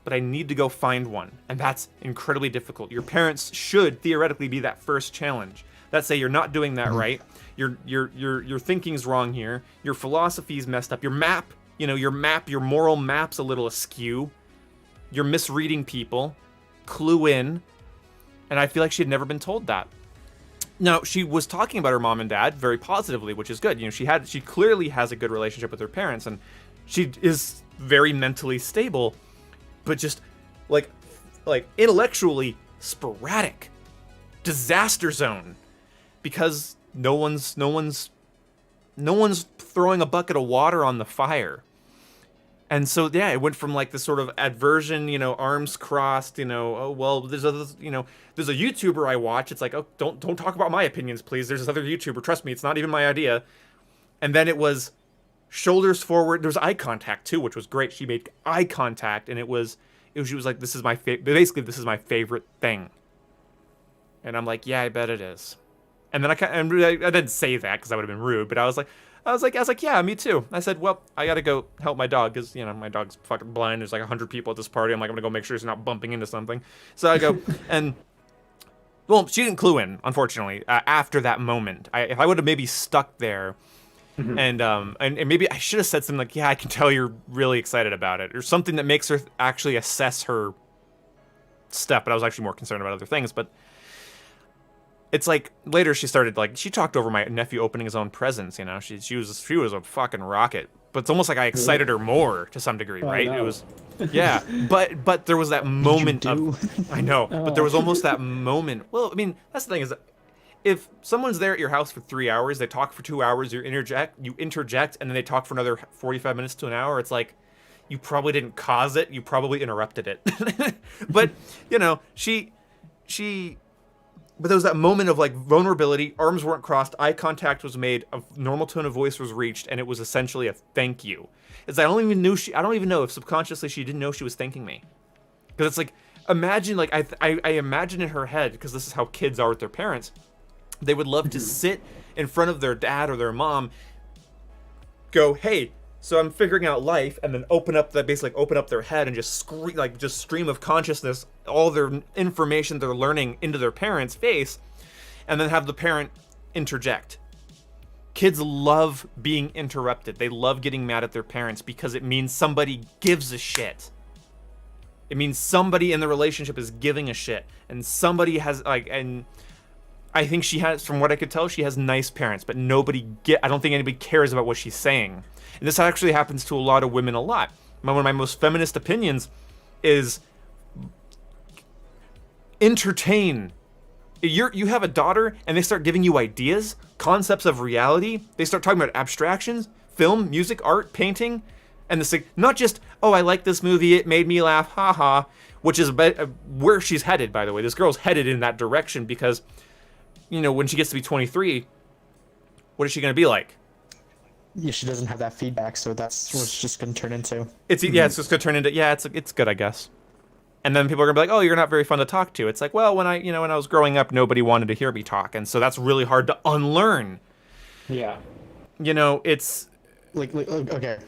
but I need to go find one. And that's incredibly difficult. Your parents should theoretically be that first challenge. That say you're not doing that right. Your thinking's wrong here. Your philosophy's messed up. Your map, your moral map's a little askew. You're misreading people. Clue in. And I feel like she had never been told that. Now, she was talking about her mom and dad very positively, which is good. She clearly has a good relationship with her parents, and she is very mentally stable, but just like intellectually sporadic. Disaster zone. Because no one's throwing a bucket of water on the fire. And so, yeah, it went from like this sort of aversion, arms crossed, oh, well, there's a YouTuber I watch. It's like, oh, don't talk about my opinions, please. There's this other YouTuber. Trust me, it's not even my idea. And then it was shoulders forward. There was eye contact too, which was great. She made eye contact, and she was like, this is my favorite thing. And I'm like, yeah, I bet it is. And then I didn't say that because that would have been rude, but I was like, yeah, me too. I said, well, I gotta go help my dog because my dog's fucking blind. There's like 100 people at this party. I'm gonna go make sure he's not bumping into something. So I go, and well, she didn't clue in, unfortunately. After that moment, if I would have maybe stuck there, and maybe I should have said something like, yeah, I can tell you're really excited about it, or something that makes her actually assess her stuff. But I was actually more concerned about other things, but. It's like later she started she talked over my nephew opening his own presents, she was a fucking rocket, but it's almost like I excited her more to some degree, right? No. It was, yeah, but there was that moment I know, but there was almost that moment. Well, I mean, that's the thing is, if someone's there at your house for 3 hours, they talk for 2 hours, you interject, and then they talk for another 45 minutes to an hour. It's like, you probably didn't cause it, you probably interrupted it, but But there was that moment of vulnerability, arms weren't crossed, eye contact was made, a normal tone of voice was reached, and it was essentially a thank you. I don't even know if subconsciously she didn't know she was thanking me. Because it's like, imagine, I imagine in her head, because this is how kids are with their parents, they would love to sit in front of their dad or their mom, go, hey, so I'm figuring out life, and then open up their head and just stream of consciousness, all their information they're learning into their parent's face, and then have the parent interject. Kids love being interrupted. They love getting mad at their parents because it means somebody gives a shit. It means somebody in the relationship is giving a shit, and somebody has like, and I think she has, from what I could tell, she has nice parents, but I don't think anybody cares about what she's saying. And this actually happens to a lot of women a lot. One of my most feminist opinions is entertain. You have a daughter and they start giving you ideas, concepts of reality. They start talking about abstractions, film, music, art, painting, and this, not just, oh, I like this movie, it made me laugh, haha, which is where she's headed, by the way. This girl's headed in that direction because, you know, when she gets to be 23, what is she going to be like? Yeah, she doesn't have that feedback, so that's what it's just going to turn into. It's just going to turn into, it's good, I guess. And then people are gonna be like, "Oh, you're not very fun to talk to." It's like, well, when I was growing up, nobody wanted to hear me talk, and so that's really hard to unlearn. Yeah. You know, it's like okay,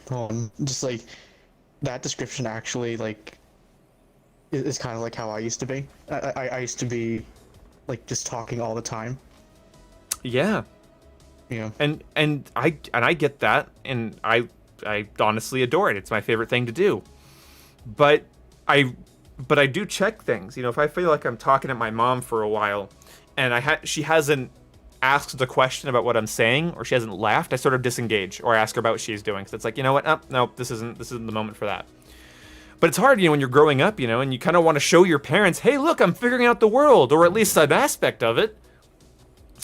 just like that description actually like is kind of like how I used to be. I used to be like just talking all the time. Yeah. Yeah. And I get that, and I honestly adore it. It's my favorite thing to do. But I do check things. You know, if I feel like I'm talking to my mom for a while and she hasn't asked the question about what I'm saying, or she hasn't laughed, I sort of disengage, or I ask her about what she's doing. So it's like, you know what? Oh, no, this isn't the moment for that. But it's hard, when you're growing up, and you kind of want to show your parents, hey, look, I'm figuring out the world, or at least an aspect of it.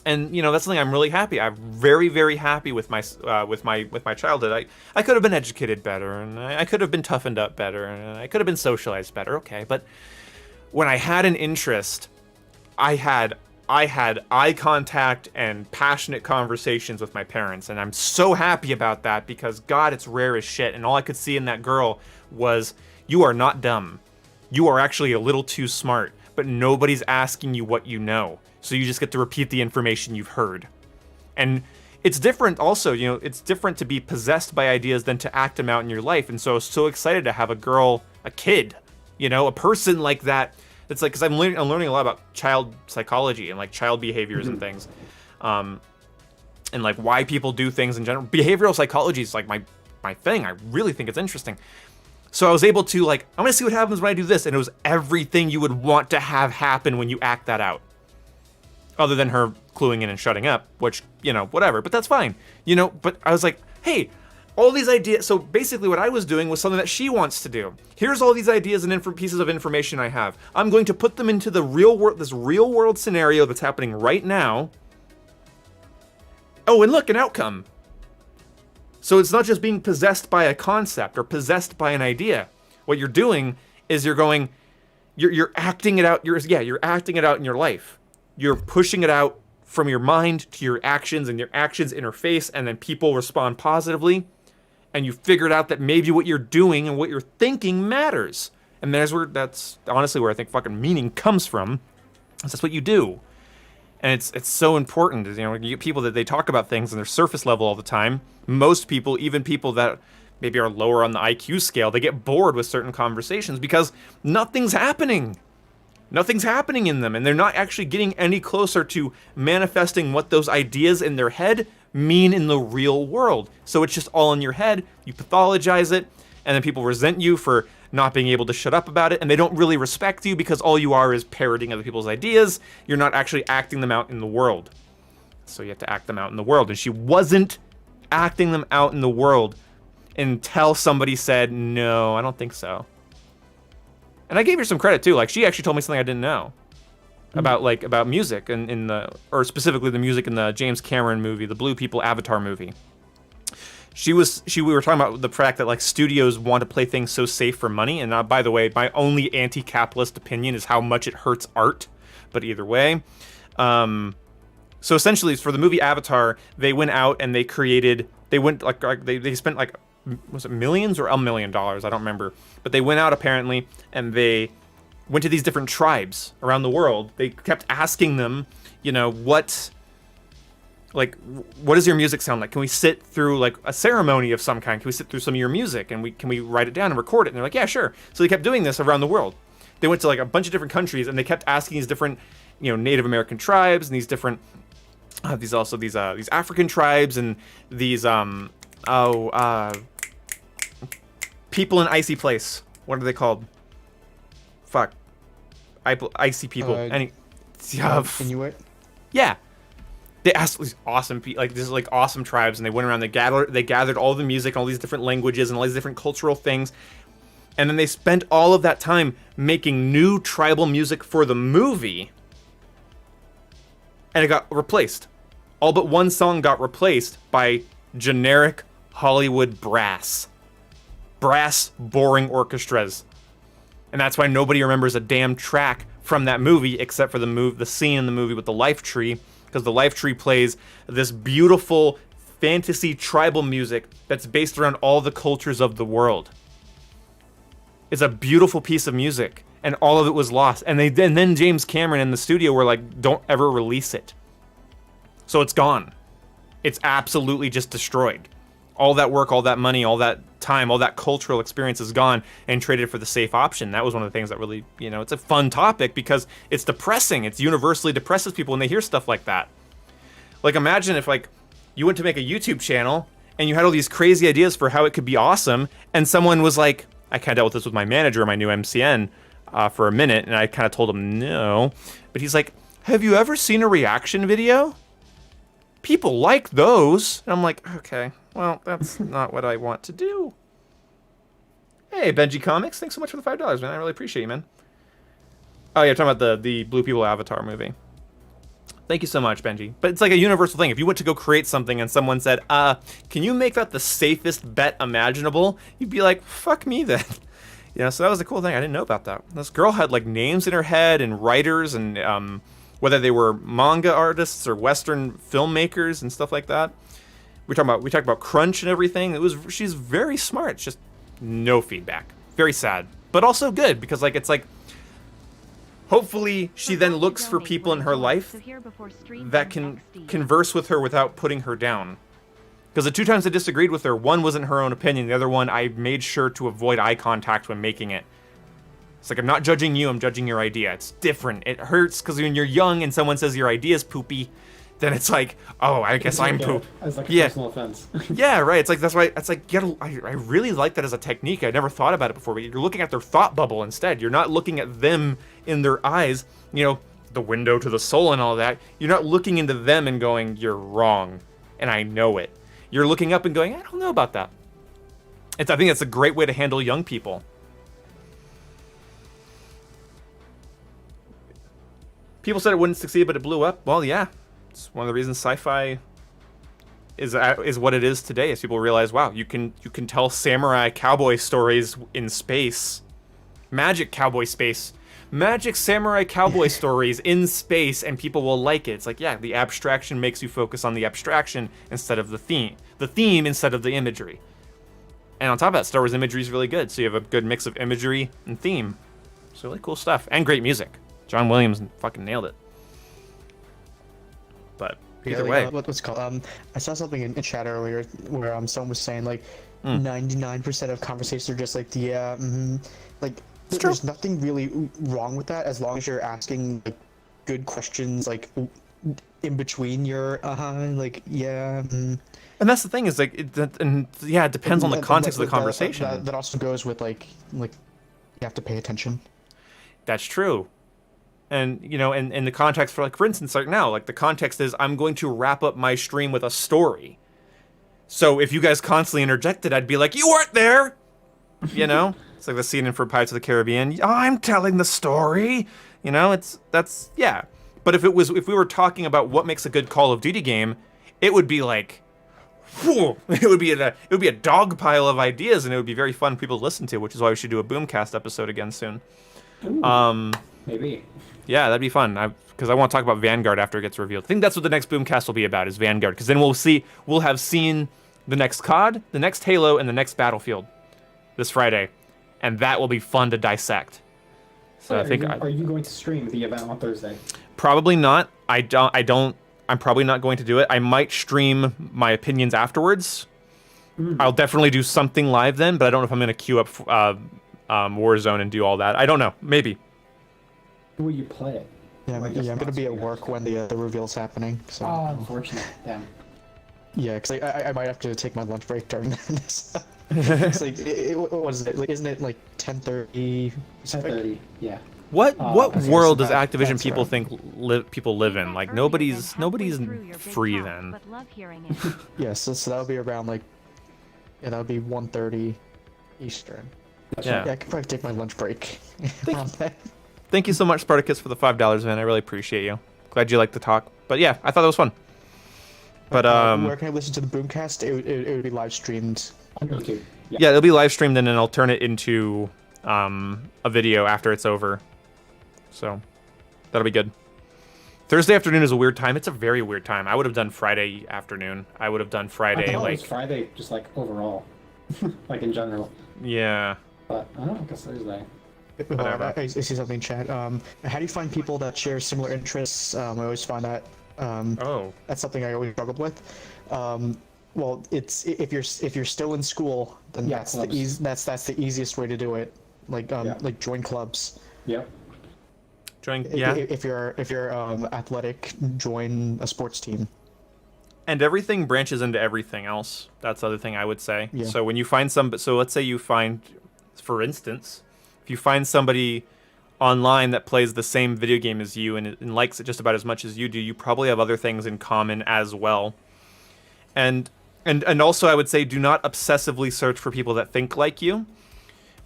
And that's something I'm really happy. I'm very, very happy with my childhood. I could have been educated better, and I could have been toughened up better, and I could have been socialized better. Okay, but when I had an interest, I had eye contact and passionate conversations with my parents, and I'm so happy about that because God, it's rare as shit. And all I could see in that girl was, you are not dumb. You are actually a little too smart, but nobody's asking you what you know. So you just get to repeat the information you've heard. And it's different also, it's different to be possessed by ideas than to act them out in your life. And so I was so excited to have a kid, a person like that. It's like, because I'm learning a lot about child psychology and like child behaviors and things. And like why people do things in general. Behavioral psychology is like my thing. I really think it's interesting. So I was able to I'm going to see what happens when I do this. And it was everything you would want to have happen when you act that out. Other than her cluing in and shutting up, which, whatever, but that's fine. But I was like, hey, all these ideas. So basically what I was doing was something that she wants to do. Here's all these ideas and pieces of information I have. I'm going to put them into the real world, this real world scenario that's happening right now. Oh, and look, an outcome. So it's not just being possessed by a concept or possessed by an idea. What you're doing is you're acting it out. You're acting it out in your life. You're pushing it out from your mind to your actions, and your actions interface, and then people respond positively. And you figured out that maybe what you're doing and what you're thinking matters. And that's honestly where I think fucking meaning comes from. That's what you do. And it's so important. You get people that they talk about things on their surface level all the time. Most people, even people that maybe are lower on the IQ scale, they get bored with certain conversations because nothing's happening. Nothing's happening in them, and they're not actually getting any closer to manifesting what those ideas in their head mean in the real world. So it's just all in your head, you pathologize it, and then people resent you for not being able to shut up about it, and they don't really respect you because all you are is parroting other people's ideas. You're not actually acting them out in the world. So you have to act them out in the world, and she wasn't acting them out in the world until somebody said, no, I don't think so. And I gave her some credit too. Like, she actually told me something I didn't know about music and or specifically the music in the James Cameron movie, the Blue People Avatar movie. We were talking about the fact that like studios want to play things so safe for money. And by the way, my only anti-capitalist opinion is how much it hurts art. But either way, so essentially for the movie Avatar, they went out and they spent like, was it millions or $1 million? I don't remember. But they went out apparently and they went to these different tribes around the world. They kept asking them, what does your music sound like? Can we sit through like a ceremony of some kind? Can we sit through some of your music and can we write it down and record it? And they're like, yeah, sure. So they kept doing this around the world. They went to like a bunch of different countries and they kept asking these different, Native American tribes and these different, these African tribes and these, people in Icy Place. What are they called? fuck. I see people. Inuit. Yeah. They asked these awesome awesome tribes, and they went around. They gathered all the music, all these different languages, and all these different cultural things, and then they spent all of that time making new tribal music for the movie, and it got replaced. All but one song got replaced by generic Hollywood brass, boring orchestras, and that's why nobody remembers a damn track from that movie except for the scene in the movie with the life tree. Because the life tree plays this beautiful fantasy tribal music that's based around all the cultures of the world. It's a beautiful piece of music, and all of it was lost. And then James Cameron and the studio were like, don't ever release it. So it's gone. It's absolutely just destroyed. All that work, all that money, all that time, all that cultural experience is gone and traded for the safe option. That was one of the things that really, it's a fun topic because it's depressing. It's universally depresses people when they hear stuff like that. Like, imagine if, like, you went to make a YouTube channel and you had all these crazy ideas for how it could be awesome, and someone was like, I kind of dealt with this with my manager, my new MCN, for a minute, and I kind of told him no. But he's like, have you ever seen a reaction video? People like those. And I'm like, okay, well, that's not what I want to do. Hey, Benji Comics, thanks so much for the $5, man. I really appreciate you, man. Oh, yeah, talking about the Blue People Avatar movie. Thank you so much, Benji. But it's like a universal thing. If you went to go create something and someone said, can you make that the safest bet imaginable? You'd be like, fuck me then. So that was a cool thing. I didn't know about that. This girl had like names in her head and writers and whether they were manga artists or Western filmmakers and stuff like that. We talked about crunch and everything. She's very smart. It's just no feedback. Very sad, but also good because it's like hopefully she then looks for people in her life that can converse with her without putting her down. Because the 2 times I disagreed with her, one wasn't her own opinion, the other one I made sure to avoid eye contact when making it. It's like, I'm not judging you, I'm judging your idea. It's different. It hurts because when you're young and someone says your idea is poopy, then it's like, oh, I guess I'm poop. As like a personal offense. Yeah, right. It's like, that's why, it's like, I really like that as a technique. I never thought about it before, but you're looking at their thought bubble instead. You're not looking at them in their eyes, the window to the soul and all that. You're not looking into them and going, you're wrong, and I know it. You're looking up and going, I don't know about that. I think that's a great way to handle young people. People said it wouldn't succeed, but it blew up. Well, yeah. It's one of the reasons sci-fi is what it is today. As people realize, wow, you can tell samurai cowboy stories in space, magic samurai cowboy stories in space, and people will like it. It's like, yeah, the abstraction makes you focus on the abstraction instead of the theme instead of the imagery. And on top of that, Star Wars imagery is really good, so you have a good mix of imagery and theme. So really cool stuff and great music. John Williams fucking nailed it. But either way, what's it called? I saw something in chat earlier where someone was saying 99% of conversations are just like, yeah, like there's nothing really wrong with that as long as you're asking good questions in between your yeah. And that's the thing is it depends on the context of the conversation. That also goes with you have to pay attention. That's true. And, in the context for instance, right now, the context is I'm going to wrap up my stream with a story. So if you guys constantly interjected, I'd be like, you weren't there! It's like the scene in for Pirates of the Caribbean. I'm telling the story! Yeah. But if we were talking about what makes a good Call of Duty game, it would be like, whew, it would be a dog pile of ideas, and it would be very fun for people to listen to, which is why we should do a Boomcast episode again soon. Ooh, maybe. Yeah, that'd be fun. Because I want to talk about Vanguard after it gets revealed. I think that's what the next Boomcast will be about, is Vanguard. Because then we'll have seen the next COD, the next Halo, and the next Battlefield this Friday, and that will be fun to dissect. So I think. Are you going to stream the event on Thursday? Probably not. I'm probably not going to do it. I might stream my opinions afterwards. I'll definitely do something live then, but I don't know if I'm going to queue up Warzone and do all that. I don't know. Maybe. Will you play it? Yeah, I'm going to be at work when the reveal's happening. So. Oh, unfortunate. Damn. Yeah, because I might have to take my lunch break during this. It's like, what is it? Like, isn't it like 10:30? 10:30. Yeah. What okay, world so does Activision that's people right. think people live in? Like nobody's free then. But love hearing it. Yeah, so that'll be around like, yeah, that'll be 1:30 Eastern. Yeah. Yeah, I could probably take my lunch break. around then. Thank you so much, Spartacus, for the $5, man. I really appreciate you. Glad you liked the talk. But yeah, I thought that was fun. But Where can I listen to the Boomcast? It would be live streamed. On YouTube. yeah, it'll be live streamed and then I'll turn it into a video after it's over. So that'll be good. Thursday afternoon is a weird time. It's a very weird time. I would have done Friday afternoon. I would have done I Friday thought it like was Friday, just like overall, like in general. yeah. But I don't know. I guess Thursday. Whatever. I see something in chat. How do you find people that share similar interests? I always find that Oh. that's something I always struggled with. Well, it's if you're still in school, then Yeah, that's clubs. that's the easiest way to do it. Like Yeah. like join clubs. Yep. Yeah. If you're athletic, join a sports team. And everything branches into everything else. That's the other thing I would say. Yeah. So when you find so let's say you find, for instance, if you find somebody online that plays the same video game as you and likes it just about as much as you do, you probably have other things in common as well. And also I would say do not obsessively search for people that think like you.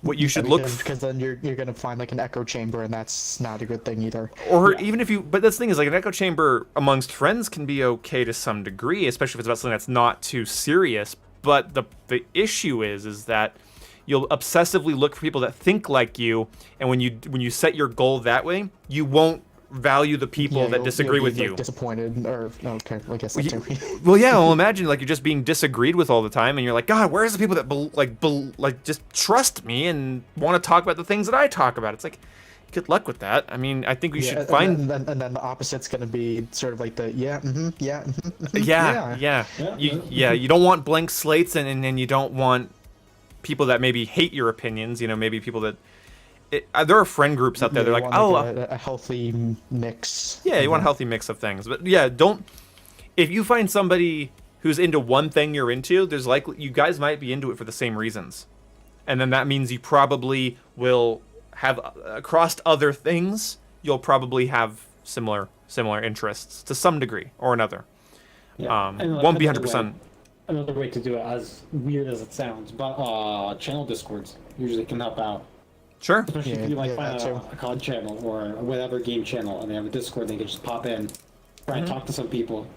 What you should look because then you're gonna find like an echo chamber, and that's not a good thing either. or Yeah. even if you, but that's the thing is like an echo chamber amongst friends can be okay to some degree, especially if it's about something that's not too serious. But the issue is that you'll obsessively look for people that think like you, and when you set your goal that way, you won't value the people that disagree you'll with be, you. like, disappointed, or okay, I guess that too. Well, yeah, well, imagine like you're just being disagreed with all the time, and you're like, God, where's the people that like just trust me and want to talk about the things that I talk about? It's like, good luck with that. I mean, I think we should find. and then the opposite's gonna be sort of like the yeah, Yeah, you don't want blank slates, and you don't want people that maybe hate your opinions. You know, maybe people that. There are friend groups out there. Yeah, They're you like, want, oh, a healthy mix. yeah, you want a healthy mix of things. But yeah, don't. If you find somebody who's into one thing you're into, there's likely you guys might be into it for the same reasons, and then that means you probably will have across other things. You'll probably have similar interests to some degree or another. Yeah. And, like, Won't be another 100%. Another way to do it, as weird as it sounds, but channel discords usually can help out. Sure. Especially Yeah, if you like yeah, find that a too. COD channel or whatever game channel, and they have a Discord, they can just pop in, try and talk to some people,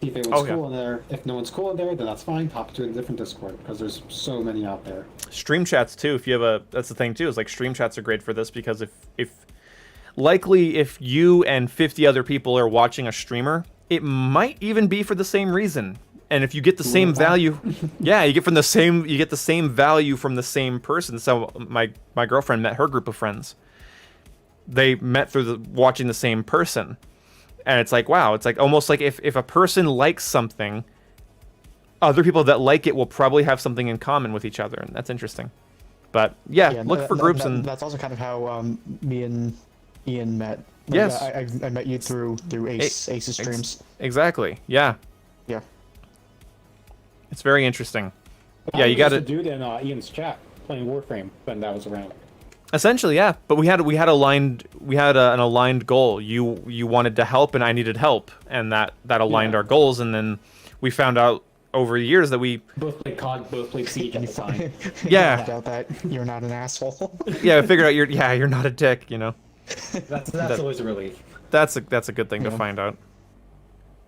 see if anyone's Oh, yeah. cool in there. If no one's cool in there, then that's fine. Hop to a different Discord because there's so many out there. Stream chats too. If you have that's the thing too, is like stream chats are great for this because if you and 50 other people are watching a streamer, it might even be for the same reason. And if you get the same value, yeah, you get the same value from the same person. So my girlfriend met her group of friends. They met through watching the same person. And it's like, wow, it's like almost like if a person likes something, other people that like it will probably have something in common with each other, and that's interesting. But yeah, look for groups, and that's also kind of how me and Ian met. Like, Yes. I met you through Ace's streams. Exactly. Yeah, Yeah. it's very interesting. But Yeah, I you was got just to a dude in Ian's chat playing Warframe when that was around. essentially, yeah. But we had an aligned goal. You wanted to help, and I needed help, and that aligned Yeah. our goals. And then we found out over the years that we Both played COD, both played Siege at the time. Yeah. Find out that you're not an asshole. I figured out you're not a dick. You know, That's always a relief. that's a good thing to Yeah. find out.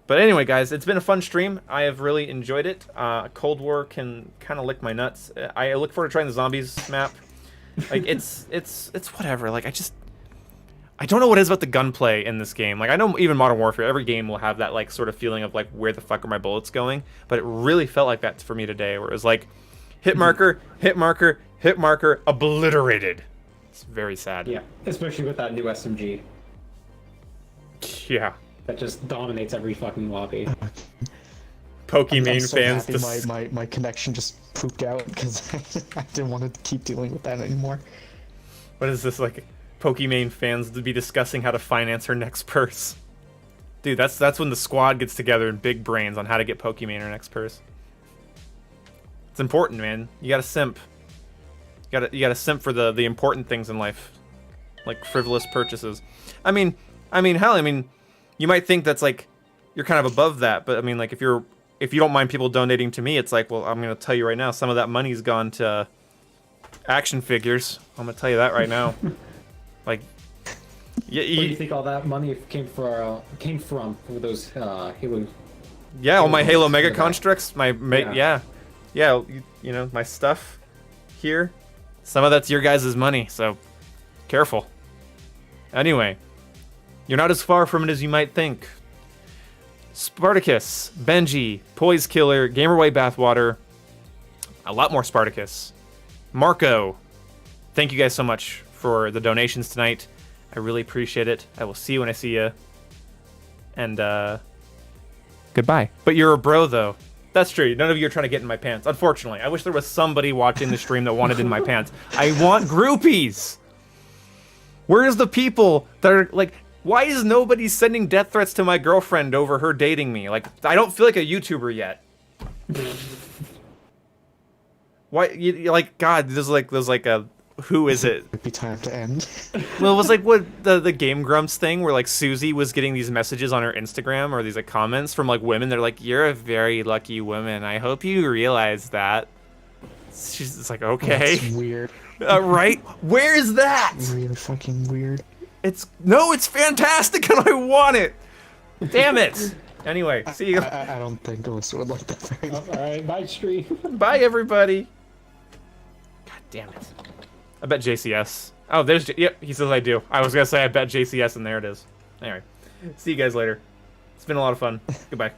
But anyway, guys, it's been a fun stream. I have really enjoyed it. Cold War can kind of lick my nuts. I look forward to trying the zombies map. Like it's whatever. Like I don't know what it is about the gunplay in this game. Like I know even Modern Warfare, every game will have that like sort of feeling of like where the fuck are my bullets going. But it really felt like that for me today, where it was like hit marker, hit marker, hit marker, obliterated. It's very sad. Yeah, especially with that new SMG Yeah. that just dominates every fucking lobby. Pokemon I'm so fans. happy my connection just pooped out because I didn't want to keep dealing with that anymore. What is this like? Pokemon fans to be discussing how to finance her next purse. Dude, that's when the squad gets together in big brains on how to get Pokemon her next purse. It's important, man. You gotta simp. You gotta simp for the important things in life, like frivolous purchases. I mean, hell, you might think that's like you're kind of above that, but I mean, like if you don't mind people donating to me, it's like, well, I'm gonna tell you right now, some of that money's gone to action figures. I'm gonna tell you that right now. Like, yeah, Where do you think all that money came from for those Halo? Yeah, all my Halo Mega Yeah. Constructs, yeah, you know, my stuff here. Some of that's your guys' money, so careful. Anyway, you're not as far from it as you might think. Spartacus, Benji, Poise Killer, Gamerway Bathwater, a lot more Spartacus. Marco, thank you guys so much for the donations tonight. I really appreciate it. I will see you when I see you. And, goodbye. But you're a bro, though. That's true. None of you are trying to get in my pants. Unfortunately, I wish there was somebody watching the stream that wanted in my pants. I want groupies! Where's the people that are, like, why is nobody sending death threats to my girlfriend over her dating me? Like, I don't feel like a YouTuber yet. Why, like, God, there's like a, who is it? It'd be time to end. Well, it was like what the Game Grumps thing where like Susie was getting these messages on her Instagram or these like comments from like women. They're like, "You're a very lucky woman. I hope you realize that." It's like, okay, That's weird. right? Where is that? Really fucking weird. It's fantastic, and I want it. Damn it. Anyway, see you. I don't think Alyssa would like that very much. All right, bye, stream. Bye, everybody. God damn it. I bet JCS. Oh, there's... Yep, he says I do. I was going to say I bet JCS, and there it is. Anyway, see you guys later. It's been a lot of fun. Goodbye.